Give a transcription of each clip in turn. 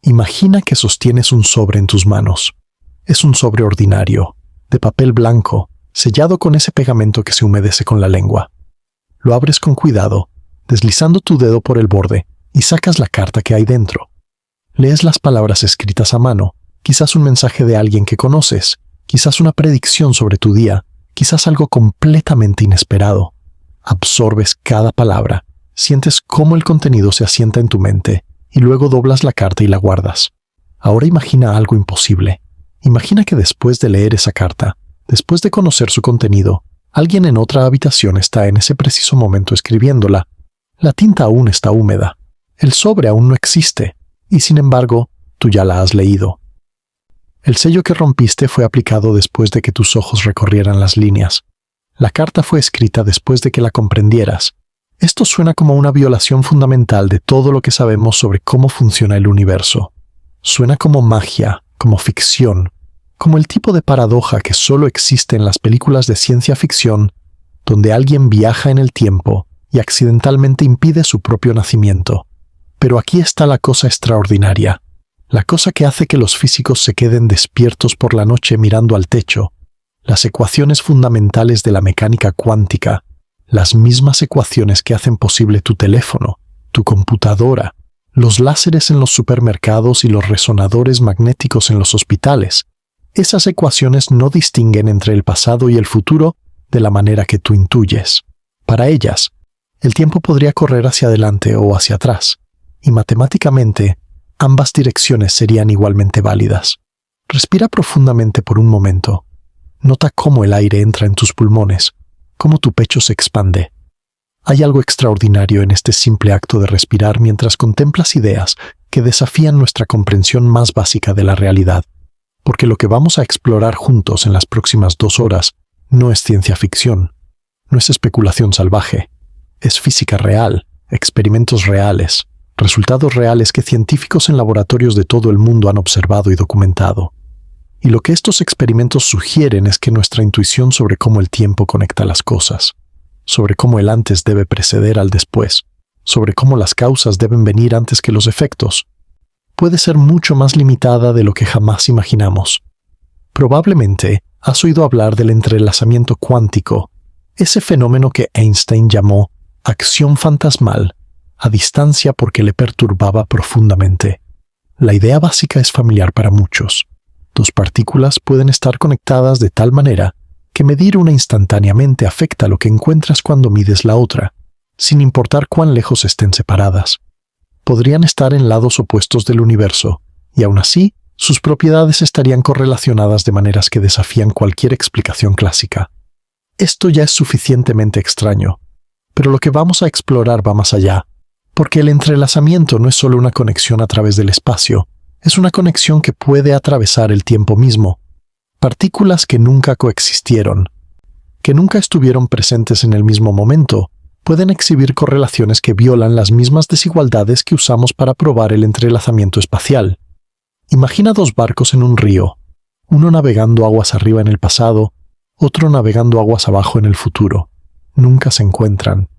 Imagina que sostienes un sobre en tus manos. Es un sobre ordinario, de papel blanco, sellado con ese pegamento que se humedece con la lengua. Lo abres con cuidado, deslizando tu dedo por el borde, y sacas la carta que hay dentro. Lees las palabras escritas a mano, quizás un mensaje de alguien que conoces, quizás una predicción sobre tu día, quizás algo completamente inesperado. Absorbes cada palabra, sientes cómo el contenido se asienta en tu mente, y luego doblas la carta y la guardas. Ahora imagina algo imposible. Imagina que después de leer esa carta, después de conocer su contenido, alguien en otra habitación está en ese preciso momento escribiéndola. La tinta aún está húmeda. El sobre aún no existe, y sin embargo, tú ya la has leído. El sello que rompiste fue aplicado después de que tus ojos recorrieran las líneas. La carta fue escrita después de que la comprendieras. Esto suena como una violación fundamental de todo lo que sabemos sobre cómo funciona el universo. Suena como magia, como ficción, como el tipo de paradoja que solo existe en las películas de ciencia ficción, donde alguien viaja en el tiempo y accidentalmente impide su propio nacimiento. Pero aquí está la cosa extraordinaria, la cosa que hace que los físicos se queden despiertos por la noche mirando al techo, las ecuaciones fundamentales de la mecánica cuántica, las mismas ecuaciones que hacen posible tu teléfono, tu computadora, los láseres en los supermercados y los resonadores magnéticos en los hospitales. Esas ecuaciones no distinguen entre el pasado y el futuro de la manera que tú intuyes. Para ellas, el tiempo podría correr hacia adelante o hacia atrás, y matemáticamente, ambas direcciones serían igualmente válidas. Respira profundamente por un momento. Nota cómo el aire entra en tus pulmones, cómo tu pecho se expande. Hay algo extraordinario en este simple acto de respirar mientras contemplas ideas que desafían nuestra comprensión más básica de la realidad. Porque lo que vamos a explorar juntos en las próximas 2 horas no es ciencia ficción, no es especulación salvaje, es física real, experimentos reales, resultados reales que científicos en laboratorios de todo el mundo han observado y documentado. Y lo que estos experimentos sugieren es que nuestra intuición sobre cómo el tiempo conecta las cosas, sobre cómo el antes debe preceder al después, sobre cómo las causas deben venir antes que los efectos, puede ser mucho más limitada de lo que jamás imaginamos. Probablemente has oído hablar del entrelazamiento cuántico, ese fenómeno que Einstein llamó acción fantasmal, a distancia porque le perturbaba profundamente. La idea básica es familiar para muchos. 2 partículas pueden estar conectadas de tal manera que medir una instantáneamente afecta lo que encuentras cuando mides la otra, sin importar cuán lejos estén separadas. Podrían estar en lados opuestos del universo, y aún así, sus propiedades estarían correlacionadas de maneras que desafían cualquier explicación clásica. Esto ya es suficientemente extraño, pero lo que vamos a explorar va más allá, porque el entrelazamiento no es solo una conexión a través del espacio, es una conexión que puede atravesar el tiempo mismo. Partículas que nunca coexistieron, que nunca estuvieron presentes en el mismo momento, pueden exhibir correlaciones que violan las mismas desigualdades que usamos para probar el entrelazamiento espacial. Imagina 2 barcos en un río, uno navegando aguas arriba en el pasado, otro navegando aguas abajo en el futuro. Nunca se encuentran.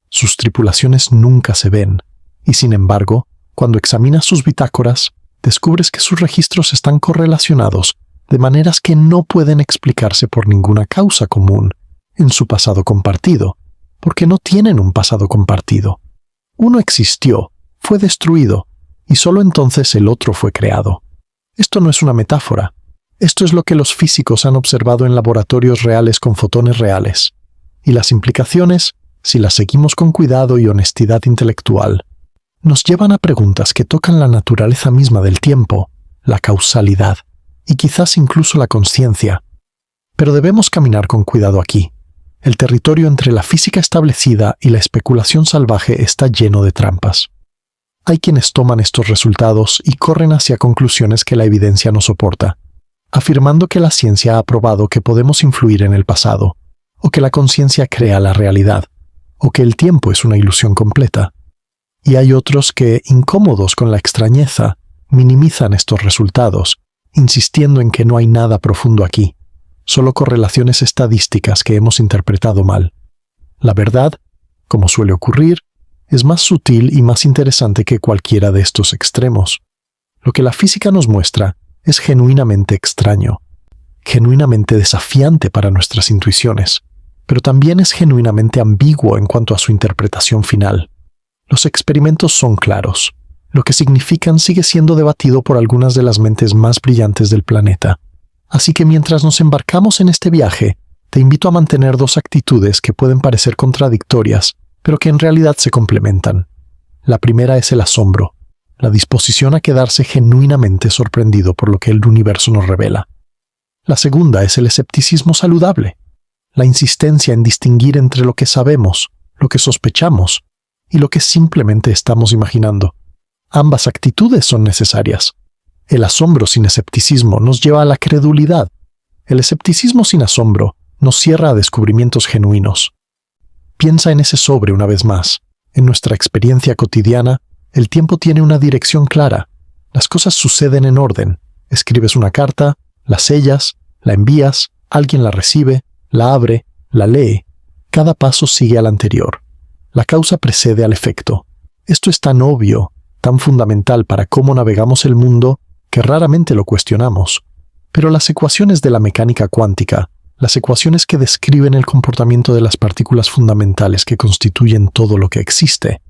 Sus tripulaciones nunca se ven, y sin embargo, cuando examinas sus bitácoras, descubres que sus registros están correlacionados de maneras que no pueden explicarse por ninguna causa común en su pasado compartido, porque no tienen un pasado compartido. Uno existió, fue destruido, y solo entonces el otro fue creado. Esto no es una metáfora. Esto es lo que los físicos han observado en laboratorios reales con fotones reales. Y las implicaciones, si las seguimos con cuidado y honestidad intelectual, nos llevan a preguntas que tocan la naturaleza misma del tiempo, la causalidad, y quizás incluso la consciencia. Pero debemos caminar con cuidado aquí. El territorio entre la física establecida y la especulación salvaje está lleno de trampas. Hay quienes toman estos resultados y corren hacia conclusiones que la evidencia no soporta, afirmando que la ciencia ha probado que podemos influir en el pasado, o que la conciencia crea la realidad, o que el tiempo es una ilusión completa. Y hay otros que, incómodos con la extrañeza, minimizan estos resultados, insistiendo en que no hay nada profundo aquí, solo correlaciones estadísticas que hemos interpretado mal. La verdad, como suele ocurrir, es más sutil y más interesante que cualquiera de estos extremos. Lo que la física nos muestra es genuinamente extraño, genuinamente desafiante para nuestras intuiciones, pero también es genuinamente ambiguo en cuanto a su interpretación final. Los experimentos son claros. Lo que significan sigue siendo debatido por algunas de las mentes más brillantes del planeta. Así que mientras nos embarcamos en este viaje, te invito a mantener dos actitudes que pueden parecer contradictorias, pero que en realidad se complementan. La primera es el asombro, la disposición a quedarse genuinamente sorprendido por lo que el universo nos revela. La segunda es el escepticismo saludable, la insistencia en distinguir entre lo que sabemos, lo que sospechamos y lo que simplemente estamos imaginando. Ambas actitudes son necesarias. El asombro sin escepticismo nos lleva a la credulidad. El escepticismo sin asombro nos cierra a descubrimientos genuinos. Piensa en ese sobre una vez más. En nuestra experiencia cotidiana, el tiempo tiene una dirección clara. Las cosas suceden en orden. Escribes una carta, la sellas, la envías, alguien la recibe, la abre, la lee. Cada paso sigue al anterior. La causa precede al efecto. Esto es tan obvio, tan fundamental para cómo navegamos el mundo, que raramente lo cuestionamos. Pero las ecuaciones de la mecánica cuántica, las ecuaciones que describen el comportamiento de las partículas fundamentales que constituyen todo lo que existe,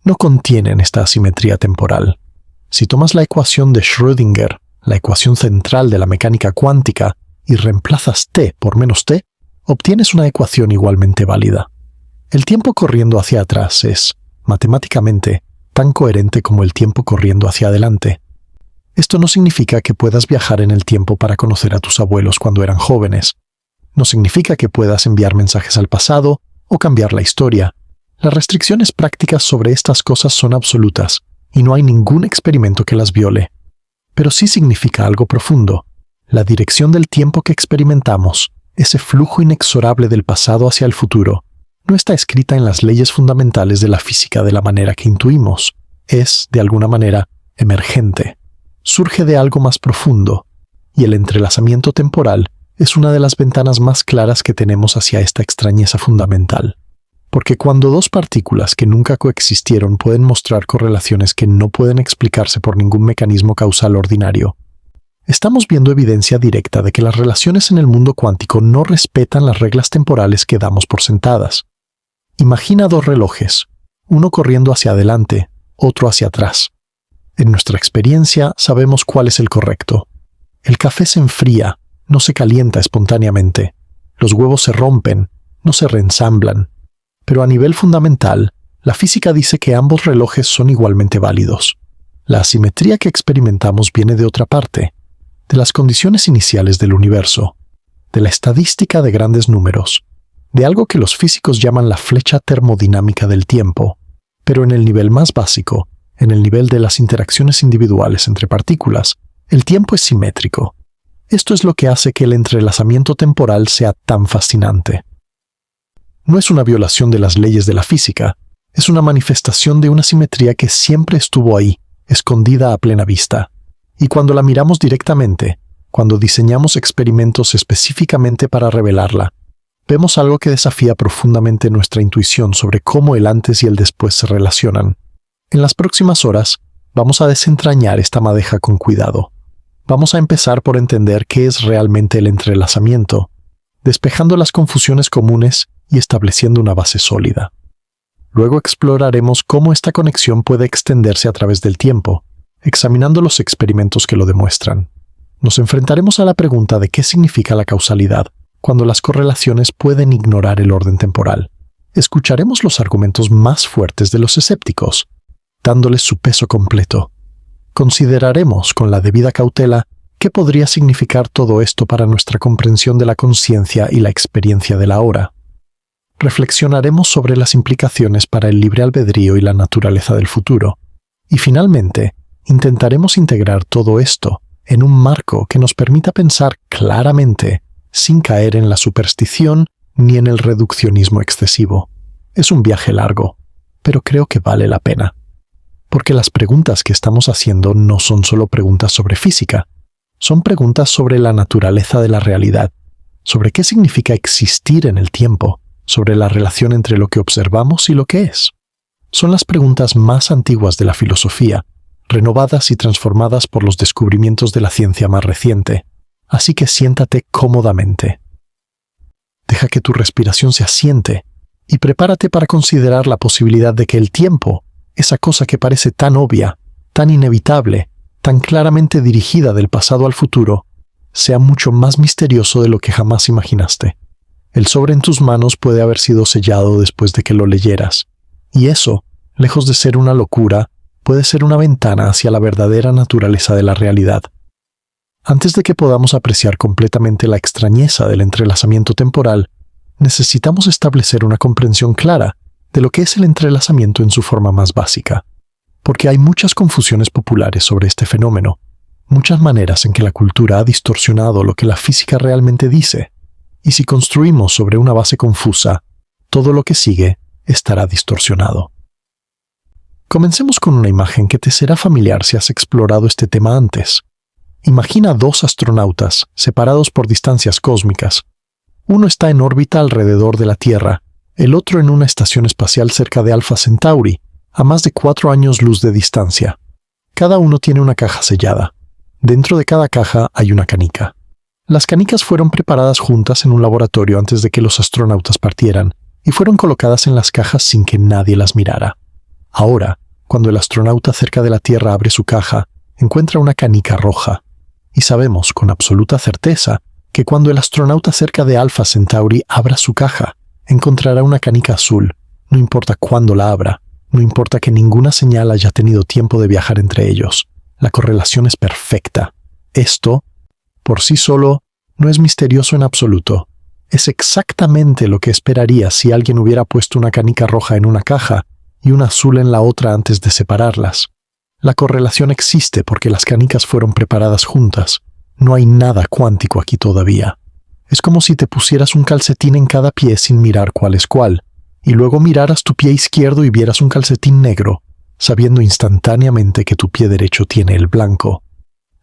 no contienen esta asimetría temporal. Si tomas la ecuación de Schrödinger, la ecuación central de la mecánica cuántica, y reemplazas t por menos t, obtienes una ecuación igualmente válida. El tiempo corriendo hacia atrás es, matemáticamente, tan coherente como el tiempo corriendo hacia adelante. Esto no significa que puedas viajar en el tiempo para conocer a tus abuelos cuando eran jóvenes. No significa que puedas enviar mensajes al pasado o cambiar la historia. Las restricciones prácticas sobre estas cosas son absolutas, y no hay ningún experimento que las viole. Pero sí significa algo profundo. La dirección del tiempo que experimentamos, ese flujo inexorable del pasado hacia el futuro, no está escrita en las leyes fundamentales de la física de la manera que intuimos. Es, de alguna manera, emergente. Surge de algo más profundo, y el entrelazamiento temporal es una de las ventanas más claras que tenemos hacia esta extrañeza fundamental. Porque cuando dos partículas que nunca coexistieron pueden mostrar correlaciones que no pueden explicarse por ningún mecanismo causal ordinario, estamos viendo evidencia directa de que las relaciones en el mundo cuántico no respetan las reglas temporales que damos por sentadas. Imagina dos relojes, uno corriendo hacia adelante, otro hacia atrás. En nuestra experiencia sabemos cuál es el correcto. El café se enfría, no se calienta espontáneamente. Los huevos se rompen, no se reensamblan. Pero a nivel fundamental, la física dice que ambos relojes son igualmente válidos. La asimetría que experimentamos viene de otra parte, de las condiciones iniciales del universo, de la estadística de grandes números, de algo que los físicos llaman la flecha termodinámica del tiempo, pero en el nivel más básico, en el nivel de las interacciones individuales entre partículas, el tiempo es simétrico. Esto es lo que hace que el entrelazamiento temporal sea tan fascinante. No es una violación de las leyes de la física, es una manifestación de una simetría que siempre estuvo ahí, escondida a plena vista. Y cuando la miramos directamente, cuando diseñamos experimentos específicamente para revelarla, vemos algo que desafía profundamente nuestra intuición sobre cómo el antes y el después se relacionan. En las próximas horas, vamos a desentrañar esta madeja con cuidado. Vamos a empezar por entender qué es realmente el entrelazamiento, despejando las confusiones comunes y estableciendo una base sólida. Luego exploraremos cómo esta conexión puede extenderse a través del tiempo, examinando los experimentos que lo demuestran. Nos enfrentaremos a la pregunta de qué significa la causalidad, cuando las correlaciones pueden ignorar el orden temporal. Escucharemos los argumentos más fuertes de los escépticos, dándoles su peso completo. Consideraremos con la debida cautela qué podría significar todo esto para nuestra comprensión de la conciencia y la experiencia de la hora. Reflexionaremos sobre las implicaciones para el libre albedrío y la naturaleza del futuro. Y finalmente, intentaremos integrar todo esto en un marco que nos permita pensar claramente, sin caer en la superstición ni en el reduccionismo excesivo. Es un viaje largo, pero creo que vale la pena. Porque las preguntas que estamos haciendo no son solo preguntas sobre física, son preguntas sobre la naturaleza de la realidad, sobre qué significa existir en el tiempo, sobre la relación entre lo que observamos y lo que es. Son las preguntas más antiguas de la filosofía, renovadas y transformadas por los descubrimientos de la ciencia más reciente. Así que siéntate cómodamente. Deja que tu respiración se asiente y prepárate para considerar la posibilidad de que el tiempo, esa cosa que parece tan obvia, tan inevitable, tan claramente dirigida del pasado al futuro, sea mucho más misterioso de lo que jamás imaginaste. El sobre en tus manos puede haber sido sellado después de que lo leyeras, y eso, lejos de ser una locura, puede ser una ventana hacia la verdadera naturaleza de la realidad. Antes de que podamos apreciar completamente la extrañeza del entrelazamiento temporal, necesitamos establecer una comprensión clara de lo que es el entrelazamiento en su forma más básica, porque hay muchas confusiones populares sobre este fenómeno, muchas maneras en que la cultura ha distorsionado lo que la física realmente dice, y si construimos sobre una base confusa, todo lo que sigue estará distorsionado. Comencemos con una imagen que te será familiar si has explorado este tema antes. Imagina dos astronautas separados por distancias cósmicas. Uno está en órbita alrededor de la Tierra, el otro en una estación espacial cerca de Alpha Centauri, a más de 4 años luz de distancia. Cada uno tiene una caja sellada. Dentro de cada caja hay una canica. Las canicas fueron preparadas juntas en un laboratorio antes de que los astronautas partieran, y fueron colocadas en las cajas sin que nadie las mirara. Ahora, cuando el astronauta cerca de la Tierra abre su caja, encuentra una canica roja. Y sabemos con absoluta certeza que cuando el astronauta cerca de Alpha Centauri abra su caja, encontrará una canica azul, no importa cuándo la abra, no importa que ninguna señal haya tenido tiempo de viajar entre ellos. La correlación es perfecta. Esto, por sí solo, no es misterioso en absoluto. Es exactamente lo que esperaría si alguien hubiera puesto una canica roja en una caja y una azul en la otra antes de separarlas. La correlación existe porque las canicas fueron preparadas juntas. No hay nada cuántico aquí todavía. Es como si te pusieras un calcetín en cada pie sin mirar cuál es cuál, y luego miraras tu pie izquierdo y vieras un calcetín negro, sabiendo instantáneamente que tu pie derecho tiene el blanco.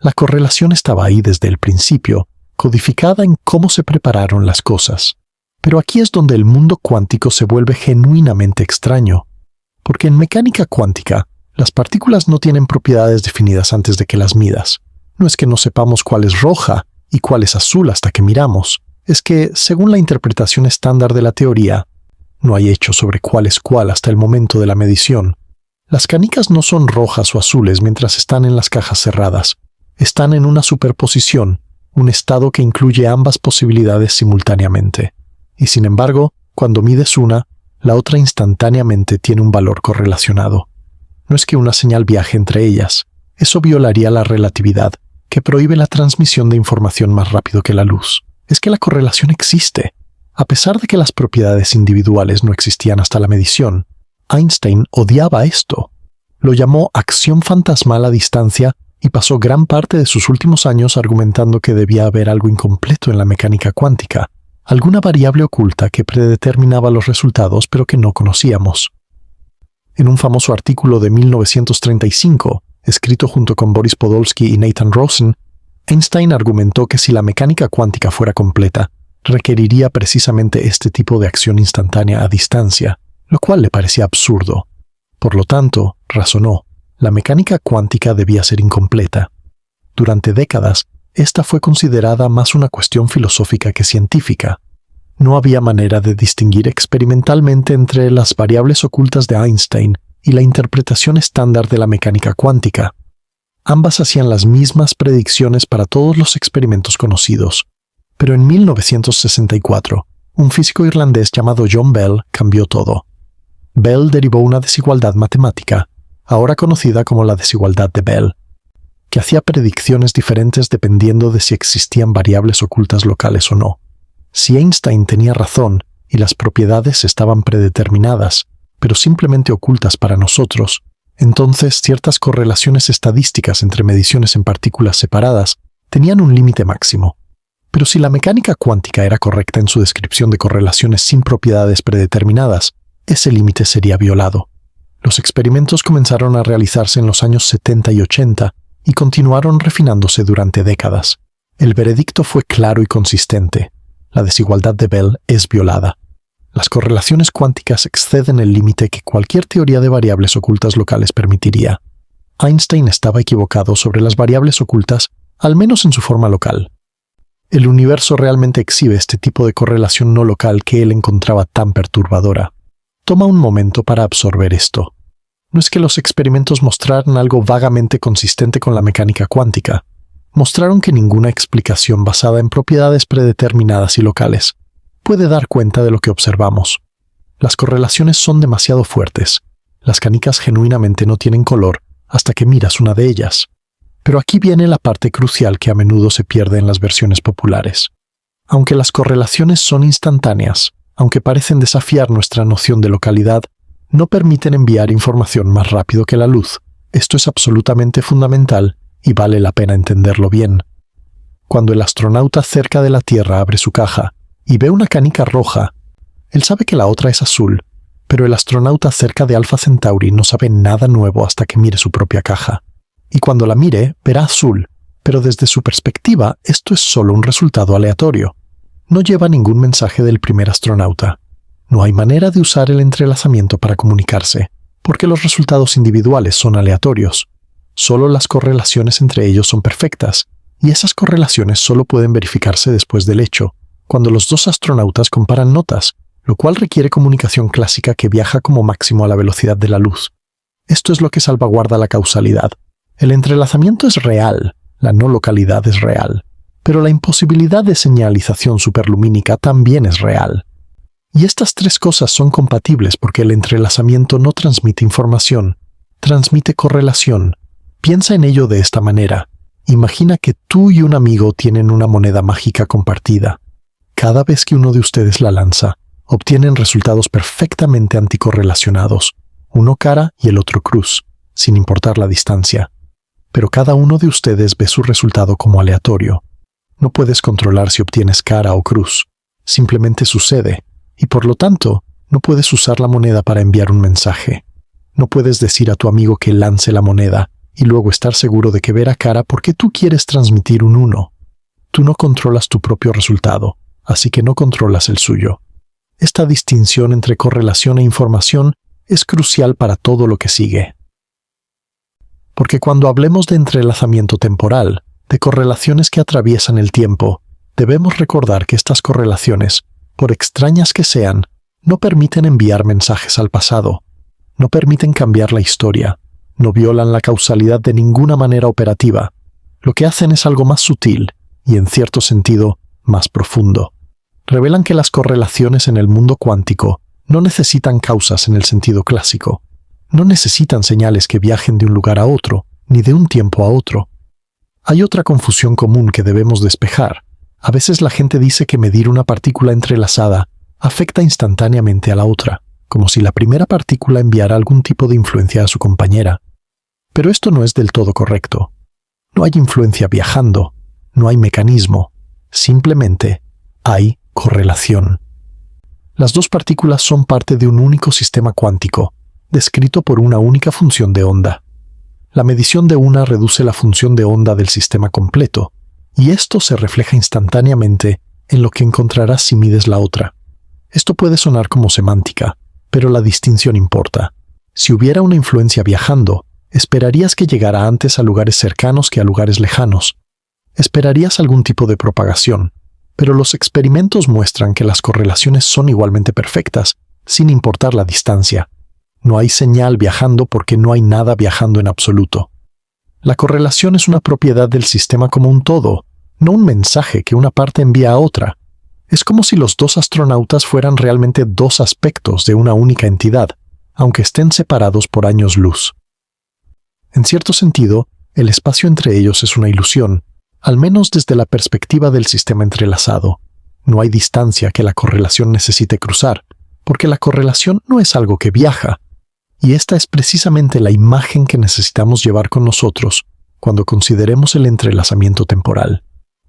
La correlación estaba ahí desde el principio, codificada en cómo se prepararon las cosas. Pero aquí es donde el mundo cuántico se vuelve genuinamente extraño, porque en mecánica cuántica, las partículas no tienen propiedades definidas antes de que las midas. No es que no sepamos cuál es roja y cuál es azul hasta que miramos. Es que, según la interpretación estándar de la teoría, no hay hecho sobre cuál es cuál hasta el momento de la medición. Las canicas no son rojas o azules mientras están en las cajas cerradas. Están en una superposición, un estado que incluye ambas posibilidades simultáneamente. Y sin embargo, cuando mides una, la otra instantáneamente tiene un valor correlacionado. No es que una señal viaje entre ellas. Eso violaría la relatividad, que prohíbe la transmisión de información más rápido que la luz. Es que la correlación existe. A pesar de que las propiedades individuales no existían hasta la medición, Einstein odiaba esto. Lo llamó acción fantasmal a distancia y pasó gran parte de sus últimos años argumentando que debía haber algo incompleto en la mecánica cuántica, alguna variable oculta que predeterminaba los resultados pero que no conocíamos. En un famoso artículo de 1935, escrito junto con Boris Podolsky y Nathan Rosen, Einstein argumentó que si la mecánica cuántica fuera completa, requeriría precisamente este tipo de acción instantánea a distancia, lo cual le parecía absurdo. Por lo tanto, razonó, la mecánica cuántica debía ser incompleta. Durante décadas, esta fue considerada más una cuestión filosófica que científica. No había manera de distinguir experimentalmente entre las variables ocultas de Einstein y la interpretación estándar de la mecánica cuántica. Ambas hacían las mismas predicciones para todos los experimentos conocidos. Pero en 1964, un físico irlandés llamado John Bell cambió todo. Bell derivó una desigualdad matemática, ahora conocida como la desigualdad de Bell, que hacía predicciones diferentes dependiendo de si existían variables ocultas locales o no. Si Einstein tenía razón y las propiedades estaban predeterminadas, pero simplemente ocultas para nosotros, entonces ciertas correlaciones estadísticas entre mediciones en partículas separadas tenían un límite máximo. Pero si la mecánica cuántica era correcta en su descripción de correlaciones sin propiedades predeterminadas, ese límite sería violado. Los experimentos comenzaron a realizarse en los años 70 y 80 y continuaron refinándose durante décadas. El veredicto fue claro y consistente. La desigualdad de Bell es violada. Las correlaciones cuánticas exceden el límite que cualquier teoría de variables ocultas locales permitiría. Einstein estaba equivocado sobre las variables ocultas, al menos en su forma local. El universo realmente exhibe este tipo de correlación no local que él encontraba tan perturbadora. Toma un momento para absorber esto. No es que los experimentos mostraran algo vagamente consistente con la mecánica cuántica. Mostraron que ninguna explicación basada en propiedades predeterminadas y locales puede dar cuenta de lo que observamos. Las correlaciones son demasiado fuertes. Las canicas genuinamente no tienen color hasta que miras una de ellas. Pero aquí viene la parte crucial que a menudo se pierde en las versiones populares. Aunque las correlaciones son instantáneas, aunque parecen desafiar nuestra noción de localidad, no permiten enviar información más rápido que la luz. Esto es absolutamente fundamental y vale la pena entenderlo bien. Cuando el astronauta cerca de la Tierra abre su caja y ve una canica roja, él sabe que la otra es azul, pero el astronauta cerca de Alpha Centauri no sabe nada nuevo hasta que mire su propia caja. Y cuando la mire, verá azul, pero desde su perspectiva, esto es solo un resultado aleatorio. No lleva ningún mensaje del primer astronauta. No hay manera de usar el entrelazamiento para comunicarse, porque los resultados individuales son aleatorios. Solo las correlaciones entre ellos son perfectas, y esas correlaciones solo pueden verificarse después del hecho, cuando los dos astronautas comparan notas, lo cual requiere comunicación clásica que viaja como máximo a la velocidad de la luz. Esto es lo que salvaguarda la causalidad. El entrelazamiento es real, la no localidad es real, pero la imposibilidad de señalización superlumínica también es real. Y estas tres cosas son compatibles porque el entrelazamiento no transmite información, transmite correlación. Piensa en ello de esta manera. Imagina que tú y un amigo tienen una moneda mágica compartida. Cada vez que uno de ustedes la lanza, obtienen resultados perfectamente anticorrelacionados, uno cara y el otro cruz, sin importar la distancia. Pero cada uno de ustedes ve su resultado como aleatorio. No puedes controlar si obtienes cara o cruz. Simplemente sucede, y por lo tanto, no puedes usar la moneda para enviar un mensaje. No puedes decir a tu amigo que lance la moneda y luego estar seguro de que verá cara porque tú quieres transmitir un 1. Tú no controlas tu propio resultado, así que no controlas el suyo. Esta distinción entre correlación e información es crucial para todo lo que sigue. Porque cuando hablemos de entrelazamiento temporal, de correlaciones que atraviesan el tiempo, debemos recordar que estas correlaciones, por extrañas que sean, no permiten enviar mensajes al pasado, no permiten cambiar la historia, no violan la causalidad de ninguna manera operativa. Lo que hacen es algo más sutil y, en cierto sentido, más profundo. Revelan que las correlaciones en el mundo cuántico no necesitan causas en el sentido clásico. No necesitan señales que viajen de un lugar a otro, ni de un tiempo a otro. Hay otra confusión común que debemos despejar. A veces la gente dice que medir una partícula entrelazada afecta instantáneamente a la otra, como si la primera partícula enviara algún tipo de influencia a su compañera. Pero esto no es del todo correcto. No hay influencia viajando, no hay mecanismo, simplemente hay correlación. Las dos partículas son parte de un único sistema cuántico, descrito por una única función de onda. La medición de una reduce la función de onda del sistema completo, y esto se refleja instantáneamente en lo que encontrarás si mides la otra. Esto puede sonar como semántica, pero la distinción importa. Si hubiera una influencia viajando, esperarías que llegara antes a lugares cercanos que a lugares lejanos. Esperarías algún tipo de propagación, pero los experimentos muestran que las correlaciones son igualmente perfectas, sin importar la distancia. No hay señal viajando porque no hay nada viajando en absoluto. La correlación es una propiedad del sistema como un todo, no un mensaje que una parte envía a otra. Es como si los dos astronautas fueran realmente dos aspectos de una única entidad, aunque estén separados por años luz. En cierto sentido, el espacio entre ellos es una ilusión, al menos desde la perspectiva del sistema entrelazado. No hay distancia que la correlación necesite cruzar, porque la correlación no es algo que viaja. Y esta es precisamente la imagen que necesitamos llevar con nosotros cuando consideremos el entrelazamiento temporal.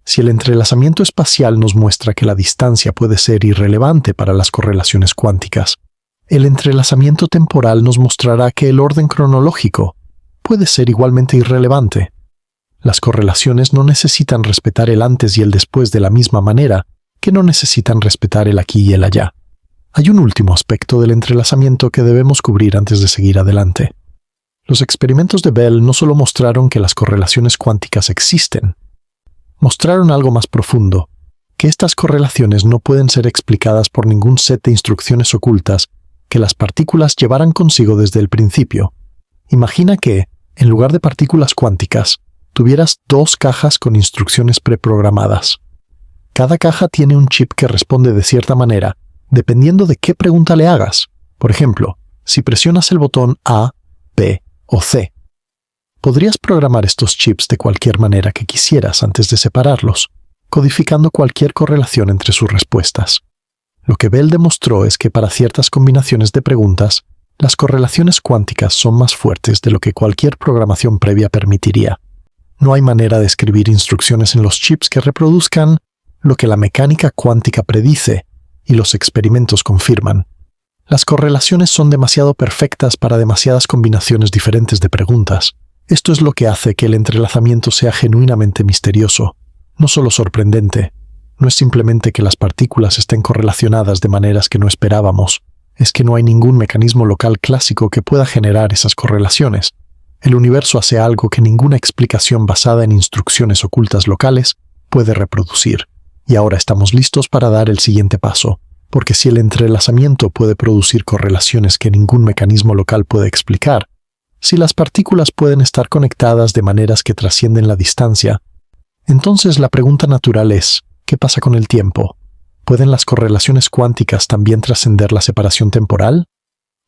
Si el entrelazamiento espacial nos muestra que la distancia puede ser irrelevante para las correlaciones cuánticas, el entrelazamiento temporal nos mostrará que el orden cronológico puede ser igualmente irrelevante. Las correlaciones no necesitan respetar el antes y el después de la misma manera que no necesitan respetar el aquí y el allá. Hay un último aspecto del entrelazamiento que debemos cubrir antes de seguir adelante. Los experimentos de Bell no solo mostraron que las correlaciones cuánticas existen, mostraron algo más profundo, que estas correlaciones no pueden ser explicadas por ningún set de instrucciones ocultas que las partículas llevaran consigo desde el principio. Imagina que, en lugar de partículas cuánticas, tuvieras 2 cajas con instrucciones preprogramadas. Cada caja tiene un chip que responde de cierta manera, dependiendo de qué pregunta le hagas. Por ejemplo, si presionas el botón A, B o C. Podrías programar estos chips de cualquier manera que quisieras antes de separarlos, codificando cualquier correlación entre sus respuestas. Lo que Bell demostró es que para ciertas combinaciones de preguntas, las correlaciones cuánticas son más fuertes de lo que cualquier programación previa permitiría. No hay manera de escribir instrucciones en los chips que reproduzcan lo que la mecánica cuántica predice y los experimentos confirman. Las correlaciones son demasiado perfectas para demasiadas combinaciones diferentes de preguntas. Esto es lo que hace que el entrelazamiento sea genuinamente misterioso, no solo sorprendente. No es simplemente que las partículas estén correlacionadas de maneras que no esperábamos, es que no hay ningún mecanismo local clásico que pueda generar esas correlaciones. El universo hace algo que ninguna explicación basada en instrucciones ocultas locales puede reproducir. Y ahora estamos listos para dar el siguiente paso, porque si el entrelazamiento puede producir correlaciones que ningún mecanismo local puede explicar, si las partículas pueden estar conectadas de maneras que trascienden la distancia, entonces la pregunta natural es, ¿qué pasa con el tiempo? ¿Pueden las correlaciones cuánticas también trascender la separación temporal?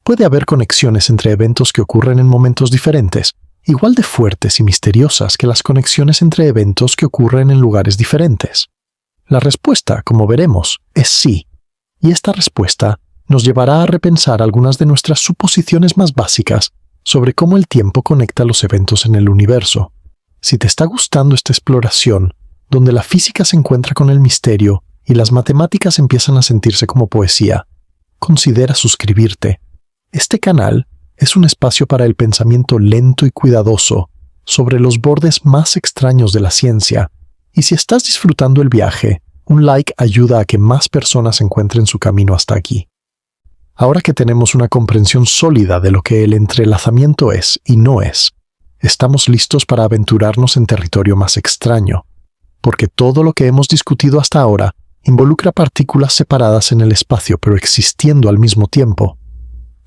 ¿Puede haber conexiones entre eventos que ocurren en momentos diferentes, igual de fuertes y misteriosas que las conexiones entre eventos que ocurren en lugares diferentes? La respuesta, como veremos, es sí. Y esta respuesta nos llevará a repensar algunas de nuestras suposiciones más básicas sobre cómo el tiempo conecta los eventos en el universo. Si te está gustando esta exploración, donde la física se encuentra con el misterio y las matemáticas empiezan a sentirse como poesía, considera suscribirte. Este canal es un espacio para el pensamiento lento y cuidadoso sobre los bordes más extraños de la ciencia, y si estás disfrutando el viaje, un like ayuda a que más personas encuentren su camino hasta aquí. Ahora que tenemos una comprensión sólida de lo que el entrelazamiento es y no es, estamos listos para aventurarnos en territorio más extraño, porque todo lo que hemos discutido hasta ahora involucra partículas separadas en el espacio pero existiendo al mismo tiempo.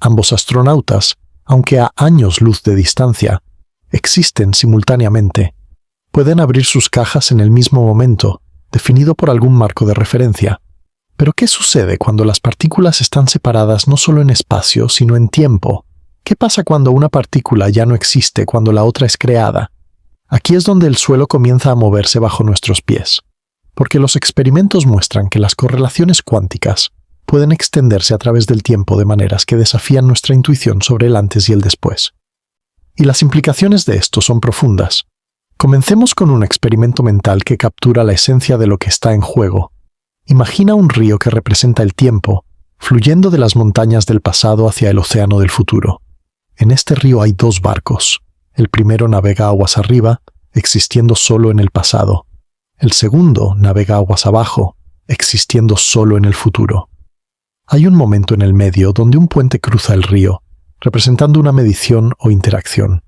Ambos astronautas, aunque a años luz de distancia, existen simultáneamente. Pueden abrir sus cajas en el mismo momento, definido por algún marco de referencia. Pero ¿qué sucede cuando las partículas están separadas no solo en espacio, sino en tiempo? ¿Qué pasa cuando una partícula ya no existe cuando la otra es creada? Aquí es donde el suelo comienza a moverse bajo nuestros pies, porque los experimentos muestran que las correlaciones cuánticas pueden extenderse a través del tiempo de maneras que desafían nuestra intuición sobre el antes y el después. Y las implicaciones de esto son profundas. Comencemos con un experimento mental que captura la esencia de lo que está en juego. Imagina un río que representa el tiempo, fluyendo de las montañas del pasado hacia el océano del futuro. En este río hay 2 barcos. El primero navega aguas arriba, existiendo solo en el pasado. El segundo navega aguas abajo, existiendo solo en el futuro. Hay un momento en el medio donde un puente cruza el río, representando una medición o interacción.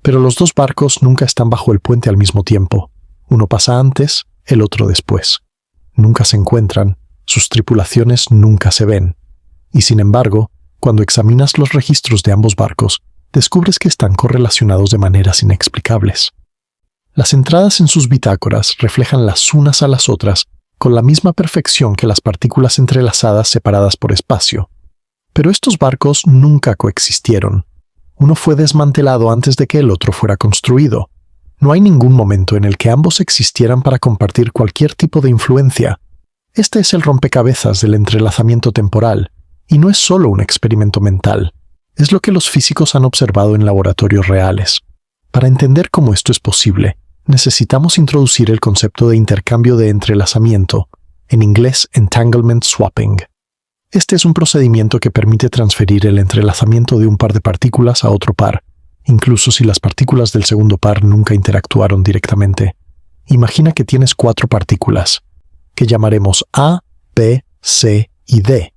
Pero los 2 barcos nunca están bajo el puente al mismo tiempo. Uno pasa antes, el otro después. Nunca se encuentran, sus tripulaciones nunca se ven. Y sin embargo, cuando examinas los registros de ambos barcos, descubres que están correlacionados de maneras inexplicables. Las entradas en sus bitácoras reflejan las unas a las otras con la misma perfección que las partículas entrelazadas separadas por espacio. Pero estos barcos nunca coexistieron. Uno fue desmantelado antes de que el otro fuera construido. No hay ningún momento en el que ambos existieran para compartir cualquier tipo de influencia. Este es el rompecabezas del entrelazamiento temporal, y no es solo un experimento mental. Es lo que los físicos han observado en laboratorios reales. Para entender cómo esto es posible, necesitamos introducir el concepto de intercambio de entrelazamiento, en inglés entanglement swapping. Este es un procedimiento que permite transferir el entrelazamiento de un par de partículas a otro par, incluso si las partículas del segundo par nunca interactuaron directamente. Imagina que tienes 4 partículas, que llamaremos A, B, C y D.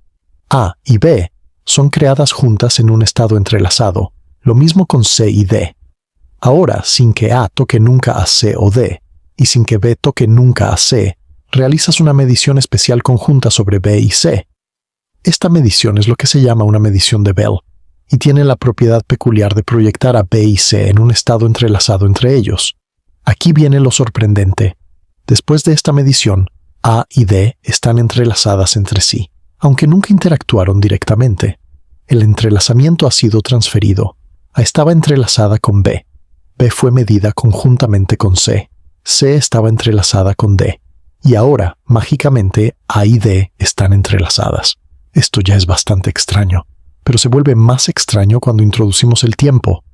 A y B son creadas juntas en un estado entrelazado, Lo mismo con C y D. Ahora, sin que A toque nunca a C o D, y sin que B toque nunca a C, realizas una medición especial conjunta sobre B y C. Esta medición es lo que se llama una medición de Bell, y tiene la propiedad peculiar de proyectar a B y C en un estado entrelazado entre ellos. Aquí viene lo sorprendente. Después de esta medición, A y D están entrelazadas entre sí, aunque nunca interactuaron directamente. El entrelazamiento ha sido transferido. A estaba entrelazada con B. B fue medida conjuntamente con C. C estaba entrelazada con D. Y ahora, mágicamente, A y D están entrelazadas. Esto ya es bastante extraño, pero se vuelve más extraño cuando introducimos el tiempo,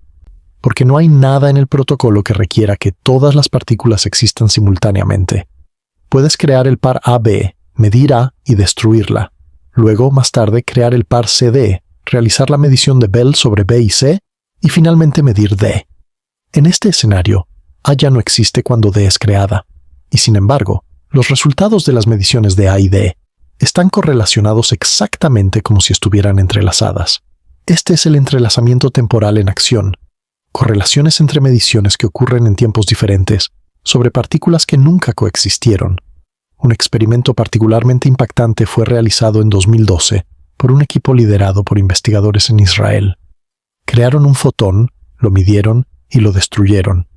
porque no hay nada en el protocolo que requiera que todas las partículas existan simultáneamente. Puedes crear el par AB, medir A y destruirla. Luego, más tarde, crear el par CD, realizar la medición de Bell sobre B y C, y finalmente medir D. En este escenario, A ya no existe cuando D es creada, y sin embargo, los resultados de las mediciones de A y D están correlacionados exactamente como si estuvieran entrelazadas. Este es el entrelazamiento temporal en acción. Correlaciones entre mediciones que ocurren en tiempos diferentes sobre partículas que nunca coexistieron. Un experimento particularmente impactante fue realizado en 2012 por un equipo liderado por investigadores en Israel. Crearon un fotón, lo midieron y lo destruyeron.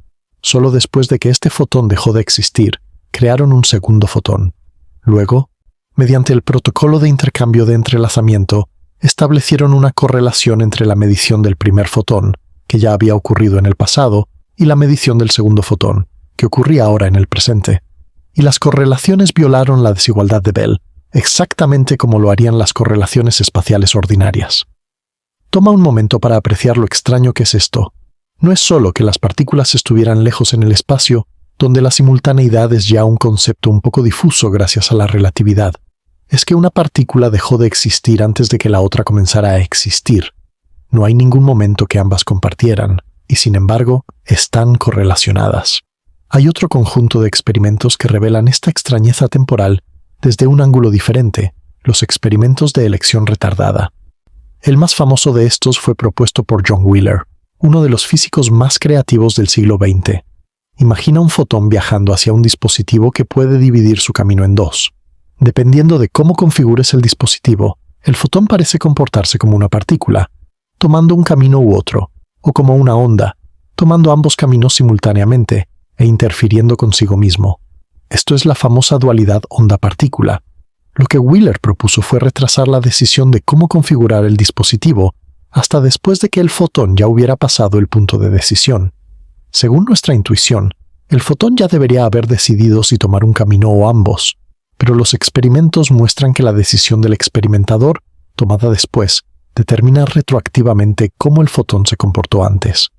Solo después de que este fotón dejó de existir, crearon un segundo fotón. Luego, mediante el protocolo de intercambio de entrelazamiento, establecieron una correlación entre la medición del primer fotón, que ya había ocurrido en el pasado, y la medición del segundo fotón, que ocurría ahora en el presente. Y las correlaciones violaron la desigualdad de Bell, exactamente como lo harían las correlaciones espaciales ordinarias. Toma un momento para apreciar lo extraño que es esto. No es solo que las partículas estuvieran lejos en el espacio, donde la simultaneidad es ya un concepto un poco difuso gracias a la relatividad. Es que una partícula dejó de existir antes de que la otra comenzara a existir. No hay ningún momento que ambas compartieran, y sin embargo, están correlacionadas. Hay otro conjunto de experimentos que revelan esta extrañeza temporal desde un ángulo diferente, los experimentos de elección retardada. El más famoso de estos fue propuesto por John Wheeler, uno de los físicos más creativos del siglo XX. Imagina un fotón viajando hacia un dispositivo que puede dividir su camino en dos. Dependiendo de cómo configures el dispositivo, el fotón parece comportarse como una partícula, tomando un camino u otro, o como una onda, tomando ambos caminos simultáneamente e interfiriendo consigo mismo. Esto es la famosa dualidad onda-partícula. Lo que Wheeler propuso fue retrasar la decisión de cómo configurar el dispositivo hasta después de que el fotón ya hubiera pasado el punto de decisión. Según nuestra intuición, el fotón ya debería haber decidido si tomar un camino o ambos, pero los experimentos muestran que la decisión del experimentador, tomada después, determina retroactivamente cómo el fotón se comportó antes.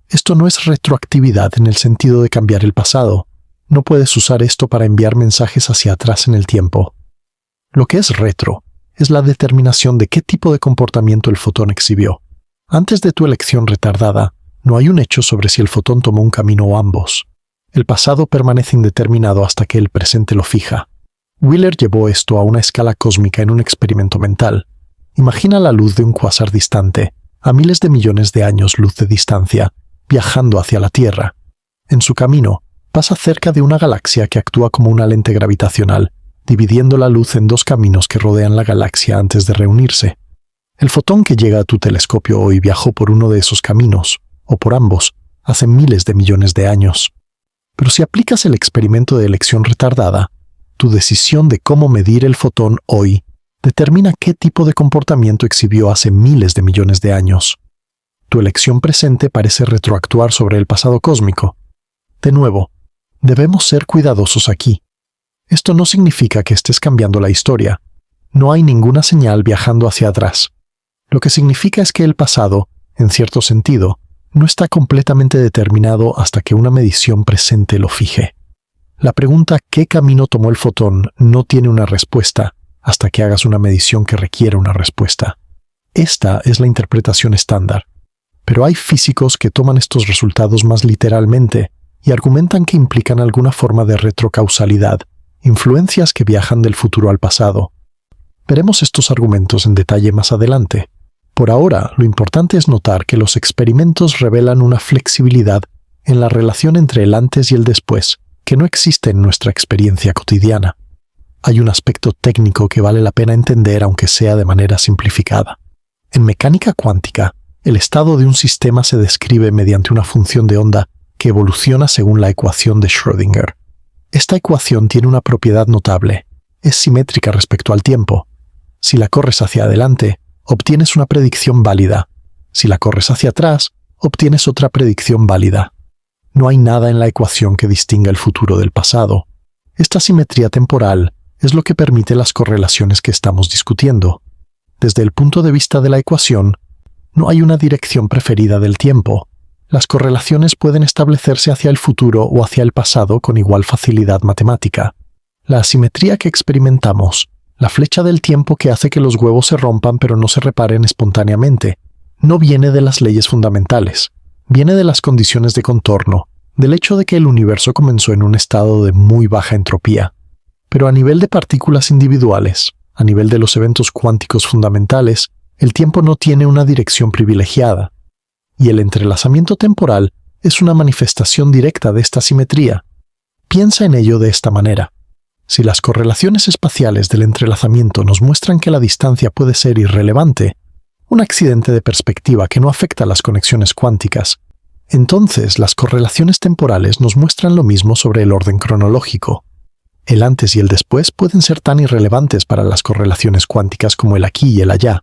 Esto no es retroactividad en el sentido de cambiar el pasado. No puedes usar esto para enviar mensajes hacia atrás en el tiempo. Lo que es retro es la determinación de qué tipo de comportamiento el fotón exhibió. Antes de tu elección retardada, no hay un hecho sobre si el fotón tomó un camino o ambos. El pasado permanece indeterminado hasta que el presente lo fija. Wheeler llevó esto a una escala cósmica en un experimento mental. Imagina la luz de un cuásar distante, a miles de millones de años luz de distancia, viajando hacia la Tierra. En su camino, pasa cerca de una galaxia que actúa como una lente gravitacional, dividiendo la luz en dos caminos que rodean la galaxia antes de reunirse. El fotón que llega a tu telescopio hoy viajó por uno de esos caminos, o por ambos, hace miles de millones de años. Pero si aplicas el experimento de elección retardada, tu decisión de cómo medir el fotón hoy determina qué tipo de comportamiento exhibió hace miles de millones de años. Tu elección presente parece retroactuar sobre el pasado cósmico. De nuevo, debemos ser cuidadosos aquí. Esto no significa que estés cambiando la historia. No hay ninguna señal viajando hacia atrás. Lo que significa es que el pasado, en cierto sentido, no está completamente determinado hasta que una medición presente lo fije. La pregunta ¿qué camino tomó el fotón? No tiene una respuesta hasta que hagas una medición que requiera una respuesta. Esta es la interpretación estándar. Pero hay físicos que toman estos resultados más literalmente y argumentan que implican alguna forma de retrocausalidad, influencias que viajan del futuro al pasado. Veremos estos argumentos en detalle más adelante. Por ahora, lo importante es notar que los experimentos revelan una flexibilidad en la relación entre el antes y el después, que no existe en nuestra experiencia cotidiana. Hay un aspecto técnico que vale la pena entender aunque sea de manera simplificada. En mecánica cuántica, el estado de un sistema se describe mediante una función de onda que evoluciona según la ecuación de Schrödinger. Esta ecuación tiene una propiedad notable. Es simétrica respecto al tiempo. Si la corres hacia adelante, obtienes una predicción válida. Si la corres hacia atrás, obtienes otra predicción válida. No hay nada en la ecuación que distinga el futuro del pasado. Esta simetría temporal es lo que permite las correlaciones que estamos discutiendo. Desde el punto de vista de la ecuación, no hay una dirección preferida del tiempo. Las correlaciones pueden establecerse hacia el futuro o hacia el pasado con igual facilidad matemática. La asimetría que experimentamos, la flecha del tiempo que hace que los huevos se rompan pero no se reparen espontáneamente, no viene de las leyes fundamentales, viene de las condiciones de contorno, del hecho de que el universo comenzó en un estado de muy baja entropía. Pero a nivel de partículas individuales, a nivel de los eventos cuánticos fundamentales, el tiempo no tiene una dirección privilegiada. Y el entrelazamiento temporal es una manifestación directa de esta simetría. Piensa en ello de esta manera. Si las correlaciones espaciales del entrelazamiento nos muestran que la distancia puede ser irrelevante, un accidente de perspectiva que no afecta a las conexiones cuánticas, entonces las correlaciones temporales nos muestran lo mismo sobre el orden cronológico. El antes y el después pueden ser tan irrelevantes para las correlaciones cuánticas como el aquí y el allá.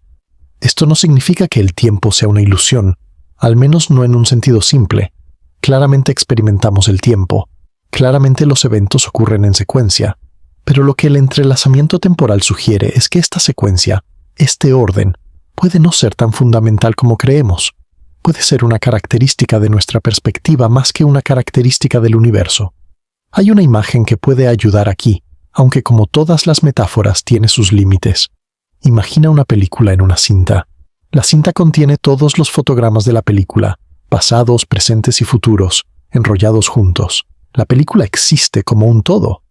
Esto no significa que el tiempo sea una ilusión, al menos no en un sentido simple. Claramente experimentamos el tiempo, claramente los eventos ocurren en secuencia, pero lo que el entrelazamiento temporal sugiere es que esta secuencia, este orden, puede no ser tan fundamental como creemos. Puede ser una característica de nuestra perspectiva más que una característica del universo. Hay una imagen que puede ayudar aquí, aunque como todas las metáforas tiene sus límites. Imagina una película en una cinta. La cinta contiene todos los fotogramas de la película, pasados, presentes y futuros, enrollados juntos. La película existe como un todo.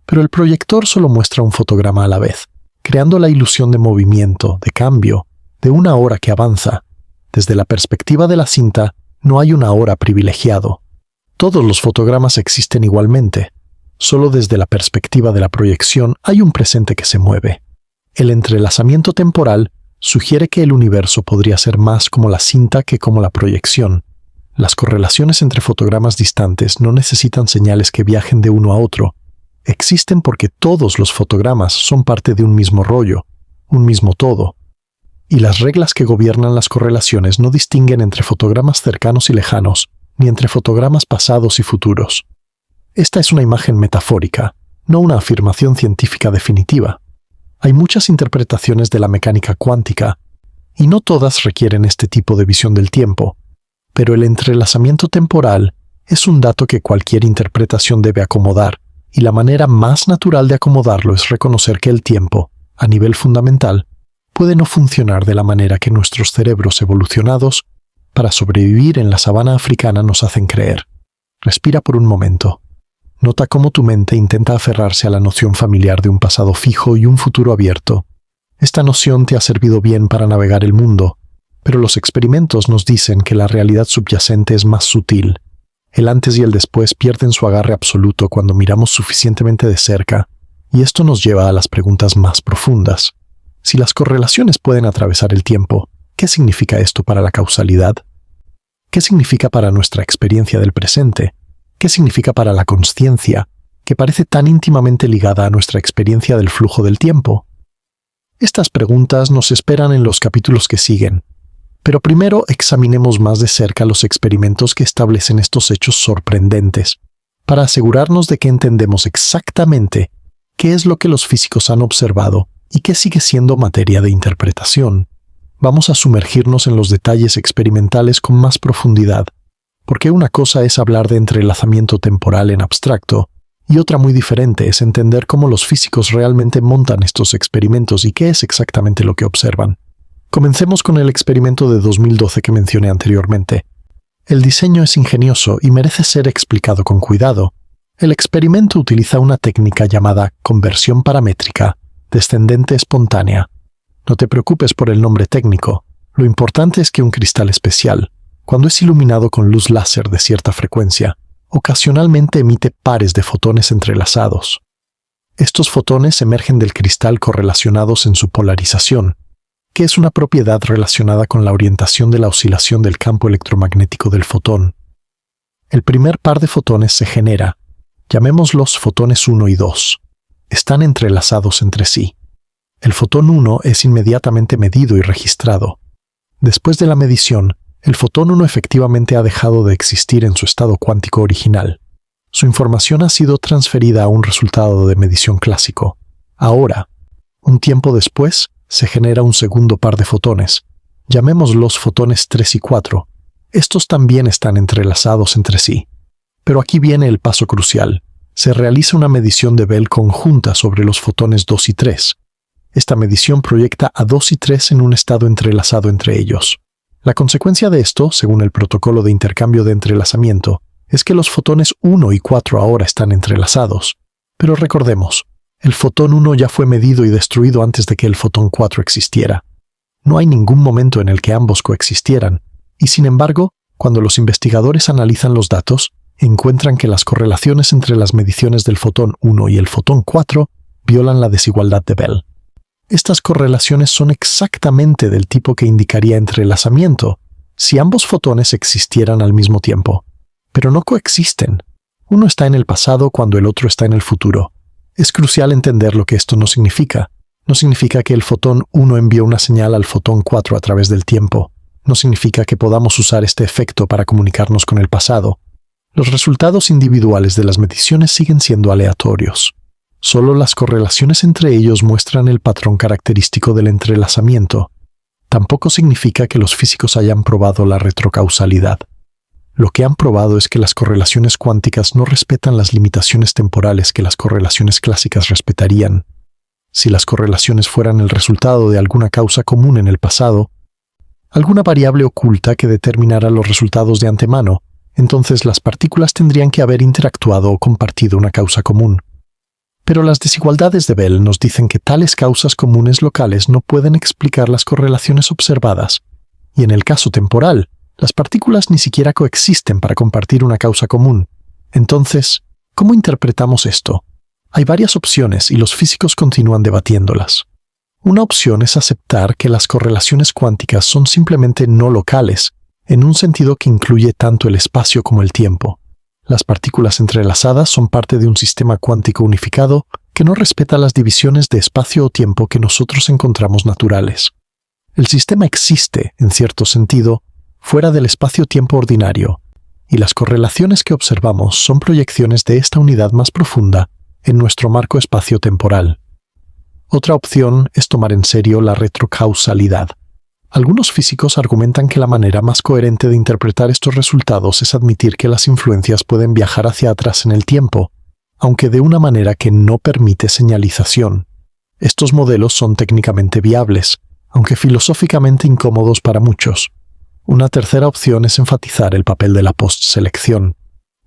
Pero el proyector solo muestra un fotograma a la vez, creando la ilusión de movimiento, de cambio, de una hora que avanza. Desde la perspectiva de la cinta, no hay una hora privilegiado. Todos los fotogramas existen igualmente. Solo desde la perspectiva de la proyección hay un presente que se mueve. El entrelazamiento temporal sugiere que el universo podría ser más como la cinta que como la proyección. Las correlaciones entre fotogramas distantes no necesitan señales que viajen de uno a otro. Existen porque todos los fotogramas son parte de un mismo rollo, un mismo todo. Y las reglas que gobiernan las correlaciones no distinguen entre fotogramas cercanos y lejanos, ni entre fotogramas pasados y futuros. Esta es una imagen metafórica, no una afirmación científica definitiva. Hay muchas interpretaciones de la mecánica cuántica, y no todas requieren este tipo de visión del tiempo, pero el entrelazamiento temporal es un dato que cualquier interpretación debe acomodar, y la manera más natural de acomodarlo es reconocer que el tiempo, a nivel fundamental, puede no funcionar de la manera que nuestros cerebros evolucionados para sobrevivir en la sabana africana nos hacen creer. Respira por un momento. Nota cómo tu mente intenta aferrarse a la noción familiar de un pasado fijo y un futuro abierto. Esta noción te ha servido bien para navegar el mundo, pero los experimentos nos dicen que la realidad subyacente es más sutil. El antes y el después pierden su agarre absoluto cuando miramos suficientemente de cerca, y esto nos lleva a las preguntas más profundas. Si las correlaciones pueden atravesar el tiempo, ¿qué significa esto para la causalidad? ¿Qué significa para nuestra experiencia del presente? ¿Qué significa para la consciencia, que parece tan íntimamente ligada a nuestra experiencia del flujo del tiempo? Estas preguntas nos esperan en los capítulos que siguen, pero primero examinemos más de cerca los experimentos que establecen estos hechos sorprendentes, para asegurarnos de que entendemos exactamente qué es lo que los físicos han observado y qué sigue siendo materia de interpretación. Vamos a sumergirnos en los detalles experimentales con más profundidad, porque una cosa es hablar de entrelazamiento temporal en abstracto, y otra muy diferente es entender cómo los físicos realmente montan estos experimentos y qué es exactamente lo que observan. Comencemos con el experimento de 2012 que mencioné anteriormente. El diseño es ingenioso y merece ser explicado con cuidado. El experimento utiliza una técnica llamada conversión paramétrica, descendente espontánea. No te preocupes por el nombre técnico. Lo importante es que un cristal especial, cuando es iluminado con luz láser de cierta frecuencia, ocasionalmente emite pares de fotones entrelazados. Estos fotones emergen del cristal correlacionados en su polarización, que es una propiedad relacionada con la orientación de la oscilación del campo electromagnético del fotón. El primer par de fotones se genera, llamémoslos fotones 1 y 2. Están entrelazados entre sí. El fotón 1 es inmediatamente medido y registrado. Después de la medición, el fotón 1 efectivamente ha dejado de existir en su estado cuántico original. Su información ha sido transferida a un resultado de medición clásico. Ahora, un tiempo después, se genera un segundo par de fotones. Llamémoslos fotones 3 y 4. Estos también están entrelazados entre sí. Pero aquí viene el paso crucial. Se realiza una medición de Bell conjunta sobre los fotones 2 y 3. Esta medición proyecta a 2 y 3 en un estado entrelazado entre ellos. La consecuencia de esto, según el protocolo de intercambio de entrelazamiento, es que los fotones 1 y 4 ahora están entrelazados. Pero recordemos, el fotón 1 ya fue medido y destruido antes de que el fotón 4 existiera. No hay ningún momento en el que ambos coexistieran, y sin embargo, cuando los investigadores analizan los datos, encuentran que las correlaciones entre las mediciones del fotón 1 y el fotón 4 violan la desigualdad de Bell. Estas correlaciones son exactamente del tipo que indicaría entrelazamiento si ambos fotones existieran al mismo tiempo. Pero no coexisten. Uno está en el pasado cuando el otro está en el futuro. Es crucial entender lo que esto no significa. No significa que el fotón 1 envió una señal al fotón 4 a través del tiempo. No significa que podamos usar este efecto para comunicarnos con el pasado. Los resultados individuales de las mediciones siguen siendo aleatorios. Solo las correlaciones entre ellos muestran el patrón característico del entrelazamiento. Tampoco significa que los físicos hayan probado la retrocausalidad. Lo que han probado es que las correlaciones cuánticas no respetan las limitaciones temporales que las correlaciones clásicas respetarían. Si las correlaciones fueran el resultado de alguna causa común en el pasado, alguna variable oculta que determinara los resultados de antemano, entonces las partículas tendrían que haber interactuado o compartido una causa común. Pero las desigualdades de Bell nos dicen que tales causas comunes locales no pueden explicar las correlaciones observadas, y en el caso temporal, las partículas ni siquiera coexisten para compartir una causa común. Entonces, ¿cómo interpretamos esto? Hay varias opciones y los físicos continúan debatiéndolas. Una opción es aceptar que las correlaciones cuánticas son simplemente no locales, en un sentido que incluye tanto el espacio como el tiempo. Las partículas entrelazadas son parte de un sistema cuántico unificado que no respeta las divisiones de espacio o tiempo que nosotros encontramos naturales. El sistema existe, en cierto sentido, fuera del espacio-tiempo ordinario, y las correlaciones que observamos son proyecciones de esta unidad más profunda en nuestro marco espacio-temporal. Otra opción es tomar en serio la retrocausalidad. Algunos físicos argumentan que la manera más coherente de interpretar estos resultados es admitir que las influencias pueden viajar hacia atrás en el tiempo, aunque de una manera que no permite señalización. Estos modelos son técnicamente viables, aunque filosóficamente incómodos para muchos. Una tercera opción es enfatizar el papel de la postselección.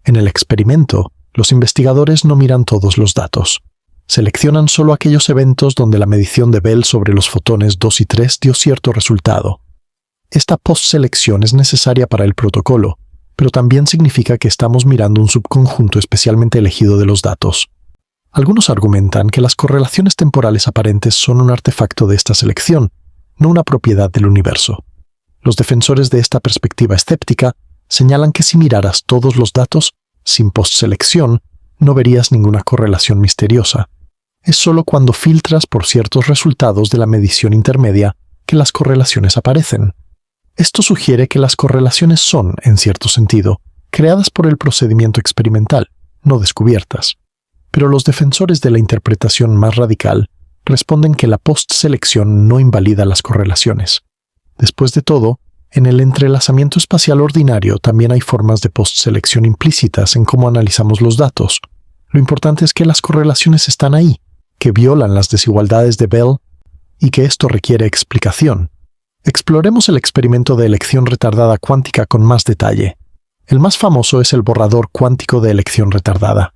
En el experimento, los investigadores no miran todos los datos. Seleccionan solo aquellos eventos donde la medición de Bell sobre los fotones 2 y 3 dio cierto resultado. Esta postselección es necesaria para el protocolo, pero también significa que estamos mirando un subconjunto especialmente elegido de los datos. Algunos argumentan que las correlaciones temporales aparentes son un artefacto de esta selección, no una propiedad del universo. Los defensores de esta perspectiva escéptica señalan que si miraras todos los datos, sin postselección, no verías ninguna correlación misteriosa. Es solo cuando filtras por ciertos resultados de la medición intermedia que las correlaciones aparecen. Esto sugiere que las correlaciones son, en cierto sentido, creadas por el procedimiento experimental, no descubiertas. Pero los defensores de la interpretación más radical responden que la postselección no invalida las correlaciones. Después de todo, en el entrelazamiento espacial ordinario también hay formas de postselección implícitas en cómo analizamos los datos. Lo importante es que las correlaciones están ahí, que violan las desigualdades de Bell y que esto requiere explicación. Exploremos el experimento de elección retardada cuántica con más detalle. El más famoso es el borrador cuántico de elección retardada.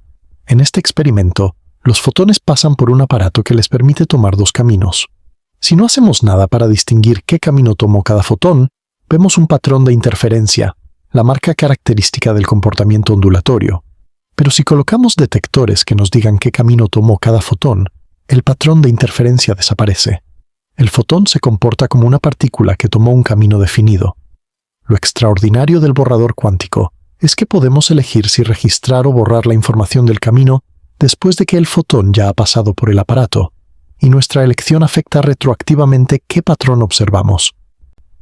En este experimento, los fotones pasan por un aparato que les permite tomar dos caminos. Si no hacemos nada para distinguir qué camino tomó cada fotón, vemos un patrón de interferencia, la marca característica del comportamiento ondulatorio. Pero si colocamos detectores que nos digan qué camino tomó cada fotón, el patrón de interferencia desaparece. El fotón se comporta como una partícula que tomó un camino definido. Lo extraordinario del borrador cuántico es que podemos elegir si registrar o borrar la información del camino después de que el fotón ya ha pasado por el aparato, y nuestra elección afecta retroactivamente qué patrón observamos.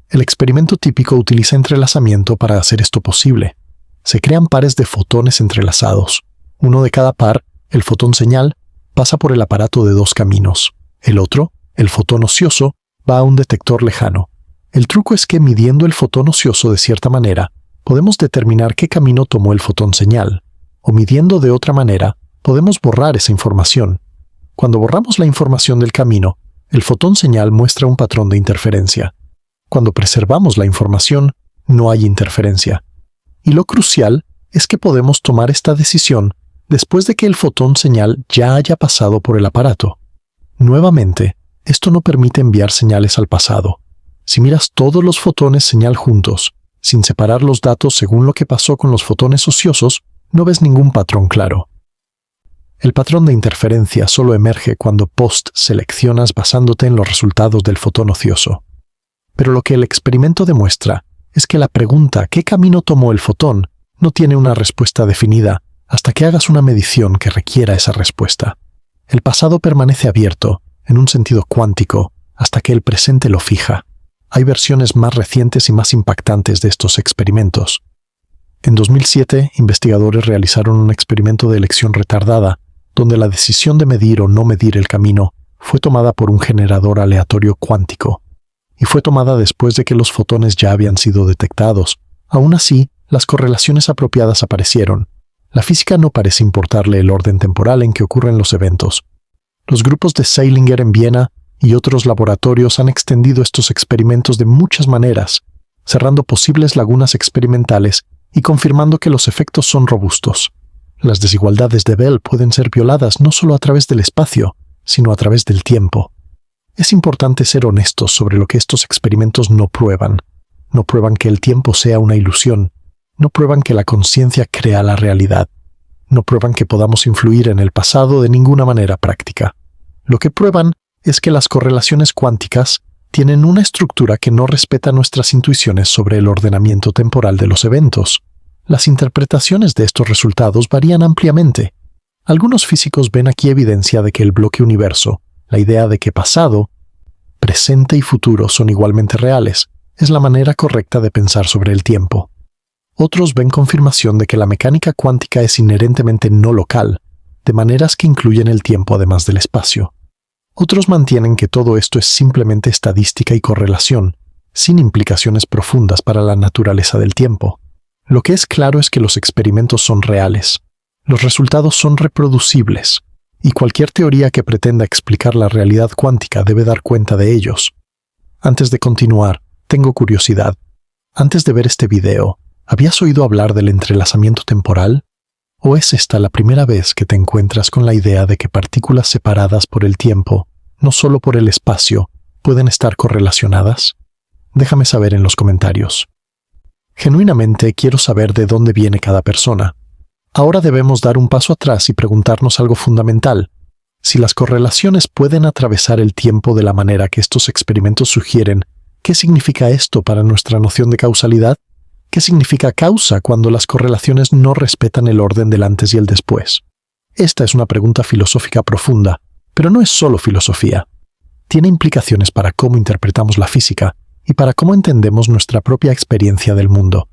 El experimento típico utiliza entrelazamiento para hacer esto posible. Se crean pares de fotones entrelazados. Uno de cada par, el fotón señal, pasa por el aparato de dos caminos. El otro, el fotón ocioso, va a un detector lejano. El truco es que midiendo el fotón ocioso de cierta manera, podemos determinar qué camino tomó el fotón señal, o midiendo de otra manera, podemos borrar esa información. Cuando borramos la información del camino, el fotón señal muestra un patrón de interferencia. Cuando preservamos la información, no hay interferencia. Y lo crucial es que podemos tomar esta decisión después de que el fotón señal ya haya pasado por el aparato. Nuevamente, esto no permite enviar señales al pasado. Si miras todos los fotones señal juntos, sin separar los datos según lo que pasó con los fotones ociosos, no ves ningún patrón claro. El patrón de interferencia solo emerge cuando post-seleccionas basándote en los resultados del fotón ocioso. Pero lo que el experimento demuestra es que la pregunta ¿qué camino tomó el fotón? No tiene una respuesta definida hasta que hagas una medición que requiera esa respuesta. El pasado permanece abierto, en un sentido cuántico, hasta que el presente lo fija. Hay versiones más recientes y más impactantes de estos experimentos. En 2007, investigadores realizaron un experimento de elección retardada, donde la decisión de medir o no medir el camino fue tomada por un generador aleatorio cuántico, y fue tomada después de que los fotones ya habían sido detectados. Aún así, las correlaciones apropiadas aparecieron. La física no parece importarle el orden temporal en que ocurren los eventos. Los grupos de Seilinger en Viena y otros laboratorios han extendido estos experimentos de muchas maneras, cerrando posibles lagunas experimentales y confirmando que los efectos son robustos. Las desigualdades de Bell pueden ser violadas no solo a través del espacio, sino a través del tiempo. Es importante ser honestos sobre lo que estos experimentos no prueban. No prueban que el tiempo sea una ilusión. No prueban que la conciencia crea la realidad. No prueban que podamos influir en el pasado de ninguna manera práctica. Lo que prueban es que las correlaciones cuánticas tienen una estructura que no respeta nuestras intuiciones sobre el ordenamiento temporal de los eventos. Las interpretaciones de estos resultados varían ampliamente. Algunos físicos ven aquí evidencia de que el bloque universo, la idea de que pasado, presente y futuro son igualmente reales, es la manera correcta de pensar sobre el tiempo. Otros ven confirmación de que la mecánica cuántica es inherentemente no local, de maneras que incluyen el tiempo además del espacio. Otros mantienen que todo esto es simplemente estadística y correlación, sin implicaciones profundas para la naturaleza del tiempo. Lo que es claro es que los experimentos son reales. Los resultados son reproducibles, y cualquier teoría que pretenda explicar la realidad cuántica debe dar cuenta de ellos. Antes de continuar, tengo curiosidad. Antes de ver este video, ¿habías oído hablar del entrelazamiento temporal? ¿O es esta la primera vez que te encuentras con la idea de que partículas separadas por el tiempo, no solo por el espacio, pueden estar correlacionadas? Déjame saber en los comentarios. Genuinamente quiero saber de dónde viene cada persona. Ahora debemos dar un paso atrás y preguntarnos algo fundamental. Si las correlaciones pueden atravesar el tiempo de la manera que estos experimentos sugieren, ¿qué significa esto para nuestra noción de causalidad? ¿Qué significa causa cuando las correlaciones no respetan el orden del antes y el después? Esta es una pregunta filosófica profunda, pero no es solo filosofía. Tiene implicaciones para cómo interpretamos la física y para cómo entendemos nuestra propia experiencia del mundo.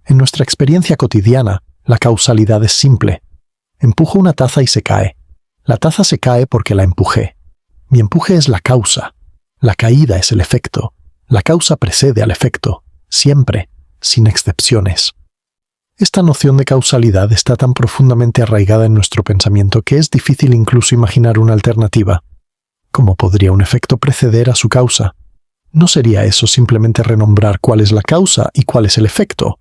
En nuestra experiencia cotidiana, la causalidad es simple. Empujo una taza y se cae. La taza se cae porque la empujé. Mi empuje es la causa. La caída es el efecto. La causa precede al efecto, siempre, sin excepciones. Esta noción de causalidad está tan profundamente arraigada en nuestro pensamiento que es difícil incluso imaginar una alternativa. ¿Cómo podría un efecto preceder a su causa? ¿No sería eso simplemente renombrar cuál es la causa y cuál es el efecto?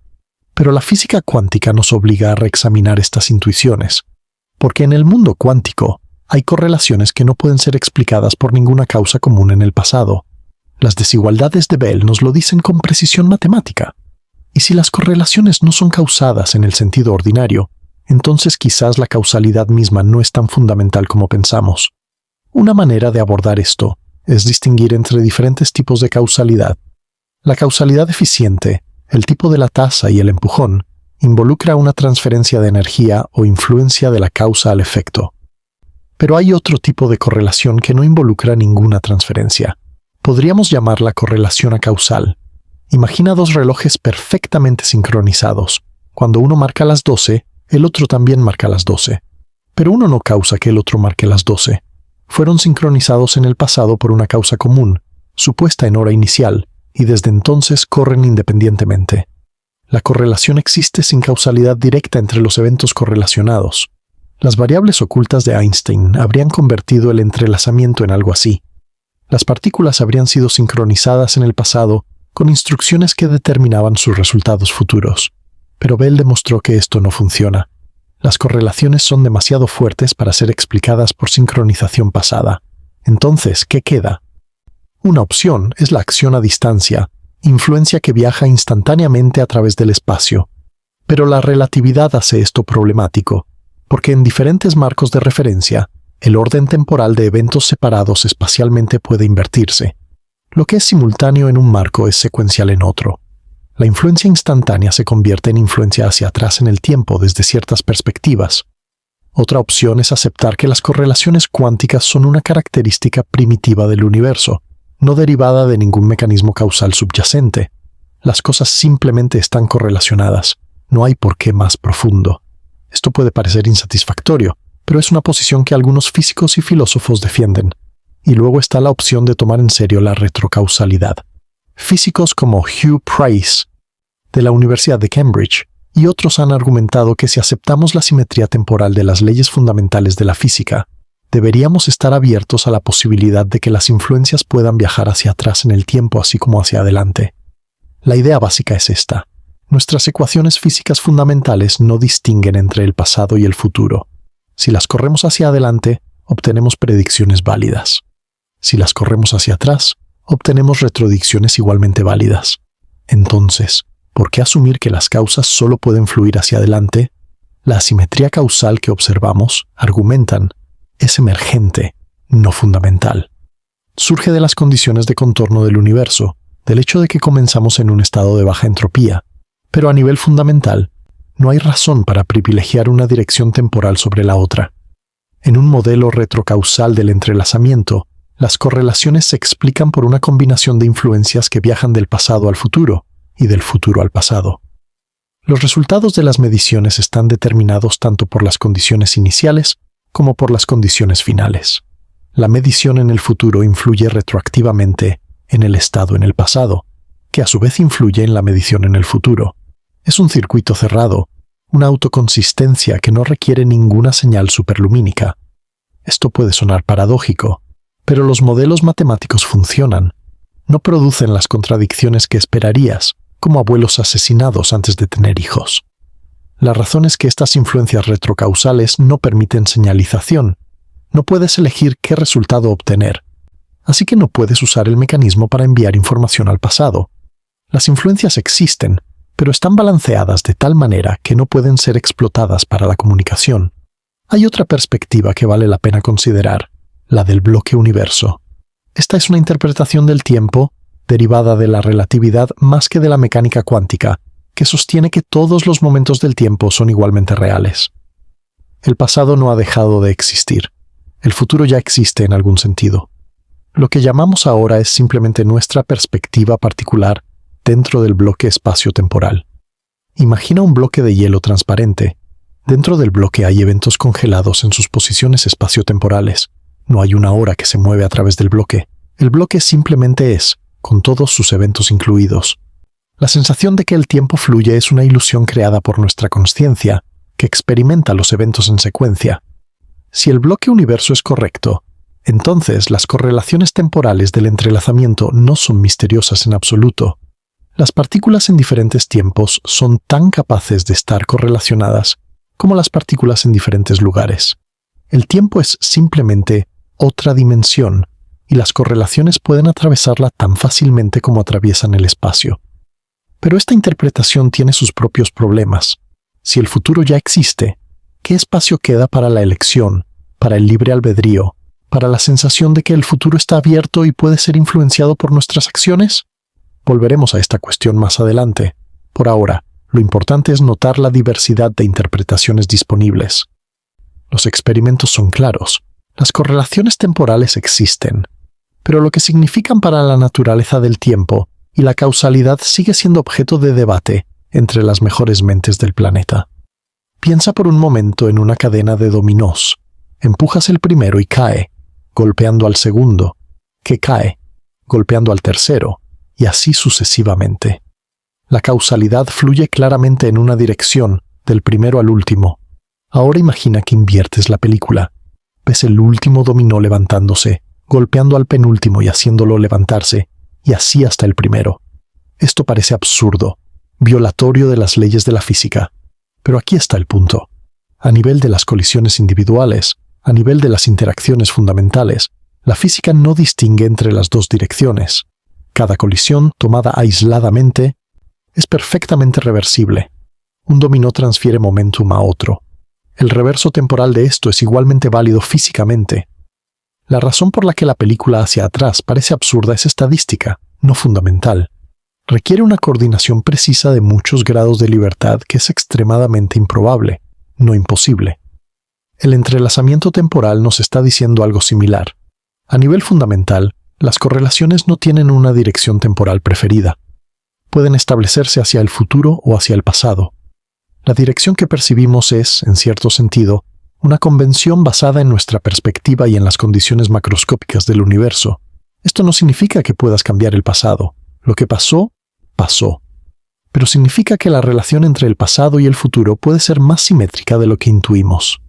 Pero la física cuántica nos obliga a reexaminar estas intuiciones, porque en el mundo cuántico Hay correlaciones que no pueden ser explicadas por ninguna causa común en el pasado. Las desigualdades de Bell nos lo dicen con precisión matemática. Y si las correlaciones no son causadas en el sentido ordinario, entonces quizás la causalidad misma no es tan fundamental como pensamos. Una manera de abordar esto es distinguir entre diferentes tipos de causalidad. La causalidad eficiente, el tipo de la taza y el empujón, involucra una transferencia de energía o influencia de la causa al efecto. Pero hay otro tipo de correlación que no involucra ninguna transferencia. Podríamos llamarla correlación acausal. Imagina dos relojes perfectamente sincronizados. Cuando uno marca las 12, el otro también marca las 12. Pero uno no causa que el otro marque las 12. Fueron sincronizados en el pasado por una causa común, supuesta en hora inicial, y desde entonces corren independientemente. La correlación existe sin causalidad directa entre los eventos correlacionados. Las variables ocultas de Einstein habrían convertido el entrelazamiento en algo así. Las partículas habrían sido sincronizadas en el pasado con instrucciones que determinaban sus resultados futuros. Pero Bell demostró que esto no funciona. Las correlaciones son demasiado fuertes para ser explicadas por sincronización pasada. Entonces, ¿qué queda? Una opción es la acción a distancia, influencia que viaja instantáneamente a través del espacio. Pero la relatividad hace esto problemático, porque en diferentes marcos de referencia, el orden temporal de eventos separados espacialmente puede invertirse. Lo que es simultáneo en un marco es secuencial en otro. La influencia instantánea se convierte en influencia hacia atrás en el tiempo desde ciertas perspectivas. Otra opción es aceptar que las correlaciones cuánticas son una característica primitiva del universo, no derivada de ningún mecanismo causal subyacente. Las cosas simplemente están correlacionadas. No hay por qué más profundo. Esto puede parecer insatisfactorio, pero es una posición que algunos físicos y filósofos defienden. Y luego está la opción de tomar en serio la retrocausalidad. Físicos como Hugh Price, de la Universidad de Cambridge, y otros han argumentado que si aceptamos la simetría temporal de las leyes fundamentales de la física, deberíamos estar abiertos a la posibilidad de que las influencias puedan viajar hacia atrás en el tiempo así como hacia adelante. La idea básica es esta. Nuestras ecuaciones físicas fundamentales no distinguen entre el pasado y el futuro. Si las corremos hacia adelante, obtenemos predicciones válidas. Si las corremos hacia atrás, obtenemos retrodicciones igualmente válidas. Entonces, ¿por qué asumir que las causas solo pueden fluir hacia adelante? La asimetría causal que observamos, argumentan, es emergente, no fundamental. Surge de las condiciones de contorno del universo, del hecho de que comenzamos en un estado de baja entropía, pero a nivel fundamental, no hay razón para privilegiar una dirección temporal sobre la otra. En un modelo retrocausal del entrelazamiento, las correlaciones se explican por una combinación de influencias que viajan del pasado al futuro y del futuro al pasado. Los resultados de las mediciones están determinados tanto por las condiciones iniciales como por las condiciones finales. La medición en el futuro influye retroactivamente en el estado en el pasado, que a su vez influye en la medición en el futuro. Es un circuito cerrado, una autoconsistencia que no requiere ninguna señal superlumínica. Esto puede sonar paradójico, pero los modelos matemáticos funcionan. No producen las contradicciones que esperarías, como abuelos asesinados antes de tener hijos. La razón es que estas influencias retrocausales no permiten señalización. No puedes elegir qué resultado obtener. Así que no puedes usar el mecanismo para enviar información al pasado. Las influencias existen, pero están balanceadas de tal manera que no pueden ser explotadas para la comunicación. Hay otra perspectiva que vale la pena considerar, la del bloque universo. Esta es una interpretación del tiempo derivada de la relatividad más que de la mecánica cuántica, que sostiene que todos los momentos del tiempo son igualmente reales. El pasado no ha dejado de existir. El futuro ya existe en algún sentido. Lo que llamamos ahora es simplemente nuestra perspectiva particular dentro del bloque espacio-temporal. Imagina un bloque de hielo transparente. Dentro del bloque hay eventos congelados en sus posiciones espacio-temporales. No hay una hora que se mueve a través del bloque. El bloque simplemente es, con todos sus eventos incluidos. La sensación de que el tiempo fluye es una ilusión creada por nuestra consciencia, que experimenta los eventos en secuencia. Si el bloque universo es correcto, entonces las correlaciones temporales del entrelazamiento no son misteriosas en absoluto. Las partículas en diferentes tiempos son tan capaces de estar correlacionadas como las partículas en diferentes lugares. El tiempo es simplemente otra dimensión, y las correlaciones pueden atravesarla tan fácilmente como atraviesan el espacio. Pero esta interpretación tiene sus propios problemas. Si el futuro ya existe, ¿qué espacio queda para la elección, para el libre albedrío, para la sensación de que el futuro está abierto y puede ser influenciado por nuestras acciones? Volveremos a esta cuestión más adelante. Por ahora, lo importante es notar la diversidad de interpretaciones disponibles. Los experimentos son claros. Las correlaciones temporales existen, pero lo que significan para la naturaleza del tiempo y la causalidad sigue siendo objeto de debate entre las mejores mentes del planeta. Piensa por un momento en una cadena de dominós. Empujas el primero y cae, golpeando al segundo, que cae, golpeando al tercero, y así sucesivamente. La causalidad fluye claramente en una dirección, del primero al último. Ahora imagina que inviertes la película. Ves el último dominó levantándose, golpeando al penúltimo y haciéndolo levantarse, y así hasta el primero. Esto parece absurdo, violatorio de las leyes de la física. Pero aquí está el punto. A nivel de las colisiones individuales, a nivel de las interacciones fundamentales, la física no distingue entre las dos direcciones. Cada colisión, tomada aisladamente, es perfectamente reversible. Un dominó transfiere momentum a otro. El reverso temporal de esto es igualmente válido físicamente. La razón por la que la película hacia atrás parece absurda es estadística, no fundamental. Requiere una coordinación precisa de muchos grados de libertad que es extremadamente improbable, no imposible. El entrelazamiento temporal nos está diciendo algo similar. A nivel fundamental, las correlaciones no tienen una dirección temporal preferida. Pueden establecerse hacia el futuro o hacia el pasado. La dirección que percibimos es, en cierto sentido, una convención basada en nuestra perspectiva y en las condiciones macroscópicas del universo. Esto no significa que puedas cambiar el pasado. Lo que pasó, pasó. Pero significa que la relación entre el pasado y el futuro puede ser más simétrica de lo que intuimos.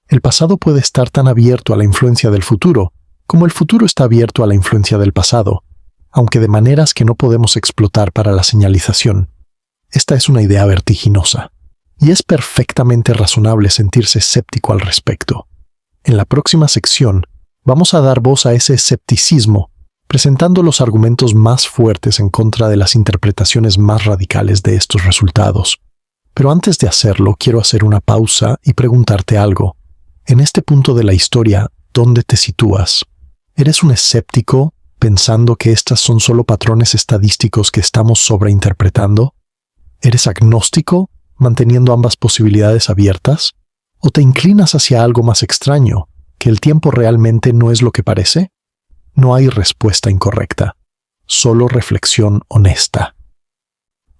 El pasado puede estar tan abierto a la influencia del futuro, como el futuro está abierto a la influencia del pasado, aunque de maneras que no podemos explotar para la señalización. Esta es una idea vertiginosa, y es perfectamente razonable sentirse escéptico al respecto. En la próxima sección, vamos a dar voz a ese escepticismo, presentando los argumentos más fuertes en contra de las interpretaciones más radicales de estos resultados. Pero antes de hacerlo, quiero hacer una pausa y preguntarte algo. En este punto de la historia, ¿dónde te sitúas? ¿Eres un escéptico, pensando que estas son solo patrones estadísticos que estamos sobreinterpretando? ¿Eres agnóstico, manteniendo ambas posibilidades abiertas? ¿O te inclinas hacia algo más extraño, que el tiempo realmente no es lo que parece? No hay respuesta incorrecta, solo reflexión honesta.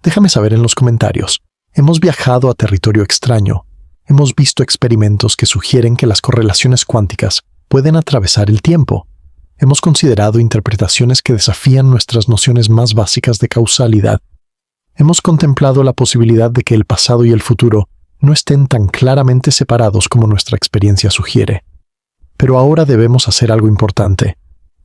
Déjame saber en los comentarios. Hemos viajado a territorio extraño. Hemos visto experimentos que sugieren que las correlaciones cuánticas pueden atravesar el tiempo. Hemos considerado interpretaciones que desafían nuestras nociones más básicas de causalidad. Hemos contemplado la posibilidad de que el pasado y el futuro no estén tan claramente separados como nuestra experiencia sugiere. Pero ahora debemos hacer algo importante.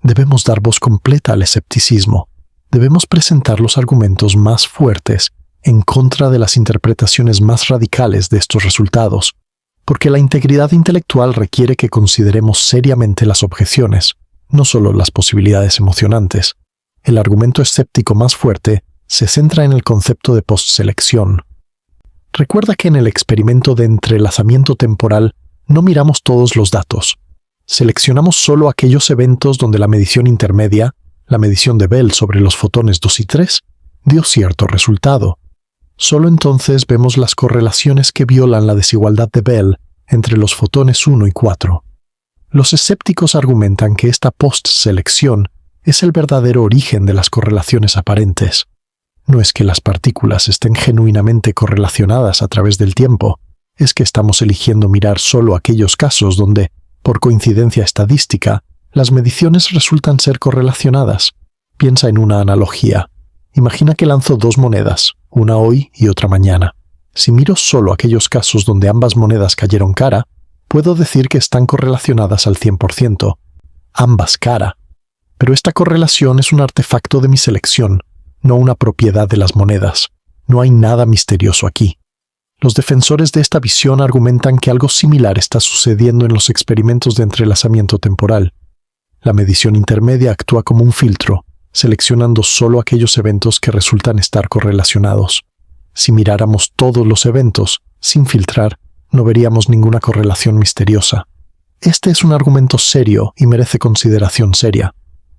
Debemos dar voz completa al escepticismo. Debemos presentar los argumentos más fuertes en contra de las interpretaciones más radicales de estos resultados, porque la integridad intelectual requiere que consideremos seriamente las objeciones, no solo las posibilidades emocionantes. El argumento escéptico más fuerte se centra en el concepto de postselección. Recuerda que en el experimento de entrelazamiento temporal no miramos todos los datos. Seleccionamos solo aquellos eventos donde la medición intermedia, la medición de Bell sobre los fotones 2 y 3, dio cierto resultado. Solo entonces vemos las correlaciones que violan la desigualdad de Bell entre los fotones 1 y 4. Los escépticos argumentan que esta postselección es el verdadero origen de las correlaciones aparentes. No es que las partículas estén genuinamente correlacionadas a través del tiempo, es que estamos eligiendo mirar solo aquellos casos donde, por coincidencia estadística, las mediciones resultan ser correlacionadas. Piensa en una analogía. Imagina que lanzo dos monedas, una hoy y otra mañana. Si miro solo aquellos casos donde ambas monedas cayeron cara, puedo decir que están correlacionadas al 100%. Ambas cara. Pero esta correlación es un artefacto de mi selección, no una propiedad de las monedas. No hay nada misterioso aquí. Los defensores de esta visión argumentan que algo similar está sucediendo en los experimentos de entrelazamiento temporal. La medición intermedia actúa como un filtro, seleccionando solo aquellos eventos que resultan estar correlacionados. Si miráramos todos los eventos, sin filtrar, no veríamos ninguna correlación misteriosa. Este es un argumento serio y merece consideración seria,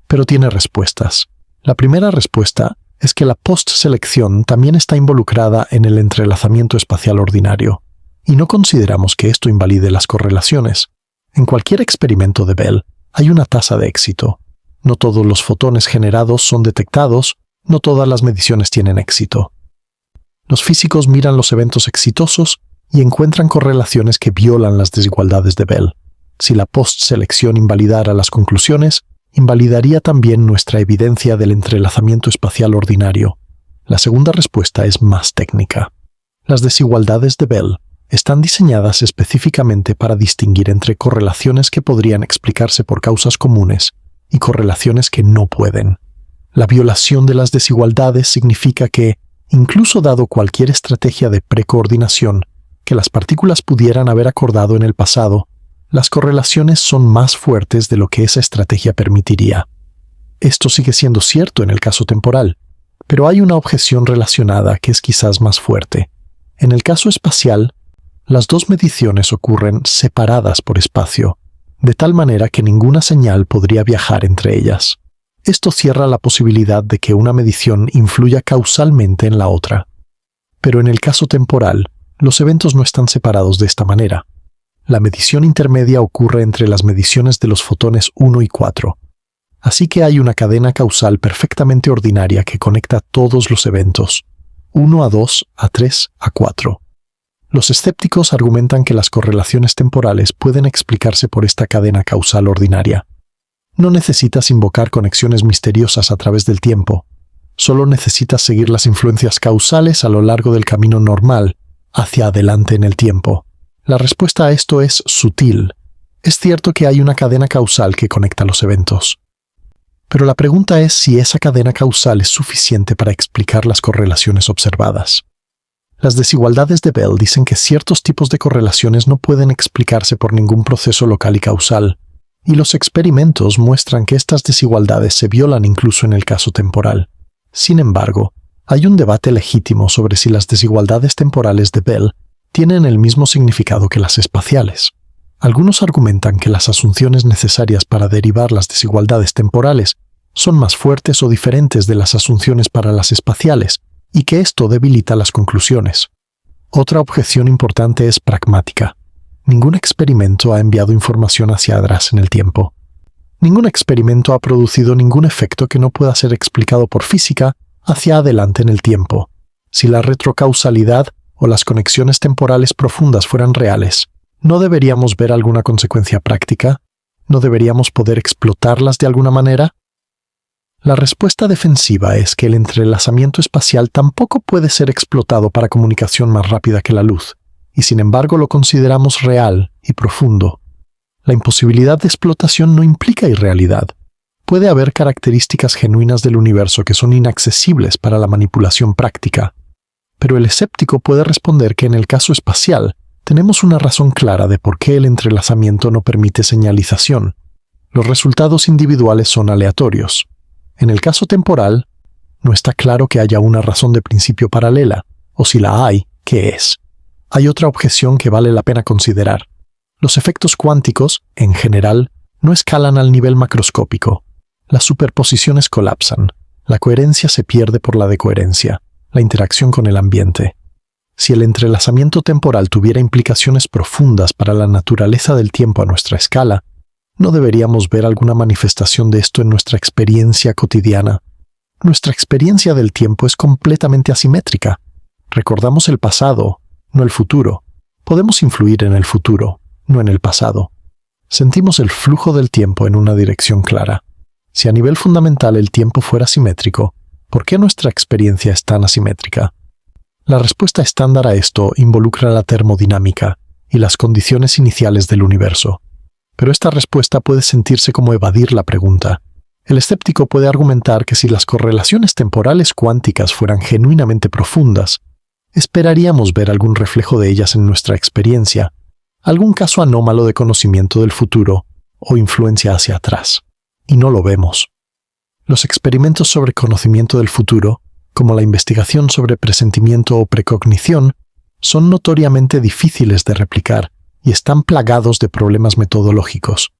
pero tiene respuestas. La primera respuesta es que la postselección también está involucrada en el entrelazamiento espacial ordinario, y no consideramos que esto invalide las correlaciones. En cualquier experimento de Bell hay una tasa de éxito. No todos los fotones generados son detectados, no todas las mediciones tienen éxito. Los físicos miran los eventos exitosos y encuentran correlaciones que violan las desigualdades de Bell. Si la postselección invalidara las conclusiones, invalidaría también nuestra evidencia del entrelazamiento espacial ordinario. La segunda respuesta es más técnica. Las desigualdades de Bell están diseñadas específicamente para distinguir entre correlaciones que podrían explicarse por causas comunes y correlaciones que no pueden. La violación de las desigualdades significa que, incluso dado cualquier estrategia de precoordinación que las partículas pudieran haber acordado en el pasado, las correlaciones son más fuertes de lo que esa estrategia permitiría. Esto sigue siendo cierto en el caso temporal, pero hay una objeción relacionada que es quizás más fuerte. En el caso espacial, las dos mediciones ocurren separadas por espacio, de tal manera que ninguna señal podría viajar entre ellas. Esto cierra la posibilidad de que una medición influya causalmente en la otra. Pero en el caso temporal, los eventos no están separados de esta manera. La medición intermedia ocurre entre las mediciones de los fotones 1 y 4. Así que hay una cadena causal perfectamente ordinaria que conecta todos los eventos, 1 a 2, a 3, a 4. Los escépticos argumentan que las correlaciones temporales pueden explicarse por esta cadena causal ordinaria. No necesitas invocar conexiones misteriosas a través del tiempo. Solo necesitas seguir las influencias causales a lo largo del camino normal, hacia adelante en el tiempo. La respuesta a esto es sutil. Es cierto que hay una cadena causal que conecta los eventos. Pero la pregunta es si esa cadena causal es suficiente para explicar las correlaciones observadas. Las desigualdades de Bell dicen que ciertos tipos de correlaciones no pueden explicarse por ningún proceso local y causal, y los experimentos muestran que estas desigualdades se violan incluso en el caso temporal. Sin embargo, hay un debate legítimo sobre si las desigualdades temporales de Bell tienen el mismo significado que las espaciales. Algunos argumentan que las asunciones necesarias para derivar las desigualdades temporales son más fuertes o diferentes de las asunciones para las espaciales, y que esto debilita las conclusiones. Otra objeción importante es pragmática. Ningún experimento ha enviado información hacia atrás en el tiempo. Ningún experimento ha producido ningún efecto que no pueda ser explicado por física hacia adelante en el tiempo. Si la retrocausalidad o las conexiones temporales profundas fueran reales, ¿no deberíamos ver alguna consecuencia práctica? ¿No deberíamos poder explotarlas de alguna manera? La respuesta defensiva es que el entrelazamiento espacial tampoco puede ser explotado para comunicación más rápida que la luz, y sin embargo lo consideramos real y profundo. La imposibilidad de explotación no implica irrealidad. Puede haber características genuinas del universo que son inaccesibles para la manipulación práctica. Pero el escéptico puede responder que en el caso espacial tenemos una razón clara de por qué el entrelazamiento no permite señalización. Los resultados individuales son aleatorios. En el caso temporal, no está claro que haya una razón de principio paralela, o si la hay, ¿qué es? Hay otra objeción que vale la pena considerar. Los efectos cuánticos, en general, no escalan al nivel macroscópico. Las superposiciones colapsan. La coherencia se pierde por la decoherencia. La interacción con el ambiente. Si el entrelazamiento temporal tuviera implicaciones profundas para la naturaleza del tiempo a nuestra escala, ¿no deberíamos ver alguna manifestación de esto en nuestra experiencia cotidiana? Nuestra experiencia del tiempo es completamente asimétrica. Recordamos el pasado, no el futuro. Podemos influir en el futuro, no en el pasado. Sentimos el flujo del tiempo en una dirección clara. Si a nivel fundamental el tiempo fuera simétrico, ¿por qué nuestra experiencia es tan asimétrica? La respuesta estándar a esto involucra la termodinámica y las condiciones iniciales del universo. Pero esta respuesta puede sentirse como evadir la pregunta. El escéptico puede argumentar que si las correlaciones temporales cuánticas fueran genuinamente profundas, esperaríamos ver algún reflejo de ellas en nuestra experiencia, algún caso anómalo de conocimiento del futuro o influencia hacia atrás. Y no lo vemos. Los experimentos sobre conocimiento del futuro, como la investigación sobre presentimiento o precognición, son notoriamente difíciles de replicar y están plagados de problemas metodológicos.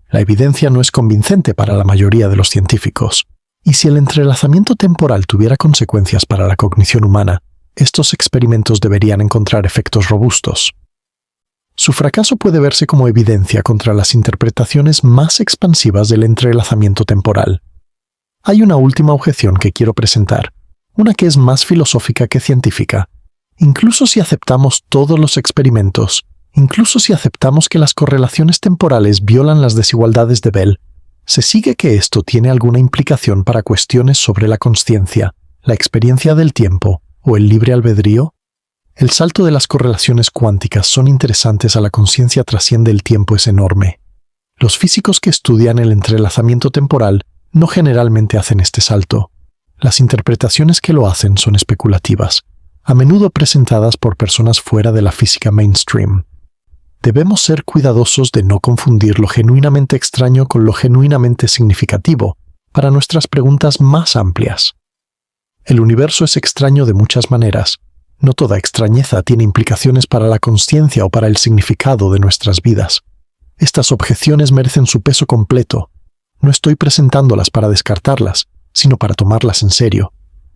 La evidencia no es convincente para la mayoría de los científicos, y si el entrelazamiento temporal tuviera consecuencias para la cognición humana, estos experimentos deberían encontrar efectos robustos. Su fracaso puede verse como evidencia contra las interpretaciones más expansivas del entrelazamiento temporal. Hay una última objeción que quiero presentar, una que es más filosófica que científica. Incluso si aceptamos todos los experimentos, incluso si aceptamos que las correlaciones temporales violan las desigualdades de Bell, ¿se sigue que esto tiene alguna implicación para cuestiones sobre la consciencia, la experiencia del tiempo o el libre albedrío? El salto de las correlaciones cuánticas son interesantes a la conciencia trasciende el tiempo es enorme. Los físicos que estudian el entrelazamiento temporal no generalmente hacen este salto. Las interpretaciones que lo hacen son especulativas, a menudo presentadas por personas fuera de la física mainstream. Debemos ser cuidadosos de no confundir lo genuinamente extraño con lo genuinamente significativo para nuestras preguntas más amplias. El universo es extraño de muchas maneras. No toda extrañeza tiene implicaciones para la consciencia o para el significado de nuestras vidas. Estas objeciones merecen su peso completo. No estoy presentándolas para descartarlas, sino para tomarlas en serio.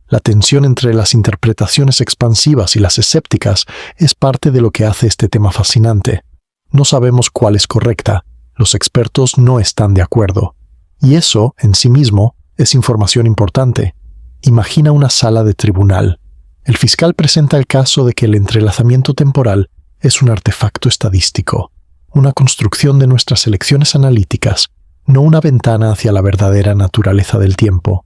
La tensión entre las interpretaciones expansivas y las escépticas es parte de lo que hace este tema fascinante. No sabemos cuál es correcta, los expertos no están de acuerdo. Y eso, en sí mismo, es información importante. Imagina una sala de tribunal. El fiscal presenta el caso de que el entrelazamiento temporal es un artefacto estadístico, una construcción de nuestras elecciones analíticas, no una ventana hacia la verdadera naturaleza del tiempo.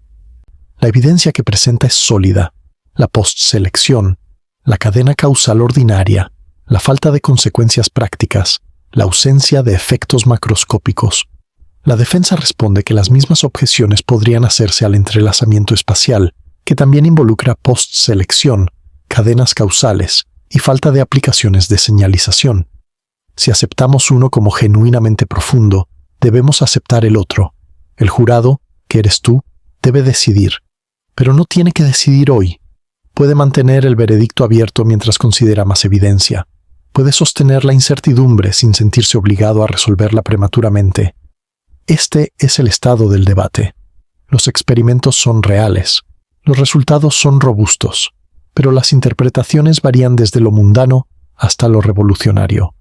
La evidencia que presenta es sólida, la postselección, la cadena causal ordinaria, la falta de consecuencias prácticas, la ausencia de efectos macroscópicos. La defensa responde que las mismas objeciones podrían hacerse al entrelazamiento espacial, que también involucra postselección, cadenas causales y falta de aplicaciones de señalización. Si aceptamos uno como genuinamente profundo, debemos aceptar el otro. El jurado, que eres tú, debe decidir. Pero no tiene que decidir hoy. Puede mantener el veredicto abierto mientras considera más evidencia. Puede sostener la incertidumbre sin sentirse obligado a resolverla prematuramente. Este es el estado del debate. Los experimentos son reales. Los resultados son robustos. Pero las interpretaciones varían desde lo mundano hasta lo revolucionario.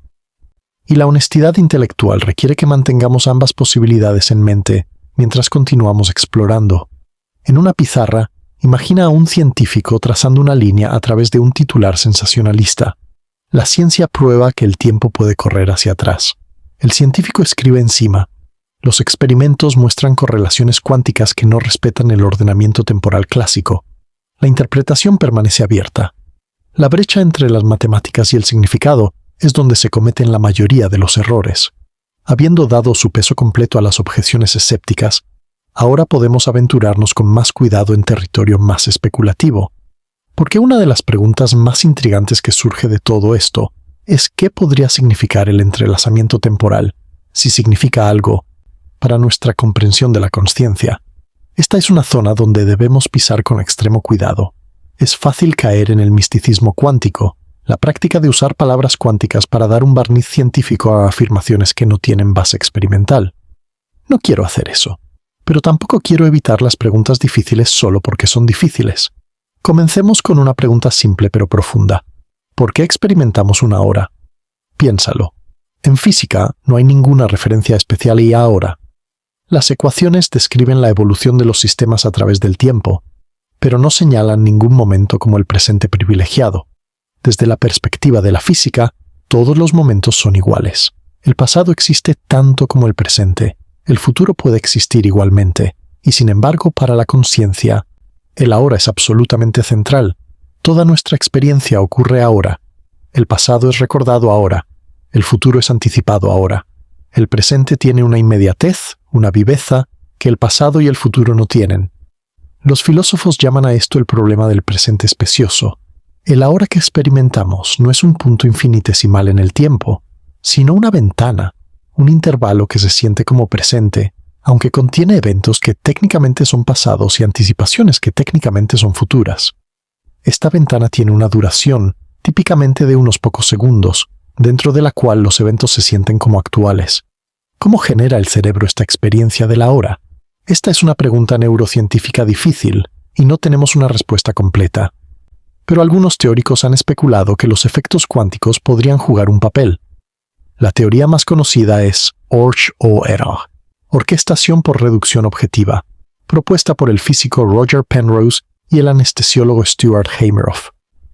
Y la honestidad intelectual requiere que mantengamos ambas posibilidades en mente mientras continuamos explorando. En una pizarra, imagina a un científico trazando una línea a través de un titular sensacionalista. La ciencia prueba que el tiempo puede correr hacia atrás. El científico escribe encima. Los experimentos muestran correlaciones cuánticas que no respetan el ordenamiento temporal clásico. La interpretación permanece abierta. La brecha entre las matemáticas y el significado es donde se cometen la mayoría de los errores. Habiendo dado su peso completo a las objeciones escépticas, ahora podemos aventurarnos con más cuidado en territorio más especulativo. Porque una de las preguntas más intrigantes que surge de todo esto es qué podría significar el entrelazamiento temporal, si significa algo, para nuestra comprensión de la consciencia. Esta es una zona donde debemos pisar con extremo cuidado. Es fácil caer en el misticismo cuántico, la práctica de usar palabras cuánticas para dar un barniz científico a afirmaciones que no tienen base experimental. No quiero hacer eso, pero tampoco quiero evitar las preguntas difíciles solo porque son difíciles. Comencemos con una pregunta simple pero profunda. ¿Por qué experimentamos una hora? Piénsalo. En física no hay ninguna referencia especial y ahora. Las ecuaciones describen la evolución de los sistemas a través del tiempo, pero no señalan ningún momento como el presente privilegiado. Desde la perspectiva de la física, todos los momentos son iguales. El pasado existe tanto como el presente. El futuro puede existir igualmente, y sin embargo, para la conciencia, el ahora es absolutamente central. Toda nuestra experiencia ocurre ahora. El pasado es recordado ahora. El futuro es anticipado ahora. El presente tiene una inmediatez, una viveza, que el pasado y el futuro no tienen. Los filósofos llaman a esto el problema del presente especioso. El ahora que experimentamos no es un punto infinitesimal en el tiempo, sino una ventana, un intervalo que se siente como presente, aunque contiene eventos que técnicamente son pasados y anticipaciones que técnicamente son futuras. Esta ventana tiene una duración, típicamente de unos pocos segundos, dentro de la cual los eventos se sienten como actuales. ¿Cómo genera el cerebro esta experiencia del ahora? Esta es una pregunta neurocientífica difícil, y no tenemos una respuesta completa. Pero algunos teóricos han especulado que los efectos cuánticos podrían jugar un papel. La teoría más conocida es OR, orquestación por reducción objetiva, propuesta por el físico Roger Penrose y el anestesiólogo Stuart Hameroff.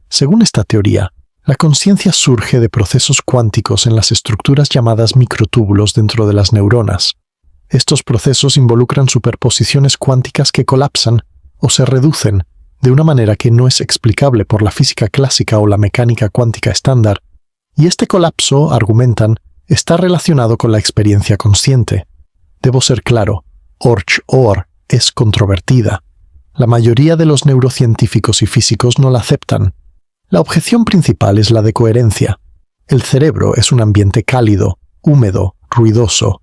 Según esta teoría, la conciencia surge de procesos cuánticos en las estructuras llamadas microtúbulos dentro de las neuronas. Estos procesos involucran superposiciones cuánticas que colapsan o se reducen de una manera que no es explicable por la física clásica o la mecánica cuántica estándar, y este colapso, argumentan, está relacionado con la experiencia consciente. Debo ser claro, OR es controvertida. La mayoría de los neurocientíficos y físicos no la aceptan. La objeción principal es la de coherencia. El cerebro es un ambiente cálido, húmedo, ruidoso.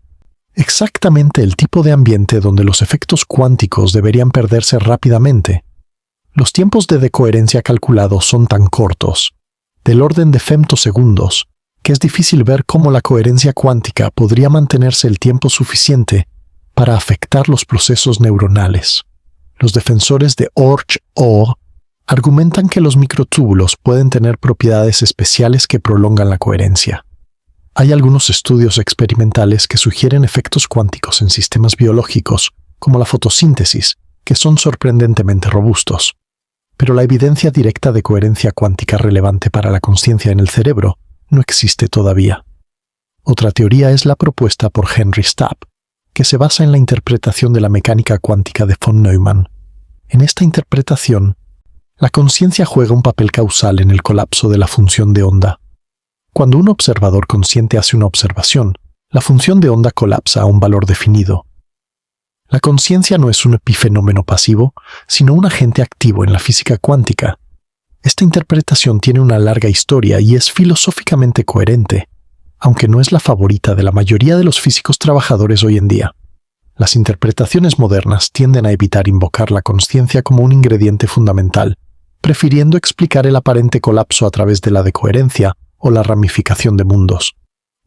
Exactamente el tipo de ambiente donde los efectos cuánticos deberían perderse rápidamente. Los tiempos de decoherencia calculados son tan cortos, del orden de femtosegundos, que es difícil ver cómo la coherencia cuántica podría mantenerse el tiempo suficiente para afectar los procesos neuronales. Los defensores de OR argumentan que los microtúbulos pueden tener propiedades especiales que prolongan la coherencia. Hay algunos estudios experimentales que sugieren efectos cuánticos en sistemas biológicos, como la fotosíntesis, que son sorprendentemente robustos. Pero la evidencia directa de coherencia cuántica relevante para la conciencia en el cerebro no existe todavía. Otra teoría es la propuesta por Henry Stapp, que se basa en la interpretación de la mecánica cuántica de von Neumann. En esta interpretación, la conciencia juega un papel causal en el colapso de la función de onda. Cuando un observador consciente hace una observación, la función de onda colapsa a un valor definido. La conciencia no es un epifenómeno pasivo, sino un agente activo en la física cuántica. Esta interpretación tiene una larga historia y es filosóficamente coherente, aunque no es la favorita de la mayoría de los físicos trabajadores hoy en día. Las interpretaciones modernas tienden a evitar invocar la conciencia como un ingrediente fundamental, prefiriendo explicar el aparente colapso a través de la decoherencia o la ramificación de mundos.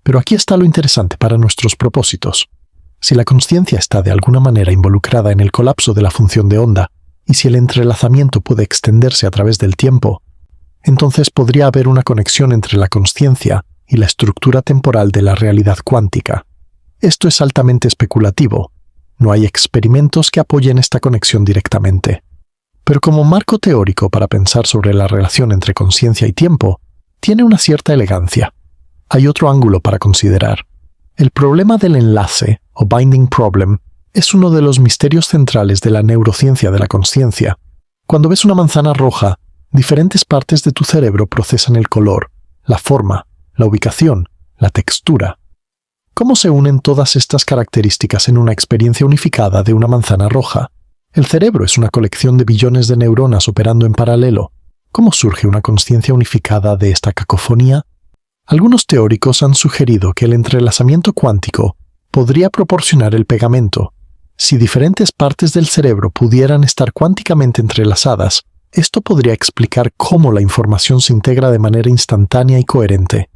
Pero aquí está lo interesante para nuestros propósitos. Si la conciencia está de alguna manera involucrada en el colapso de la función de onda, y si el entrelazamiento puede extenderse a través del tiempo, entonces podría haber una conexión entre la conciencia y la estructura temporal de la realidad cuántica. Esto es altamente especulativo. No hay experimentos que apoyen esta conexión directamente. Pero como marco teórico para pensar sobre la relación entre conciencia y tiempo, tiene una cierta elegancia. Hay otro ángulo para considerar. El problema del enlace, o binding problem, es uno de los misterios centrales de la neurociencia de la conciencia. Cuando ves una manzana roja, diferentes partes de tu cerebro procesan el color, la forma, la ubicación, la textura. ¿Cómo se unen todas estas características en una experiencia unificada de una manzana roja? El cerebro es una colección de billones de neuronas operando en paralelo. ¿Cómo surge una conciencia unificada de esta cacofonía? Algunos teóricos han sugerido que el entrelazamiento cuántico podría proporcionar el pegamento. Si diferentes partes del cerebro pudieran estar cuánticamente entrelazadas, esto podría explicar cómo la información se integra de manera instantánea y coherente.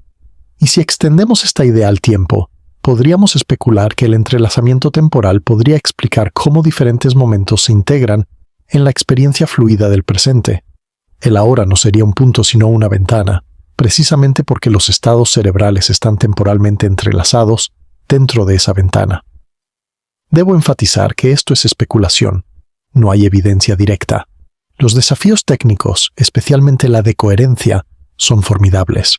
Y si extendemos esta idea al tiempo, podríamos especular que el entrelazamiento temporal podría explicar cómo diferentes momentos se integran en la experiencia fluida del presente. El ahora no sería un punto sino una ventana, precisamente porque los estados cerebrales están temporalmente entrelazados dentro de esa ventana. Debo enfatizar que esto es especulación. No hay evidencia directa. Los desafíos técnicos, especialmente la de coherencia, son formidables.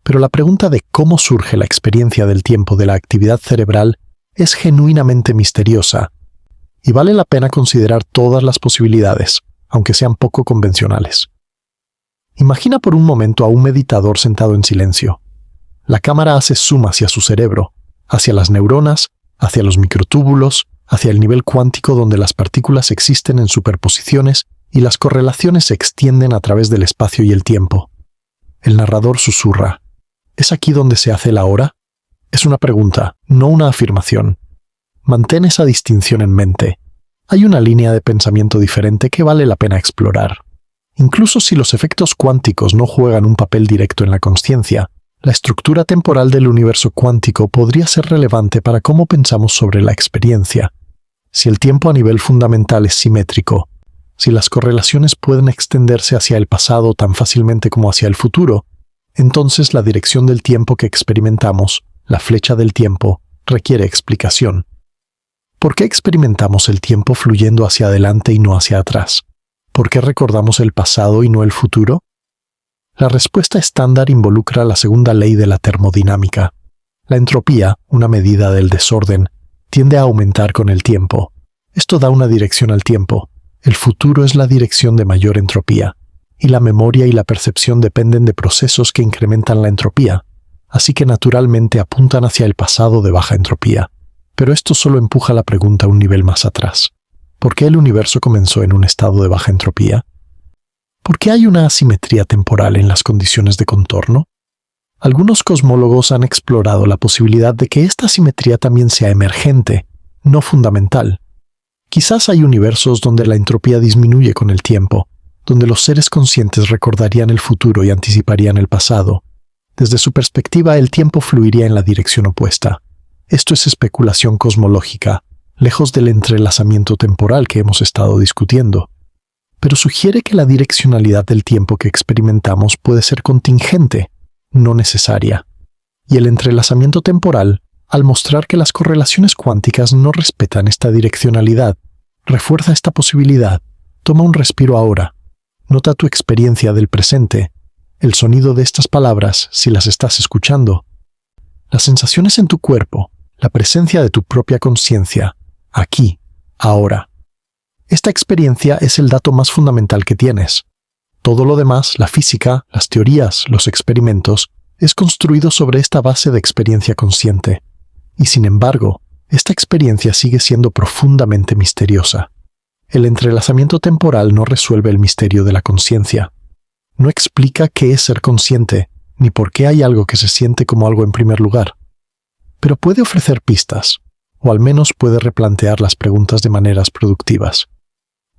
Pero la pregunta de cómo surge la experiencia del tiempo de la actividad cerebral es genuinamente misteriosa, y vale la pena considerar todas las posibilidades, aunque sean poco convencionales. Imagina por un momento a un meditador sentado en silencio. La cámara hace zoom hacia su cerebro, hacia las neuronas, hacia los microtúbulos, hacia el nivel cuántico donde las partículas existen en superposiciones y las correlaciones se extienden a través del espacio y el tiempo. El narrador susurra. ¿Es aquí donde se hace el ahora? Es una pregunta, no una afirmación. Mantén esa distinción en mente. Hay una línea de pensamiento diferente que vale la pena explorar. Incluso si los efectos cuánticos no juegan un papel directo en la consciencia, la estructura temporal del universo cuántico podría ser relevante para cómo pensamos sobre la experiencia. Si el tiempo a nivel fundamental es simétrico, si las correlaciones pueden extenderse hacia el pasado tan fácilmente como hacia el futuro, entonces la dirección del tiempo que experimentamos, la flecha del tiempo, requiere explicación. ¿Por qué experimentamos el tiempo fluyendo hacia adelante y no hacia atrás? ¿Por qué recordamos el pasado y no el futuro? La respuesta estándar involucra la segunda ley de la termodinámica. La entropía, una medida del desorden, tiende a aumentar con el tiempo. Esto da una dirección al tiempo. El futuro es la dirección de mayor entropía, y la memoria y la percepción dependen de procesos que incrementan la entropía, así que naturalmente apuntan hacia el pasado de baja entropía. Pero esto solo empuja la pregunta a un nivel más atrás. ¿Por qué el universo comenzó en un estado de baja entropía? ¿Por qué hay una asimetría temporal en las condiciones de contorno? Algunos cosmólogos han explorado la posibilidad de que esta asimetría también sea emergente, no fundamental. Quizás hay universos donde la entropía disminuye con el tiempo, donde los seres conscientes recordarían el futuro y anticiparían el pasado. Desde su perspectiva, el tiempo fluiría en la dirección opuesta. Esto es especulación cosmológica, lejos del entrelazamiento temporal que hemos estado discutiendo. Pero sugiere que la direccionalidad del tiempo que experimentamos puede ser contingente, no necesaria. Y el entrelazamiento temporal, al mostrar que las correlaciones cuánticas no respetan esta direccionalidad, refuerza esta posibilidad. Toma un respiro ahora. Nota tu experiencia del presente, el sonido de estas palabras si las estás escuchando, las sensaciones en tu cuerpo, la presencia de tu propia conciencia, aquí, ahora. Esta experiencia es el dato más fundamental que tienes. Todo lo demás, la física, las teorías, los experimentos, es construido sobre esta base de experiencia consciente. Y sin embargo, esta experiencia sigue siendo profundamente misteriosa. El entrelazamiento temporal no resuelve el misterio de la conciencia. No explica qué es ser consciente, ni por qué hay algo que se siente como algo en primer lugar. Pero puede ofrecer pistas, o al menos puede replantear las preguntas de maneras productivas.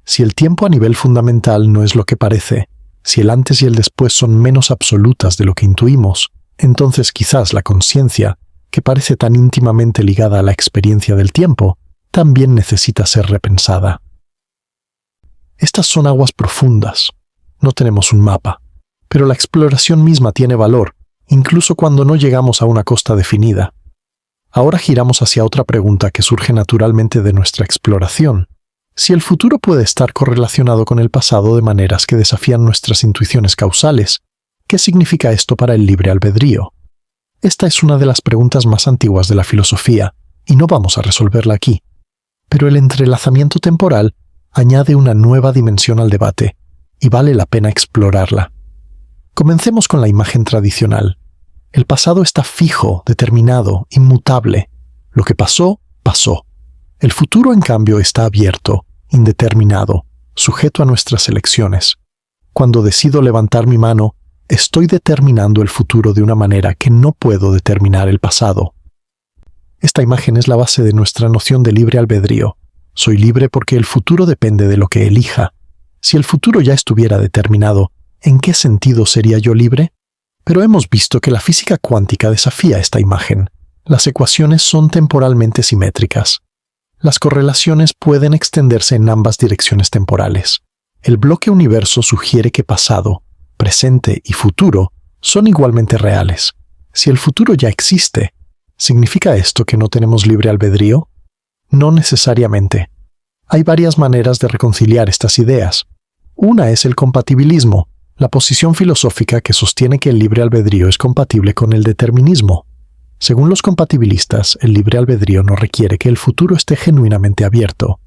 Si el tiempo a nivel fundamental no es lo que parece, si el antes y el después son menos absolutas de lo que intuimos, entonces quizás la conciencia, que parece tan íntimamente ligada a la experiencia del tiempo, también necesita ser repensada. Estas son aguas profundas. No tenemos un mapa, pero la exploración misma tiene valor, incluso cuando no llegamos a una costa definida. Ahora giramos hacia otra pregunta que surge naturalmente de nuestra exploración. Si el futuro puede estar correlacionado con el pasado de maneras que desafían nuestras intuiciones causales, ¿qué significa esto para el libre albedrío? Esta es una de las preguntas más antiguas de la filosofía, y no vamos a resolverla aquí. Pero el entrelazamiento temporal añade una nueva dimensión al debate, y vale la pena explorarla. Comencemos con la imagen tradicional. El pasado está fijo, determinado, inmutable. Lo que pasó, pasó. El futuro, en cambio, está abierto, indeterminado, sujeto a nuestras elecciones. Cuando decido levantar mi mano, estoy determinando el futuro de una manera que no puedo determinar el pasado. Esta imagen es la base de nuestra noción de libre albedrío. Soy libre porque el futuro depende de lo que elija. Si el futuro ya estuviera determinado, ¿en qué sentido sería yo libre? Pero hemos visto que la física cuántica desafía esta imagen. Las ecuaciones son temporalmente simétricas. Las correlaciones pueden extenderse en ambas direcciones temporales. El bloque universo sugiere que pasado, presente y futuro son igualmente reales. Si el futuro ya existe, ¿significa esto que no tenemos libre albedrío? No necesariamente. Hay varias maneras de reconciliar estas ideas. Una es el compatibilismo, la posición filosófica que sostiene que el libre albedrío es compatible con el determinismo. Según los compatibilistas, el libre albedrío no requiere que el futuro esté genuinamente abierto.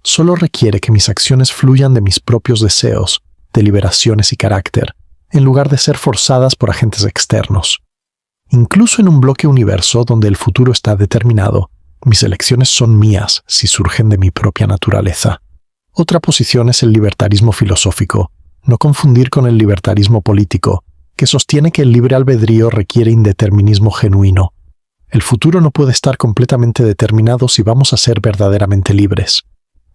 Solo requiere que mis acciones fluyan de mis propios deseos, deliberaciones y carácter, en lugar de ser forzadas por agentes externos. Incluso en un bloque universo donde el futuro está determinado, mis elecciones son mías si surgen de mi propia naturaleza. Otra posición es el libertarismo filosófico, no confundir con el libertarismo político, que sostiene que el libre albedrío requiere indeterminismo genuino. El futuro no puede estar completamente determinado si vamos a ser verdaderamente libres.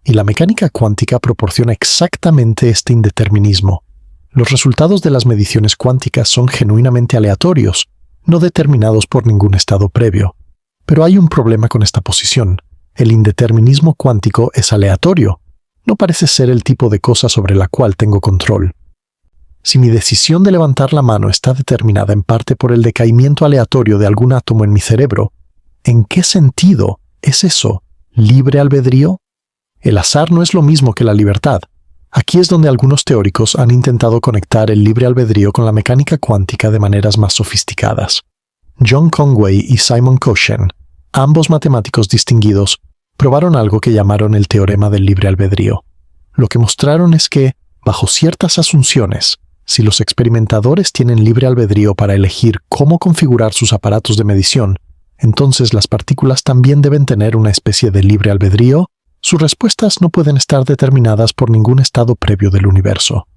Y la mecánica cuántica proporciona exactamente este indeterminismo. Los resultados de las mediciones cuánticas son genuinamente aleatorios, no determinados por ningún estado previo. Pero hay un problema con esta posición. El indeterminismo cuántico es aleatorio. No parece ser el tipo de cosa sobre la cual tengo control. Si mi decisión de levantar la mano está determinada en parte por el decaimiento aleatorio de algún átomo en mi cerebro, ¿en qué sentido es eso libre albedrío? El azar no es lo mismo que la libertad. Aquí es donde algunos teóricos han intentado conectar el libre albedrío con la mecánica cuántica de maneras más sofisticadas. John Conway y Simon Coshen, ambos matemáticos distinguidos, probaron algo que llamaron el teorema del libre albedrío. Lo que mostraron es que, bajo ciertas asunciones, si los experimentadores tienen libre albedrío para elegir cómo configurar sus aparatos de medición, entonces las partículas también deben tener una especie de libre albedrío. Sus respuestas no pueden estar determinadas por ningún estado previo del universo.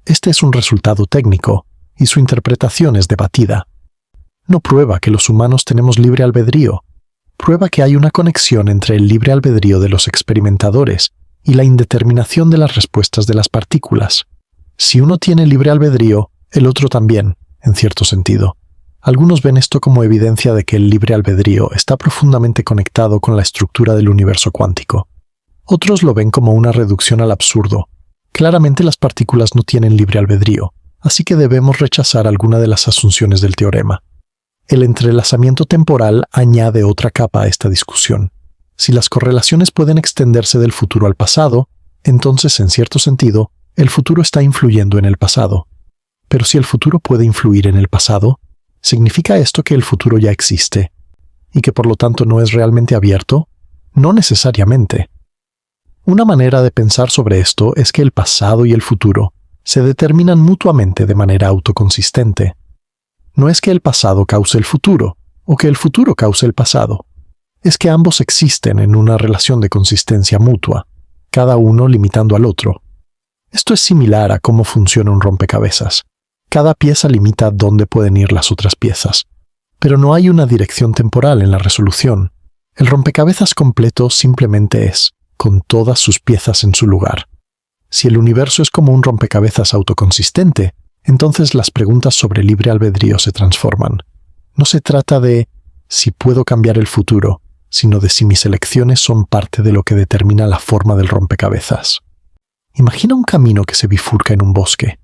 Este es un resultado técnico, y su interpretación es debatida. No prueba que los humanos tenemos libre albedrío. Prueba que hay una conexión entre el libre albedrío de los experimentadores y la indeterminación de las respuestas de las partículas. Si uno tiene libre albedrío, el otro también, en cierto sentido. Algunos ven esto como evidencia de que el libre albedrío está profundamente conectado con la estructura del universo cuántico. Otros lo ven como una reducción al absurdo. Claramente las partículas no tienen libre albedrío, así que debemos rechazar alguna de las asunciones del teorema. El entrelazamiento temporal añade otra capa a esta discusión. Si las correlaciones pueden extenderse del futuro al pasado, entonces, en cierto sentido, el futuro está influyendo en el pasado. Pero si el futuro puede influir en el pasado, ¿significa esto que el futuro ya existe y que por lo tanto no es realmente abierto? No necesariamente. Una manera de pensar sobre esto es que el pasado y el futuro se determinan mutuamente de manera autoconsistente. No es que el pasado cause el futuro, o que el futuro cause el pasado. Es que ambos existen en una relación de consistencia mutua, cada uno limitando al otro. Esto es similar a cómo funciona un rompecabezas. Cada pieza limita dónde pueden ir las otras piezas. Pero no hay una dirección temporal en la resolución. El rompecabezas completo simplemente es, con todas sus piezas en su lugar. Si el universo es como un rompecabezas autoconsistente, entonces las preguntas sobre libre albedrío se transforman. No se trata de si puedo cambiar el futuro, sino de si mis elecciones son parte de lo que determina la forma del rompecabezas. Imagina un camino que se bifurca en un bosque.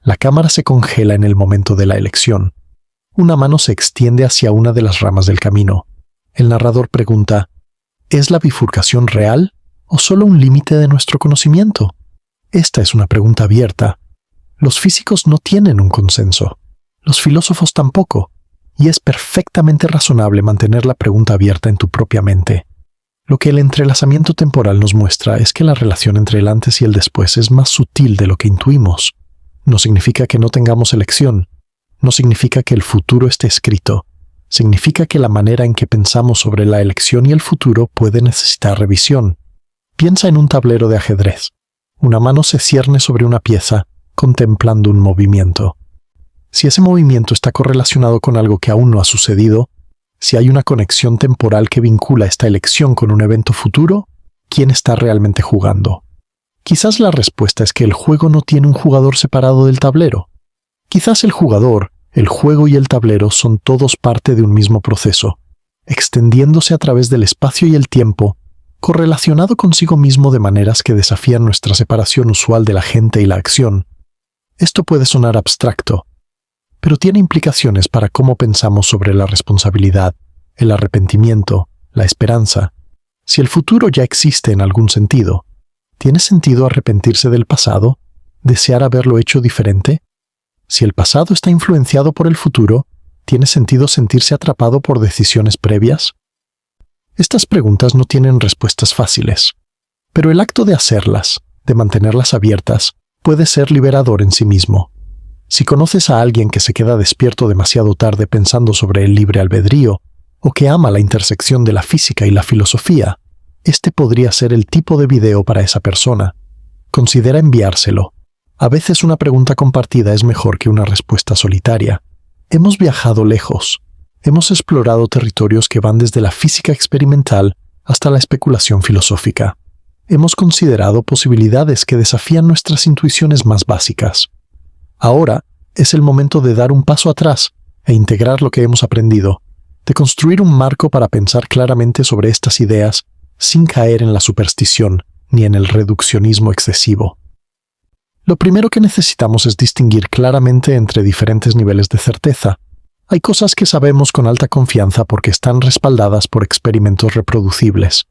La cámara se congela en el momento de la elección. Una mano se extiende hacia una de las ramas del camino. El narrador pregunta, ¿es la bifurcación real o solo un límite de nuestro conocimiento? Esta es una pregunta abierta. Los físicos no tienen un consenso. Los filósofos tampoco. Y es perfectamente razonable mantener la pregunta abierta en tu propia mente. Lo que el entrelazamiento temporal nos muestra es que la relación entre el antes y el después es más sutil de lo que intuimos. No significa que no tengamos elección. No significa que el futuro esté escrito. Significa que la manera en que pensamos sobre la elección y el futuro puede necesitar revisión. Piensa en un tablero de ajedrez. Una mano se cierne sobre una pieza, contemplando un movimiento. Si ese movimiento está correlacionado con algo que aún no ha sucedido, si hay una conexión temporal que vincula esta elección con un evento futuro, ¿quién está realmente jugando? Quizás la respuesta es que el juego no tiene un jugador separado del tablero. Quizás el jugador, el juego y el tablero son todos parte de un mismo proceso, extendiéndose a través del espacio y el tiempo, correlacionado consigo mismo de maneras que desafían nuestra separación usual de la gente y la acción. Esto puede sonar abstracto, pero tiene implicaciones para cómo pensamos sobre la responsabilidad, el arrepentimiento, la esperanza. Si el futuro ya existe en algún sentido, ¿tiene sentido arrepentirse del pasado? ¿Desear haberlo hecho diferente? Si el pasado está influenciado por el futuro, ¿tiene sentido sentirse atrapado por decisiones previas? Estas preguntas no tienen respuestas fáciles, pero el acto de hacerlas, de mantenerlas abiertas, puede ser liberador en sí mismo. Si conoces a alguien que se queda despierto demasiado tarde pensando sobre el libre albedrío, o que ama la intersección de la física y la filosofía, este podría ser el tipo de video para esa persona. Considera enviárselo. A veces una pregunta compartida es mejor que una respuesta solitaria. Hemos viajado lejos. Hemos explorado territorios que van desde la física experimental hasta la especulación filosófica. Hemos considerado posibilidades que desafían nuestras intuiciones más básicas. Ahora es el momento de dar un paso atrás e integrar lo que hemos aprendido, de construir un marco para pensar claramente sobre estas ideas sin caer en la superstición ni en el reduccionismo excesivo. Lo primero que necesitamos es distinguir claramente entre diferentes niveles de certeza. Hay cosas que sabemos con alta confianza porque están respaldadas por experimentos reproducibles.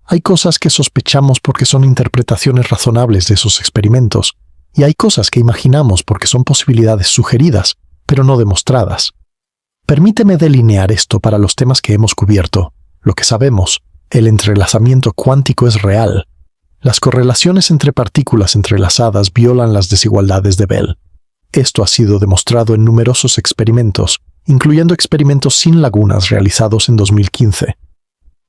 Hay cosas que sospechamos porque son interpretaciones razonables de esos experimentos, y hay cosas que imaginamos porque son posibilidades sugeridas, pero no demostradas. Permíteme delinear esto para los temas que hemos cubierto. Lo que sabemos, el entrelazamiento cuántico es real. Las correlaciones entre partículas entrelazadas violan las desigualdades de Bell. Esto ha sido demostrado en numerosos experimentos, incluyendo experimentos sin lagunas realizados en 2015.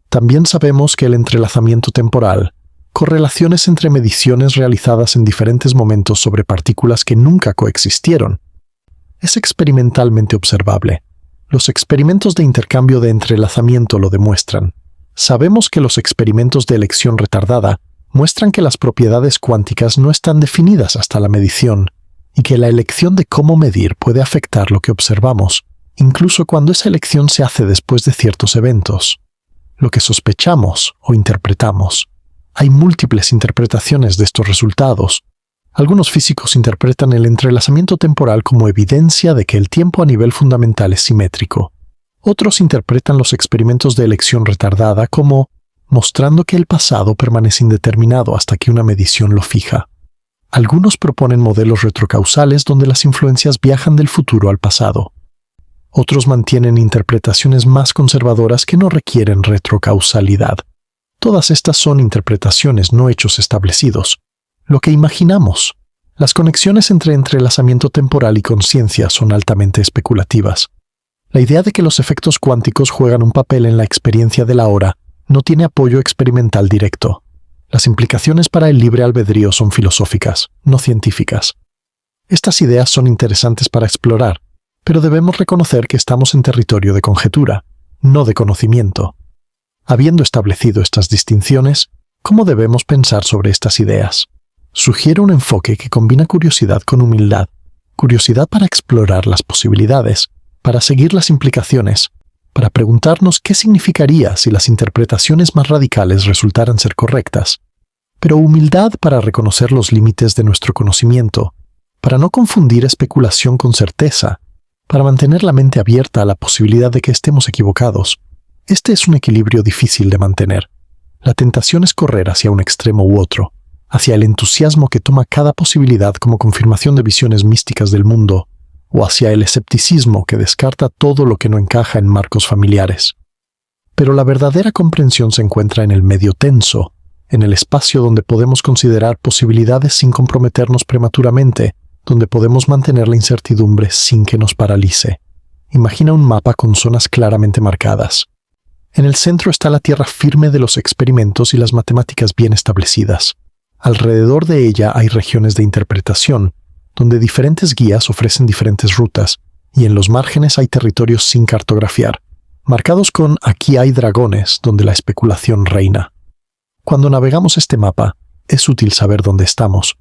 También sabemos que el entrelazamiento temporal, correlaciones entre mediciones realizadas en diferentes momentos sobre partículas que nunca coexistieron, es experimentalmente observable. Los experimentos de intercambio de entrelazamiento lo demuestran. Sabemos que los experimentos de elección retardada muestran que las propiedades cuánticas no están definidas hasta la medición y que la elección de cómo medir puede afectar lo que observamos, incluso cuando esa elección se hace después de ciertos eventos. Lo que sospechamos o interpretamos. Hay múltiples interpretaciones de estos resultados. Algunos físicos interpretan el entrelazamiento temporal como evidencia de que el tiempo a nivel fundamental es simétrico. Otros interpretan los experimentos de elección retardada como mostrando que el pasado permanece indeterminado hasta que una medición lo fija. Algunos proponen modelos retrocausales donde las influencias viajan del futuro al pasado. Otros mantienen interpretaciones más conservadoras que no requieren retrocausalidad. Todas estas son interpretaciones, no hechos establecidos. Lo que imaginamos. Las conexiones entre entrelazamiento temporal y conciencia son altamente especulativas. La idea de que los efectos cuánticos juegan un papel en la experiencia de la hora no tiene apoyo experimental directo. Las implicaciones para el libre albedrío son filosóficas, no científicas. Estas ideas son interesantes para explorar, pero debemos reconocer que estamos en territorio de conjetura, no de conocimiento. Habiendo establecido estas distinciones, ¿cómo debemos pensar sobre estas ideas? Sugiero un enfoque que combina curiosidad con humildad, curiosidad para explorar las posibilidades, para seguir las implicaciones, para preguntarnos qué significaría si las interpretaciones más radicales resultaran ser correctas, pero humildad para reconocer los límites de nuestro conocimiento, para no confundir especulación con certeza, para mantener la mente abierta a la posibilidad de que estemos equivocados. Este es un equilibrio difícil de mantener. La tentación es correr hacia un extremo u otro, hacia el entusiasmo que toma cada posibilidad como confirmación de visiones místicas del mundo, o hacia el escepticismo que descarta todo lo que no encaja en marcos familiares. Pero la verdadera comprensión se encuentra en el medio tenso, en el espacio donde podemos considerar posibilidades sin comprometernos prematuramente, donde podemos mantener la incertidumbre sin que nos paralice. Imagina un mapa con zonas claramente marcadas. En el centro está la tierra firme de los experimentos y las matemáticas bien establecidas. Alrededor de ella hay regiones de interpretación, donde diferentes guías ofrecen diferentes rutas, y en los márgenes hay territorios sin cartografiar, marcados con «aquí hay dragones», donde la especulación reina. Cuando navegamos este mapa, es útil saber dónde estamos.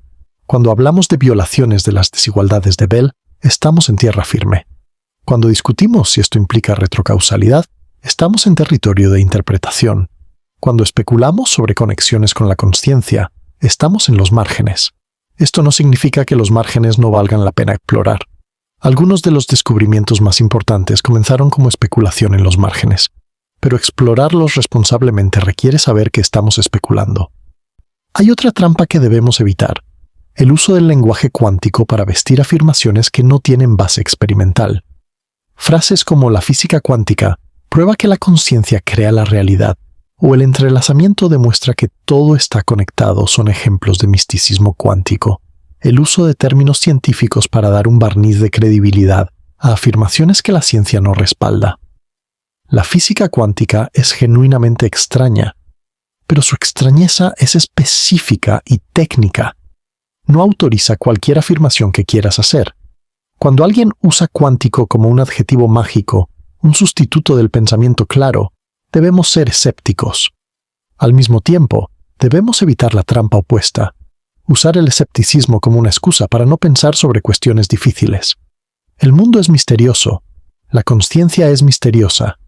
Cuando hablamos de violaciones de las desigualdades de Bell, estamos en tierra firme. Cuando discutimos si esto implica retrocausalidad, estamos en territorio de interpretación. Cuando especulamos sobre conexiones con la consciencia, estamos en los márgenes. Esto no significa que los márgenes no valgan la pena explorar. Algunos de los descubrimientos más importantes comenzaron como especulación en los márgenes, pero explorarlos responsablemente requiere saber que estamos especulando. Hay otra trampa que debemos evitar: el uso del lenguaje cuántico para vestir afirmaciones que no tienen base experimental. Frases como la física cuántica prueba que la conciencia crea la realidad, o el entrelazamiento demuestra que todo está conectado son ejemplos de misticismo cuántico, el uso de términos científicos para dar un barniz de credibilidad a afirmaciones que la ciencia no respalda. La física cuántica es genuinamente extraña, pero su extrañeza es específica y técnica, no autoriza cualquier afirmación que quieras hacer. Cuando alguien usa cuántico como un adjetivo mágico, un sustituto del pensamiento claro, debemos ser escépticos. Al mismo tiempo, debemos evitar la trampa opuesta, usar el escepticismo como una excusa para no pensar sobre cuestiones difíciles. El mundo es misterioso, la consciencia es misteriosa,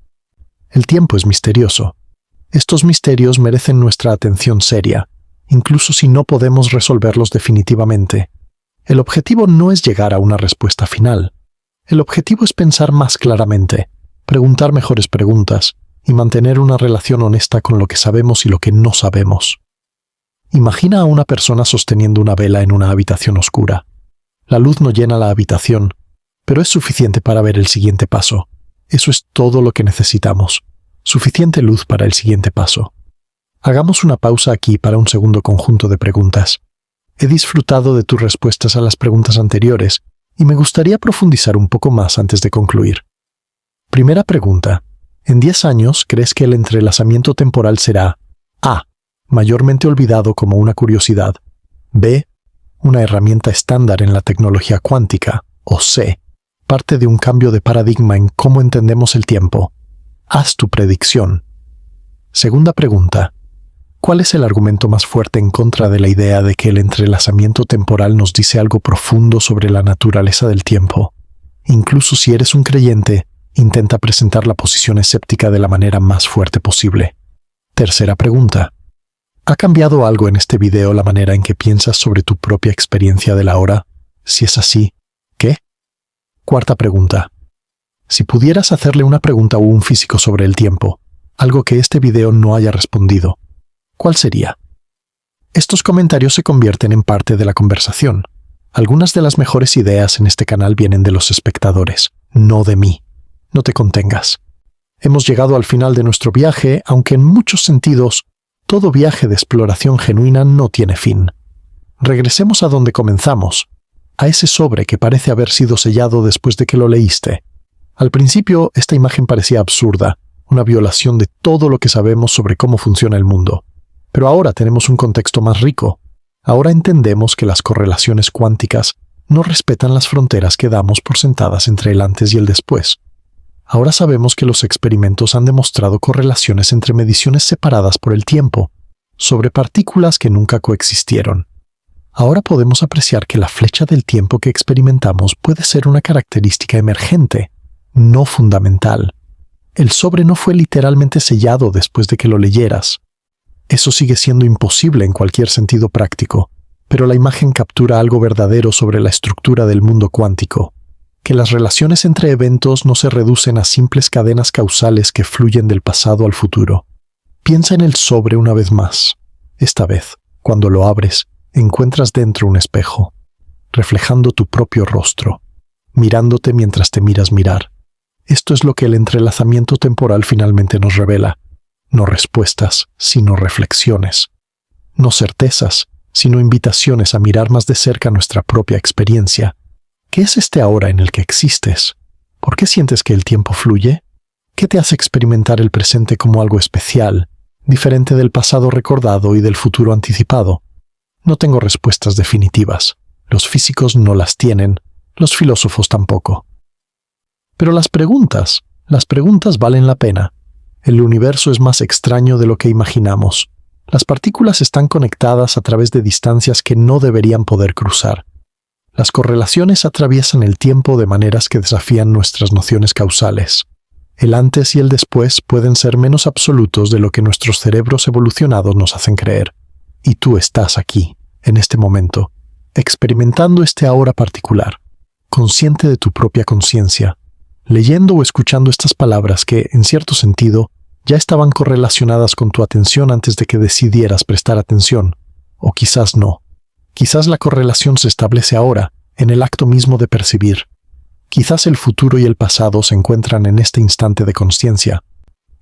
el tiempo es misterioso. Estos misterios merecen nuestra atención seria, incluso si no podemos resolverlos definitivamente. El objetivo no es llegar a una respuesta final. El objetivo es pensar más claramente, preguntar mejores preguntas y mantener una relación honesta con lo que sabemos y lo que no sabemos. Imagina a una persona sosteniendo una vela en una habitación oscura. La luz no llena la habitación, pero es suficiente para ver el siguiente paso. Eso es todo lo que necesitamos. Suficiente luz para el siguiente paso. Hagamos una pausa aquí para un segundo conjunto de preguntas. He disfrutado de tus respuestas a las preguntas anteriores y me gustaría profundizar un poco más antes de concluir. Primera pregunta. ¿En 10 años crees que el entrelazamiento temporal será A. mayormente olvidado como una curiosidad, B. una herramienta estándar en la tecnología cuántica, o C. parte de un cambio de paradigma en cómo entendemos el tiempo? Haz tu predicción. Segunda pregunta. ¿Cuál es el argumento más fuerte en contra de la idea de que el entrelazamiento temporal nos dice algo profundo sobre la naturaleza del tiempo? Incluso si eres un creyente, intenta presentar la posición escéptica de la manera más fuerte posible. Tercera pregunta. ¿Ha cambiado algo en este video la manera en que piensas sobre tu propia experiencia del ahora? Si es así, ¿qué? Cuarta pregunta. Si pudieras hacerle una pregunta a un físico sobre el tiempo, algo que este video no haya respondido, ¿cuál sería? Estos comentarios se convierten en parte de la conversación. Algunas de las mejores ideas en este canal vienen de los espectadores, no de mí. No te contengas. Hemos llegado al final de nuestro viaje, aunque en muchos sentidos, todo viaje de exploración genuina no tiene fin. Regresemos a donde comenzamos, a ese sobre que parece haber sido sellado después de que lo leíste. Al principio, esta imagen parecía absurda, una violación de todo lo que sabemos sobre cómo funciona el mundo. Pero ahora tenemos un contexto más rico. Ahora entendemos que las correlaciones cuánticas no respetan las fronteras que damos por sentadas entre el antes y el después. Ahora sabemos que los experimentos han demostrado correlaciones entre mediciones separadas por el tiempo, sobre partículas que nunca coexistieron. Ahora podemos apreciar que la flecha del tiempo que experimentamos puede ser una característica emergente, no fundamental. El sobre no fue literalmente sellado después de que lo leyeras. Eso sigue siendo imposible en cualquier sentido práctico, pero la imagen captura algo verdadero sobre la estructura del mundo cuántico, que las relaciones entre eventos no se reducen a simples cadenas causales que fluyen del pasado al futuro. Piensa en el sobre una vez más. Esta vez, cuando lo abres, encuentras dentro un espejo, reflejando tu propio rostro, mirándote mientras te miras mirar. Esto es lo que el entrelazamiento temporal finalmente nos revela. No respuestas, sino reflexiones. No certezas, sino invitaciones a mirar más de cerca nuestra propia experiencia. ¿Qué es este ahora en el que existes? ¿Por qué sientes que el tiempo fluye? ¿Qué te hace experimentar el presente como algo especial, diferente del pasado recordado y del futuro anticipado? No tengo respuestas definitivas. Los físicos no las tienen, los filósofos tampoco. Pero las preguntas valen la pena. El universo es más extraño de lo que imaginamos. Las partículas están conectadas a través de distancias que no deberían poder cruzar. Las correlaciones atraviesan el tiempo de maneras que desafían nuestras nociones causales. El antes y el después pueden ser menos absolutos de lo que nuestros cerebros evolucionados nos hacen creer. Y tú estás aquí, en este momento, experimentando este ahora particular, consciente de tu propia conciencia, leyendo o escuchando estas palabras que, en cierto sentido, ya estaban correlacionadas con tu atención antes de que decidieras prestar atención, o quizás no. Quizás la correlación se establece ahora, en el acto mismo de percibir. Quizás el futuro y el pasado se encuentran en este instante de consciencia,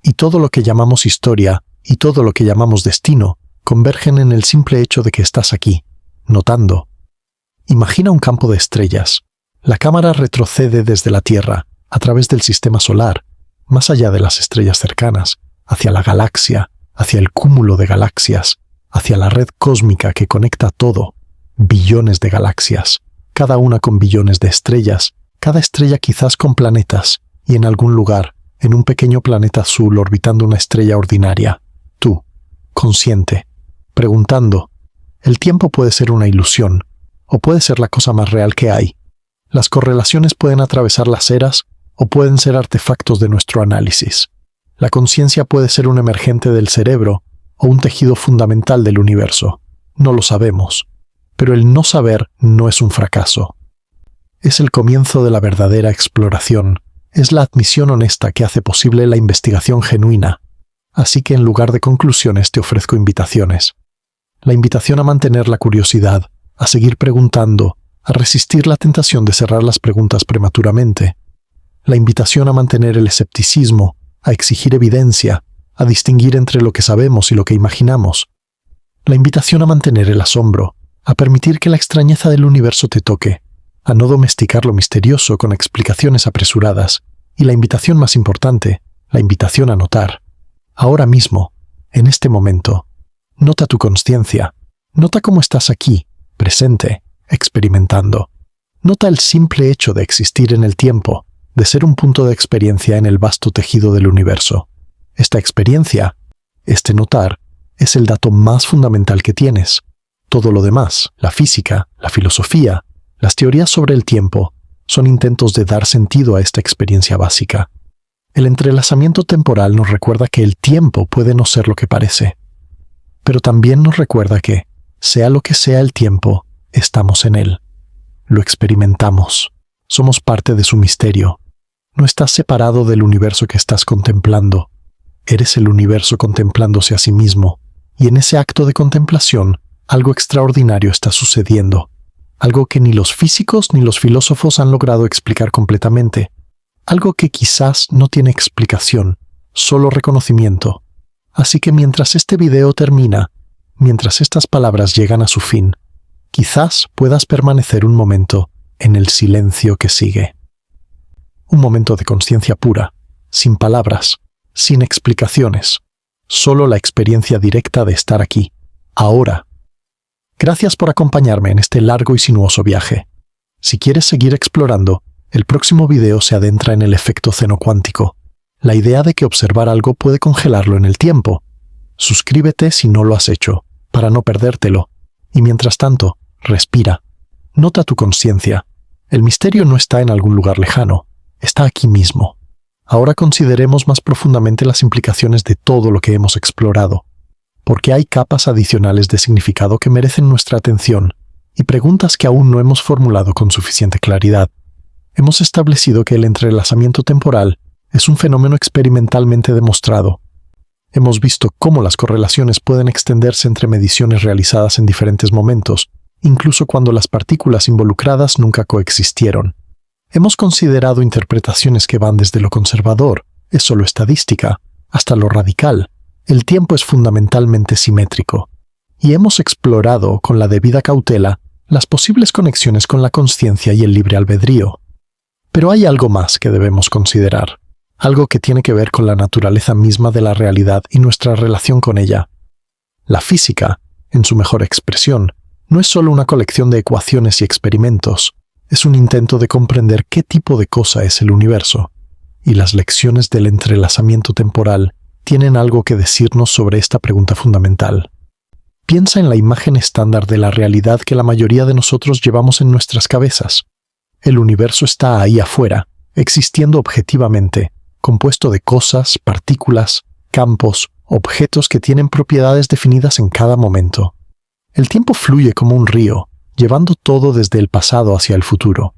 y todo lo que llamamos historia y todo lo que llamamos destino convergen en el simple hecho de que estás aquí, notando. Imagina un campo de estrellas. La cámara retrocede desde la Tierra, a través del sistema solar, más allá de las estrellas cercanas, hacia la galaxia, hacia el cúmulo de galaxias, hacia la red cósmica que conecta todo, billones de galaxias, cada una con billones de estrellas, cada estrella quizás con planetas, y en algún lugar, en un pequeño planeta azul orbitando una estrella ordinaria, tú, consciente, preguntando, el tiempo puede ser una ilusión, o puede ser la cosa más real que hay. Las correlaciones pueden atravesar las eras, o pueden ser artefactos de nuestro análisis. La conciencia puede ser un emergente del cerebro, o un tejido fundamental del universo. No lo sabemos. Pero el no saber no es un fracaso. Es el comienzo de la verdadera exploración. Es la admisión honesta que hace posible la investigación genuina. Así que en lugar de conclusiones te ofrezco invitaciones. La invitación a mantener la curiosidad, a seguir preguntando, a resistir la tentación de cerrar las preguntas prematuramente. La invitación a mantener el escepticismo, a exigir evidencia, a distinguir entre lo que sabemos y lo que imaginamos. La invitación a mantener el asombro, a permitir que la extrañeza del universo te toque, a no domesticar lo misterioso con explicaciones apresuradas, y la invitación más importante, la invitación a notar. Ahora mismo, en este momento, nota tu consciencia, nota cómo estás aquí, presente, experimentando. Nota el simple hecho de existir en el tiempo, de ser un punto de experiencia en el vasto tejido del universo. Esta experiencia, este notar, es el dato más fundamental que tienes. Todo lo demás, la física, la filosofía, las teorías sobre el tiempo, son intentos de dar sentido a esta experiencia básica. El entrelazamiento temporal nos recuerda que el tiempo puede no ser lo que parece, pero también nos recuerda que, sea lo que sea el tiempo, estamos en él. Lo experimentamos. Somos parte de su misterio. No estás separado del universo que estás contemplando. Eres el universo contemplándose a sí mismo, y en ese acto de contemplación, algo extraordinario está sucediendo. Algo que ni los físicos ni los filósofos han logrado explicar completamente. Algo que quizás no tiene explicación, solo reconocimiento. Así que mientras este video termina, mientras estas palabras llegan a su fin, quizás puedas permanecer un momento en el silencio que sigue. Un momento de conciencia pura, sin palabras, sin explicaciones, solo la experiencia directa de estar aquí, ahora. Gracias por acompañarme en este largo y sinuoso viaje. Si quieres seguir explorando, el próximo video se adentra en el efecto seno cuántico, la idea de que observar algo puede congelarlo en el tiempo. Suscríbete si no lo has hecho, para no perdértelo, y mientras tanto, respira. Nota tu conciencia. El misterio no está en algún lugar lejano, está aquí mismo. Ahora consideremos más profundamente las implicaciones de todo lo que hemos explorado, porque hay capas adicionales de significado que merecen nuestra atención y preguntas que aún no hemos formulado con suficiente claridad. Hemos establecido que el entrelazamiento temporal es un fenómeno experimentalmente demostrado. Hemos visto cómo las correlaciones pueden extenderse entre mediciones realizadas en diferentes momentos, incluso cuando las partículas involucradas nunca coexistieron. Hemos considerado interpretaciones que van desde lo conservador, es solo estadística, hasta lo radical. El tiempo es fundamentalmente simétrico. Y hemos explorado, con la debida cautela, las posibles conexiones con la conciencia y el libre albedrío. Pero hay algo más que debemos considerar, algo que tiene que ver con la naturaleza misma de la realidad y nuestra relación con ella. La física, en su mejor expresión, no es solo una colección de ecuaciones y experimentos, es un intento de comprender qué tipo de cosa es el universo, y las lecciones del entrelazamiento temporal tienen algo que decirnos sobre esta pregunta fundamental. Piensa en la imagen estándar de la realidad que la mayoría de nosotros llevamos en nuestras cabezas. El universo está ahí afuera, existiendo objetivamente, compuesto de cosas, partículas, campos, objetos que tienen propiedades definidas en cada momento. El tiempo fluye como un río, llevando todo desde el pasado hacia el futuro.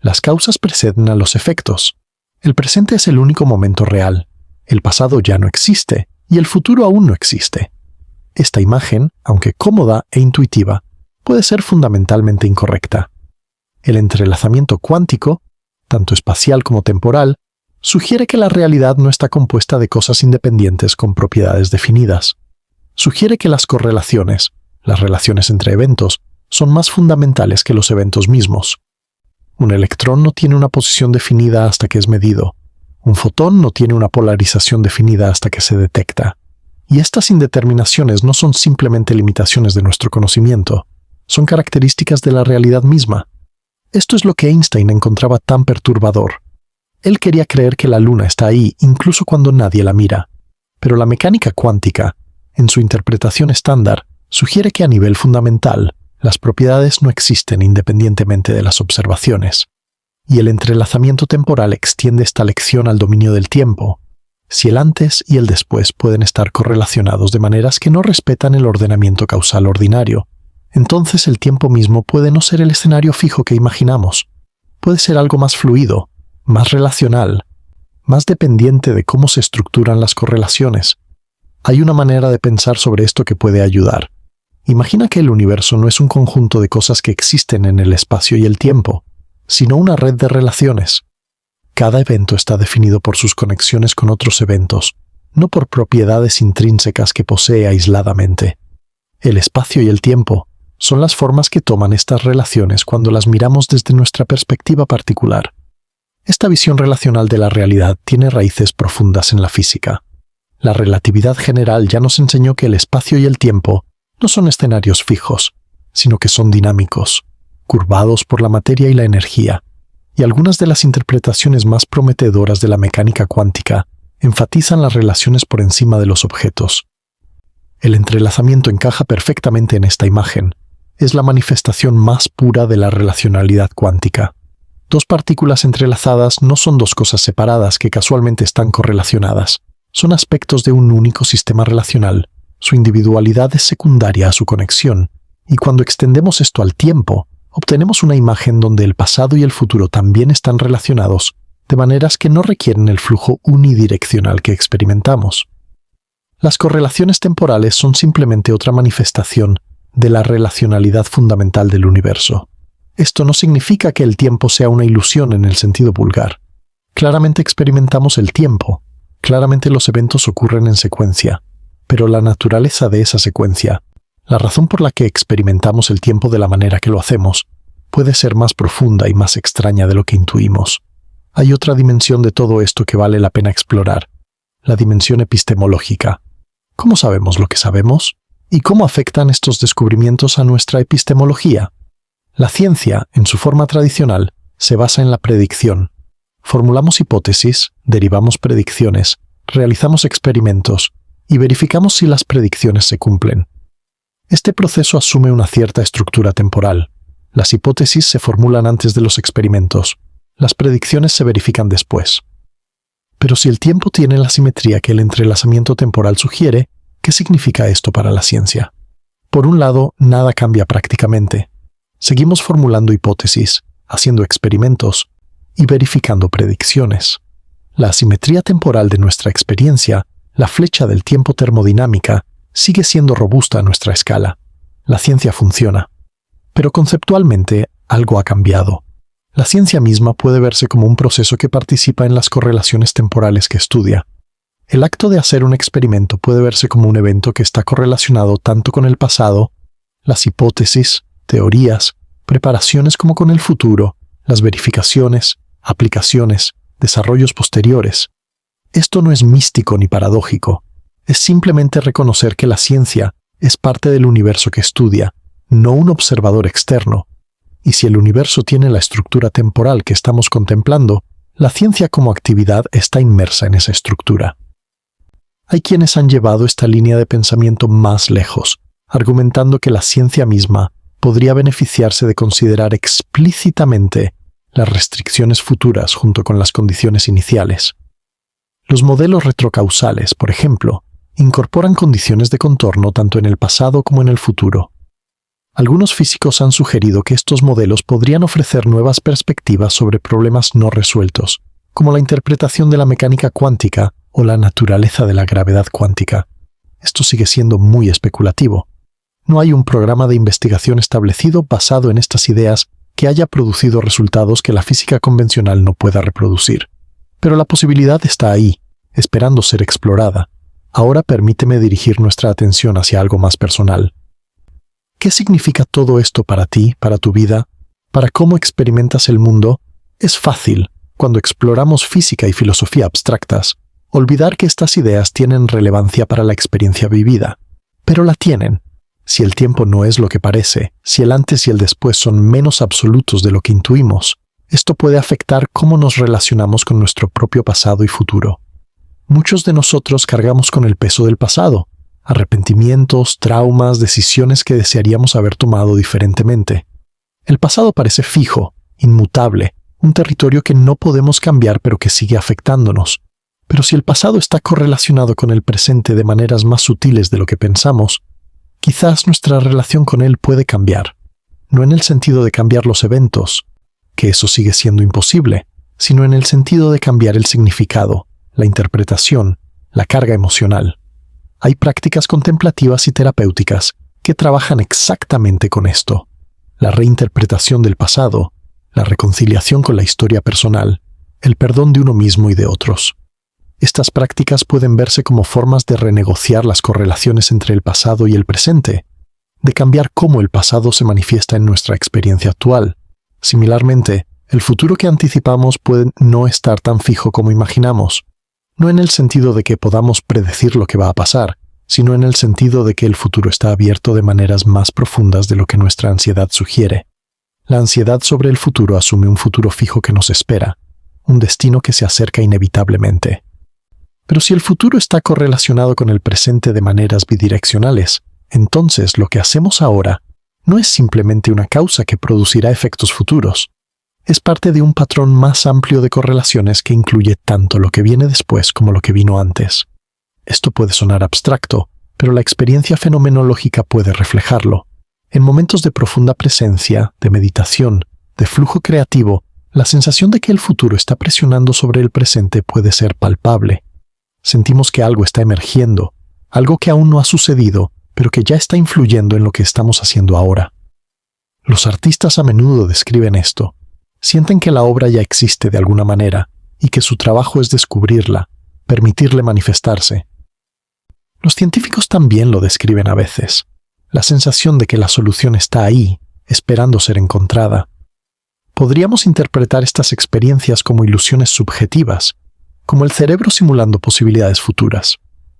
Las causas preceden a los efectos. El presente es el único momento real. El pasado ya no existe, y el futuro aún no existe. Esta imagen, aunque cómoda e intuitiva, puede ser fundamentalmente incorrecta. El entrelazamiento cuántico, tanto espacial como temporal, sugiere que la realidad no está compuesta de cosas independientes con propiedades definidas. Sugiere que las correlaciones, las relaciones entre eventos, son más fundamentales que los eventos mismos. Un electrón no tiene una posición definida hasta que es medido. Un fotón no tiene una polarización definida hasta que se detecta. Y estas indeterminaciones no son simplemente limitaciones de nuestro conocimiento, son características de la realidad misma. Esto es lo que Einstein encontraba tan perturbador. Él quería creer que la luna está ahí incluso cuando nadie la mira. Pero la mecánica cuántica, en su interpretación estándar, sugiere que a nivel fundamental, las propiedades no existen independientemente de las observaciones. Y el entrelazamiento temporal extiende esta lección al dominio del tiempo. Si el antes y el después pueden estar correlacionados de maneras que no respetan el ordenamiento causal ordinario, entonces el tiempo mismo puede no ser el escenario fijo que imaginamos. Puede ser algo más fluido, más relacional, más dependiente de cómo se estructuran las correlaciones. Hay una manera de pensar sobre esto que puede ayudar. Imagina que el universo no es un conjunto de cosas que existen en el espacio y el tiempo, sino una red de relaciones. Cada evento está definido por sus conexiones con otros eventos, no por propiedades intrínsecas que posee aisladamente. El espacio y el tiempo son las formas que toman estas relaciones cuando las miramos desde nuestra perspectiva particular. Esta visión relacional de la realidad tiene raíces profundas en la física. La relatividad general ya nos enseñó que el espacio y el tiempo no son escenarios fijos, sino que son dinámicos, curvados por la materia y la energía, y algunas de las interpretaciones más prometedoras de la mecánica cuántica enfatizan las relaciones por encima de los objetos. El entrelazamiento encaja perfectamente en esta imagen. Es la manifestación más pura de la relacionalidad cuántica. Dos partículas entrelazadas no son dos cosas separadas que casualmente están correlacionadas. Son aspectos de un único sistema relacional. Su individualidad es secundaria a su conexión, y cuando extendemos esto al tiempo, obtenemos una imagen donde el pasado y el futuro también están relacionados, de maneras que no requieren el flujo unidireccional que experimentamos. Las correlaciones temporales son simplemente otra manifestación de la relacionalidad fundamental del universo. Esto no significa que el tiempo sea una ilusión en el sentido vulgar. Claramente experimentamos el tiempo, claramente los eventos ocurren en secuencia, pero la naturaleza de esa secuencia, la razón por la que experimentamos el tiempo de la manera que lo hacemos, puede ser más profunda y más extraña de lo que intuimos. Hay otra dimensión de todo esto que vale la pena explorar, la dimensión epistemológica. ¿Cómo sabemos lo que sabemos? ¿Y cómo afectan estos descubrimientos a nuestra epistemología? La ciencia, en su forma tradicional, se basa en la predicción. Formulamos hipótesis, derivamos predicciones, realizamos experimentos y verificamos si las predicciones se cumplen. Este proceso asume una cierta estructura temporal. Las hipótesis se formulan antes de los experimentos. Las predicciones se verifican después. Pero si el tiempo tiene la simetría que el entrelazamiento temporal sugiere, ¿qué significa esto para la ciencia? Por un lado, nada cambia prácticamente. Seguimos formulando hipótesis, haciendo experimentos y verificando predicciones. La asimetría temporal de nuestra experiencia, la flecha del tiempo termodinámica, sigue siendo robusta a nuestra escala. La ciencia funciona. Pero conceptualmente, algo ha cambiado. La ciencia misma puede verse como un proceso que participa en las correlaciones temporales que estudia. El acto de hacer un experimento puede verse como un evento que está correlacionado tanto con el pasado, las hipótesis, teorías, preparaciones como con el futuro, las verificaciones, aplicaciones, desarrollos posteriores. Esto no es místico ni paradójico. Es simplemente reconocer que la ciencia es parte del universo que estudia, no un observador externo. Y si el universo tiene la estructura temporal que estamos contemplando, la ciencia como actividad está inmersa en esa estructura. Hay quienes han llevado esta línea de pensamiento más lejos, argumentando que la ciencia misma podría beneficiarse de considerar explícitamente las restricciones futuras junto con las condiciones iniciales. Los modelos retrocausales, por ejemplo, incorporan condiciones de contorno tanto en el pasado como en el futuro. Algunos físicos han sugerido que estos modelos podrían ofrecer nuevas perspectivas sobre problemas no resueltos, como la interpretación de la mecánica cuántica o la naturaleza de la gravedad cuántica. Esto sigue siendo muy especulativo. No hay un programa de investigación establecido basado en estas ideas que haya producido resultados que la física convencional no pueda reproducir. Pero la posibilidad está ahí, esperando ser explorada. Ahora permíteme dirigir nuestra atención hacia algo más personal. ¿Qué significa todo esto para ti, para tu vida, para cómo experimentas el mundo? Es fácil, cuando exploramos física y filosofía abstractas, olvidar que estas ideas tienen relevancia para la experiencia vivida. Pero la tienen. Si el tiempo no es lo que parece, si el antes y el después son menos absolutos de lo que intuimos, esto puede afectar cómo nos relacionamos con nuestro propio pasado y futuro. Muchos de nosotros cargamos con el peso del pasado, arrepentimientos, traumas, decisiones que desearíamos haber tomado diferentemente. El pasado parece fijo, inmutable, un territorio que no podemos cambiar pero que sigue afectándonos. Pero si el pasado está correlacionado con el presente de maneras más sutiles de lo que pensamos, quizás nuestra relación con él puede cambiar. No en el sentido de cambiar los eventos, que eso sigue siendo imposible, sino en el sentido de cambiar el significado, la interpretación, la carga emocional. Hay prácticas contemplativas y terapéuticas que trabajan exactamente con esto: la reinterpretación del pasado, la reconciliación con la historia personal, el perdón de uno mismo y de otros. Estas prácticas pueden verse como formas de renegociar las correlaciones entre el pasado y el presente, de cambiar cómo el pasado se manifiesta en nuestra experiencia actual. Similarmente, el futuro que anticipamos puede no estar tan fijo como imaginamos, no en el sentido de que podamos predecir lo que va a pasar, sino en el sentido de que el futuro está abierto de maneras más profundas de lo que nuestra ansiedad sugiere. La ansiedad sobre el futuro asume un futuro fijo que nos espera, un destino que se acerca inevitablemente. Pero si el futuro está correlacionado con el presente de maneras bidireccionales, entonces lo que hacemos ahora no es simplemente una causa que producirá efectos futuros. Es parte de un patrón más amplio de correlaciones que incluye tanto lo que viene después como lo que vino antes. Esto puede sonar abstracto, pero la experiencia fenomenológica puede reflejarlo. En momentos de profunda presencia, de meditación, de flujo creativo, la sensación de que el futuro está presionando sobre el presente puede ser palpable. Sentimos que algo está emergiendo, algo que aún no ha sucedido, pero que ya está influyendo en lo que estamos haciendo ahora. Los artistas a menudo describen esto. Sienten que la obra ya existe de alguna manera y que su trabajo es descubrirla, permitirle manifestarse. Los científicos también lo describen a veces. La sensación de que la solución está ahí, esperando ser encontrada. Podríamos interpretar estas experiencias como ilusiones subjetivas, como el cerebro simulando posibilidades futuras.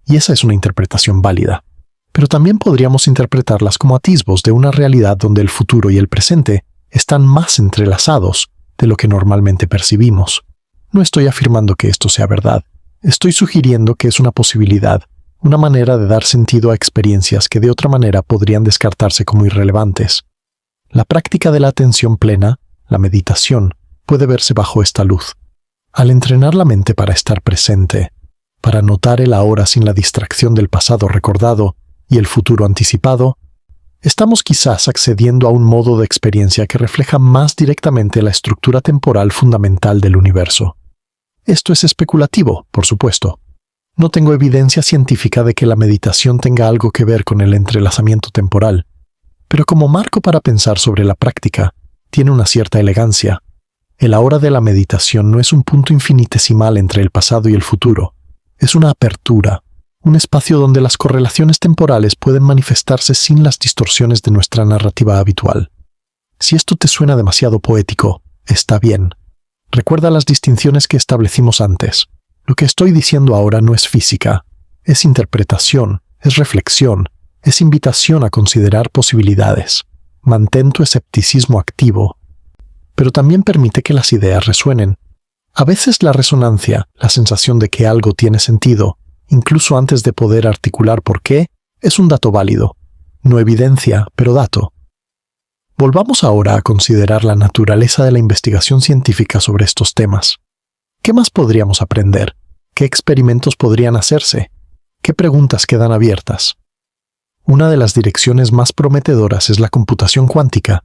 Y esa es una interpretación válida. Pero también podríamos interpretarlas como atisbos de una realidad donde el futuro y el presente están más entrelazados de lo que normalmente percibimos. No estoy afirmando que esto sea verdad. Estoy sugiriendo que es una posibilidad, una manera de dar sentido a experiencias que de otra manera podrían descartarse como irrelevantes. La práctica de la atención plena, la meditación, puede verse bajo esta luz. Al entrenar la mente para estar presente, para notar el ahora sin la distracción del pasado recordado y el futuro anticipado, estamos quizás accediendo a un modo de experiencia que refleja más directamente la estructura temporal fundamental del universo. Esto es especulativo, por supuesto. No tengo evidencia científica de que la meditación tenga algo que ver con el entrelazamiento temporal, pero como marco para pensar sobre la práctica, tiene una cierta elegancia. El ahora de la meditación no es un punto infinitesimal entre el pasado y el futuro. Es una apertura, un espacio donde las correlaciones temporales pueden manifestarse sin las distorsiones de nuestra narrativa habitual. Si esto te suena demasiado poético, está bien. Recuerda las distinciones que establecimos antes. Lo que estoy diciendo ahora no es física, es interpretación, es reflexión, es invitación a considerar posibilidades. Mantén tu escepticismo activo, pero también permite que las ideas resuenen. A veces la resonancia, la sensación de que algo tiene sentido, incluso antes de poder articular por qué, es un dato válido. No evidencia, pero dato. Volvamos ahora a considerar la naturaleza de la investigación científica sobre estos temas. ¿Qué más podríamos aprender? ¿Qué experimentos podrían hacerse? ¿Qué preguntas quedan abiertas? Una de las direcciones más prometedoras es la computación cuántica.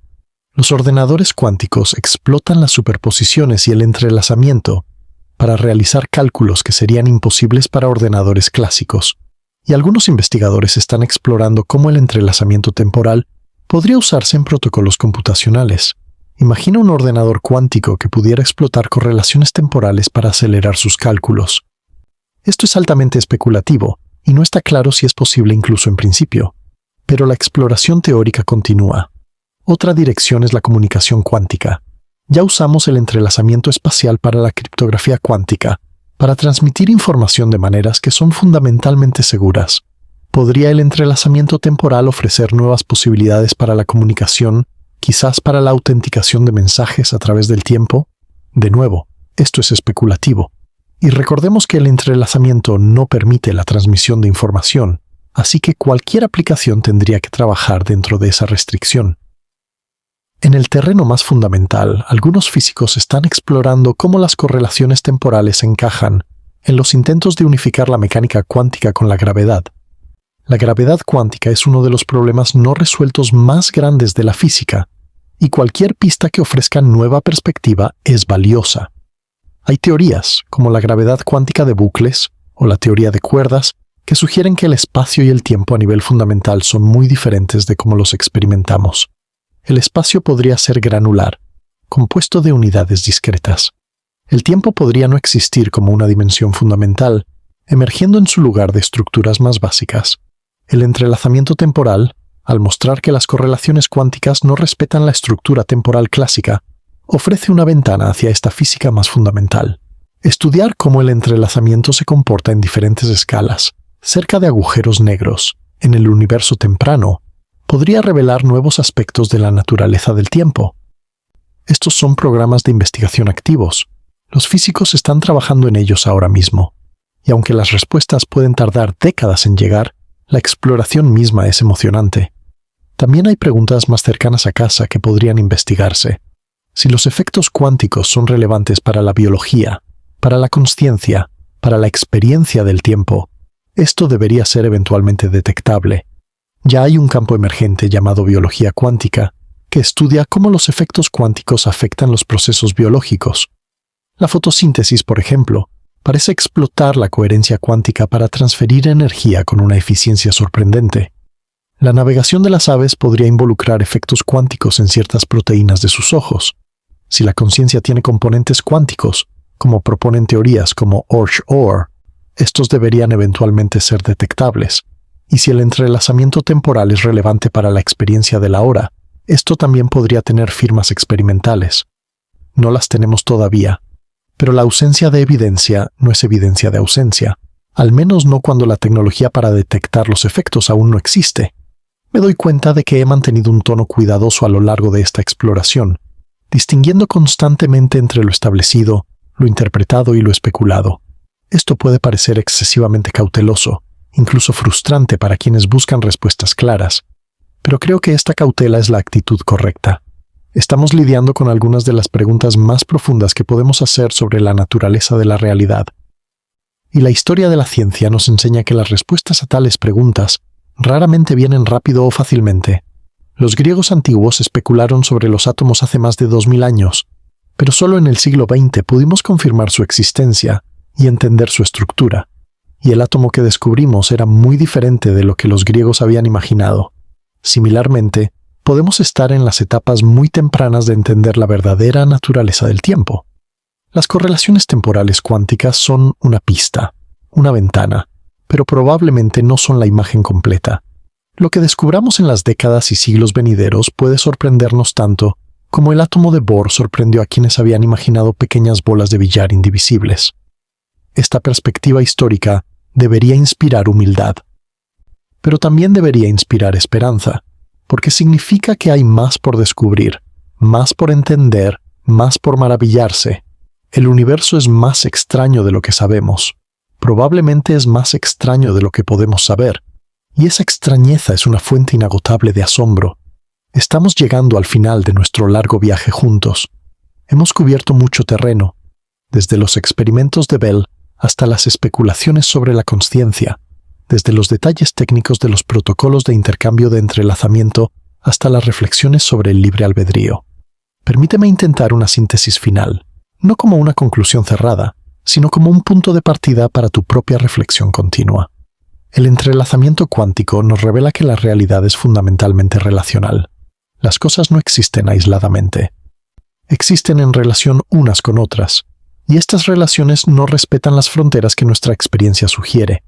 Los ordenadores cuánticos explotan las superposiciones y el entrelazamiento para realizar cálculos que serían imposibles para ordenadores clásicos, y algunos investigadores están explorando cómo el entrelazamiento temporal podría usarse en protocolos computacionales. Imagina un ordenador cuántico que pudiera explotar correlaciones temporales para acelerar sus cálculos. Esto es altamente especulativo, y no está claro si es posible incluso en principio, pero la exploración teórica continúa. Otra dirección es la comunicación cuántica. Ya usamos el entrelazamiento espacial para la criptografía cuántica, para transmitir información de maneras que son fundamentalmente seguras. ¿Podría el entrelazamiento temporal ofrecer nuevas posibilidades para la comunicación, quizás para la autenticación de mensajes a través del tiempo? De nuevo, esto es especulativo. Y recordemos que el entrelazamiento no permite la transmisión de información, así que cualquier aplicación tendría que trabajar dentro de esa restricción. En el terreno más fundamental, algunos físicos están explorando cómo las correlaciones temporales encajan en los intentos de unificar la mecánica cuántica con la gravedad. La gravedad cuántica es uno de los problemas no resueltos más grandes de la física, y cualquier pista que ofrezca nueva perspectiva es valiosa. Hay teorías, como la gravedad cuántica de bucles o la teoría de cuerdas, que sugieren que el espacio y el tiempo a nivel fundamental son muy diferentes de cómo los experimentamos. El espacio podría ser granular, compuesto de unidades discretas. El tiempo podría no existir como una dimensión fundamental, emergiendo en su lugar de estructuras más básicas. El entrelazamiento temporal, al mostrar que las correlaciones cuánticas no respetan la estructura temporal clásica, ofrece una ventana hacia esta física más fundamental. Estudiar cómo el entrelazamiento se comporta en diferentes escalas, cerca de agujeros negros, en el universo temprano, podría revelar nuevos aspectos de la naturaleza del tiempo. Estos son programas de investigación activos. Los físicos están trabajando en ellos ahora mismo, y aunque las respuestas pueden tardar décadas en llegar, la exploración misma es emocionante. También hay preguntas más cercanas a casa que podrían investigarse. Si los efectos cuánticos son relevantes para la biología, para la consciencia, para la experiencia del tiempo, esto debería ser eventualmente detectable. Ya hay un campo emergente llamado biología cuántica, que estudia cómo los efectos cuánticos afectan los procesos biológicos. La fotosíntesis, por ejemplo, parece explotar la coherencia cuántica para transferir energía con una eficiencia sorprendente. La navegación de las aves podría involucrar efectos cuánticos en ciertas proteínas de sus ojos. Si la conciencia tiene componentes cuánticos, como proponen teorías como Orch-Orr, estos deberían eventualmente ser detectables. Y si el entrelazamiento temporal es relevante para la experiencia de la hora, esto también podría tener firmas experimentales. No las tenemos todavía, pero la ausencia de evidencia no es evidencia de ausencia, al menos no cuando la tecnología para detectar los efectos aún no existe. Me doy cuenta de que he mantenido un tono cuidadoso a lo largo de esta exploración, distinguiendo constantemente entre lo establecido, lo interpretado y lo especulado. Esto puede parecer excesivamente cauteloso, incluso frustrante para quienes buscan respuestas claras, pero creo que esta cautela es la actitud correcta. Estamos lidiando con algunas de las preguntas más profundas que podemos hacer sobre la naturaleza de la realidad. Y la historia de la ciencia nos enseña que las respuestas a tales preguntas raramente vienen rápido o fácilmente. Los griegos antiguos especularon sobre los átomos hace más de 2000 años, pero solo en el siglo XX pudimos confirmar su existencia y entender su estructura. Y el átomo que descubrimos era muy diferente de lo que los griegos habían imaginado. Similarmente, podemos estar en las etapas muy tempranas de entender la verdadera naturaleza del tiempo. Las correlaciones temporales cuánticas son una pista, una ventana, pero probablemente no son la imagen completa. Lo que descubramos en las décadas y siglos venideros puede sorprendernos tanto como el átomo de Bohr sorprendió a quienes habían imaginado pequeñas bolas de billar indivisibles. Esta perspectiva histórica debería inspirar humildad, pero también debería inspirar esperanza, porque significa que hay más por descubrir, más por entender, más por maravillarse. El universo es más extraño de lo que sabemos. Probablemente es más extraño de lo que podemos saber, y esa extrañeza es una fuente inagotable de asombro. Estamos llegando al final de nuestro largo viaje juntos. Hemos cubierto mucho terreno, desde los experimentos de Bell hasta las especulaciones sobre la consciencia, desde los detalles técnicos de los protocolos de intercambio de entrelazamiento hasta las reflexiones sobre el libre albedrío. Permíteme intentar una síntesis final, no como una conclusión cerrada, sino como un punto de partida para tu propia reflexión continua. El entrelazamiento cuántico nos revela que la realidad es fundamentalmente relacional. Las cosas no existen aisladamente. Existen en relación unas con otras, y estas relaciones no respetan las fronteras que nuestra experiencia sugiere.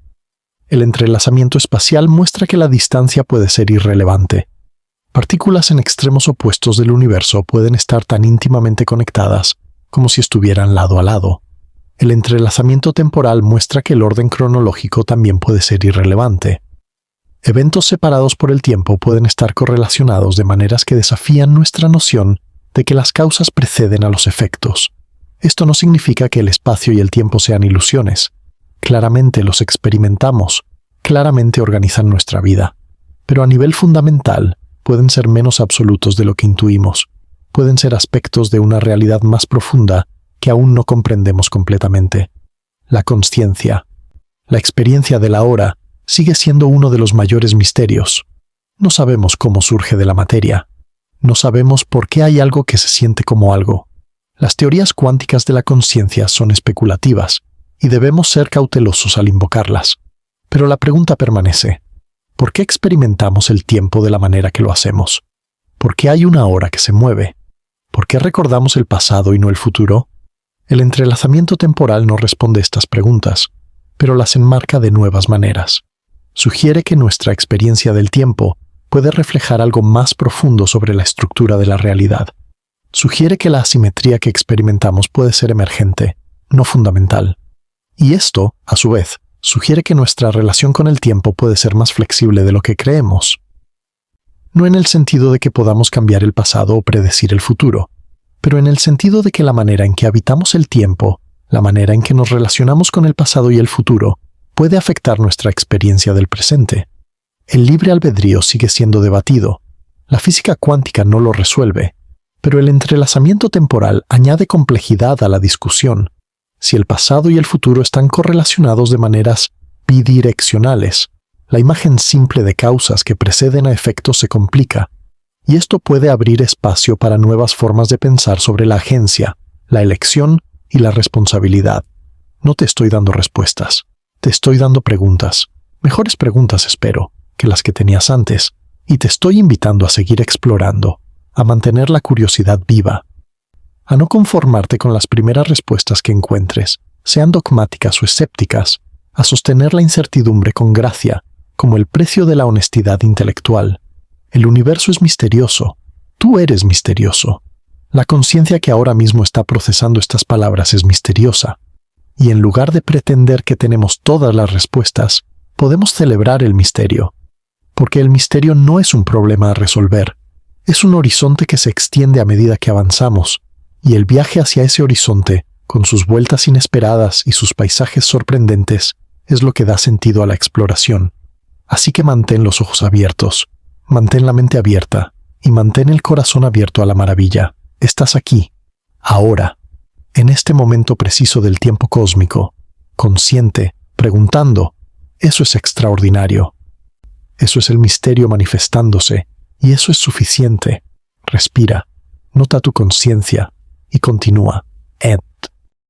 El entrelazamiento espacial muestra que la distancia puede ser irrelevante. Partículas en extremos opuestos del universo pueden estar tan íntimamente conectadas como si estuvieran lado a lado. El entrelazamiento temporal muestra que el orden cronológico también puede ser irrelevante. Eventos separados por el tiempo pueden estar correlacionados de maneras que desafían nuestra noción de que las causas preceden a los efectos. Esto no significa que el espacio y el tiempo sean ilusiones. Claramente los experimentamos, claramente organizan nuestra vida, pero a nivel fundamental pueden ser menos absolutos de lo que intuimos. Pueden ser aspectos de una realidad más profunda que aún no comprendemos completamente. La consciencia, la experiencia del ahora, sigue siendo uno de los mayores misterios. No sabemos cómo surge de la materia. No sabemos por qué hay algo que se siente como algo. Las teorías cuánticas de la conciencia son especulativas y debemos ser cautelosos al invocarlas. Pero la pregunta permanece: ¿por qué experimentamos el tiempo de la manera que lo hacemos? ¿Por qué hay una hora que se mueve? ¿Por qué recordamos el pasado y no el futuro? El entrelazamiento temporal no responde estas preguntas, pero las enmarca de nuevas maneras. Sugiere que nuestra experiencia del tiempo puede reflejar algo más profundo sobre la estructura de la realidad. Sugiere que la asimetría que experimentamos puede ser emergente, no fundamental. Y esto, a su vez, sugiere que nuestra relación con el tiempo puede ser más flexible de lo que creemos. No en el sentido de que podamos cambiar el pasado o predecir el futuro, pero en el sentido de que la manera en que habitamos el tiempo, la manera en que nos relacionamos con el pasado y el futuro, puede afectar nuestra experiencia del presente. El libre albedrío sigue siendo debatido. La física cuántica no lo resuelve, pero el entrelazamiento temporal añade complejidad a la discusión. Si el pasado y el futuro están correlacionados de maneras bidireccionales, la imagen simple de causas que preceden a efectos se complica, y esto puede abrir espacio para nuevas formas de pensar sobre la agencia, la elección y la responsabilidad. No te estoy dando respuestas. Te estoy dando preguntas, mejores preguntas espero, que las que tenías antes, y te estoy invitando a seguir explorando, a mantener la curiosidad viva, a no conformarte con las primeras respuestas que encuentres, sean dogmáticas o escépticas, a sostener la incertidumbre con gracia, como el precio de la honestidad intelectual. El universo es misterioso, tú eres misterioso. La conciencia que ahora mismo está procesando estas palabras es misteriosa. Y en lugar de pretender que tenemos todas las respuestas, podemos celebrar el misterio. Porque el misterio no es un problema a resolver, es un horizonte que se extiende a medida que avanzamos, y el viaje hacia ese horizonte, con sus vueltas inesperadas y sus paisajes sorprendentes, es lo que da sentido a la exploración. Así que mantén los ojos abiertos, mantén la mente abierta, y mantén el corazón abierto a la maravilla. Estás aquí, ahora. En este momento preciso del tiempo cósmico, consciente, preguntando, eso es extraordinario. Eso es el misterio manifestándose, y eso es suficiente. Respira, nota tu conciencia, y continúa.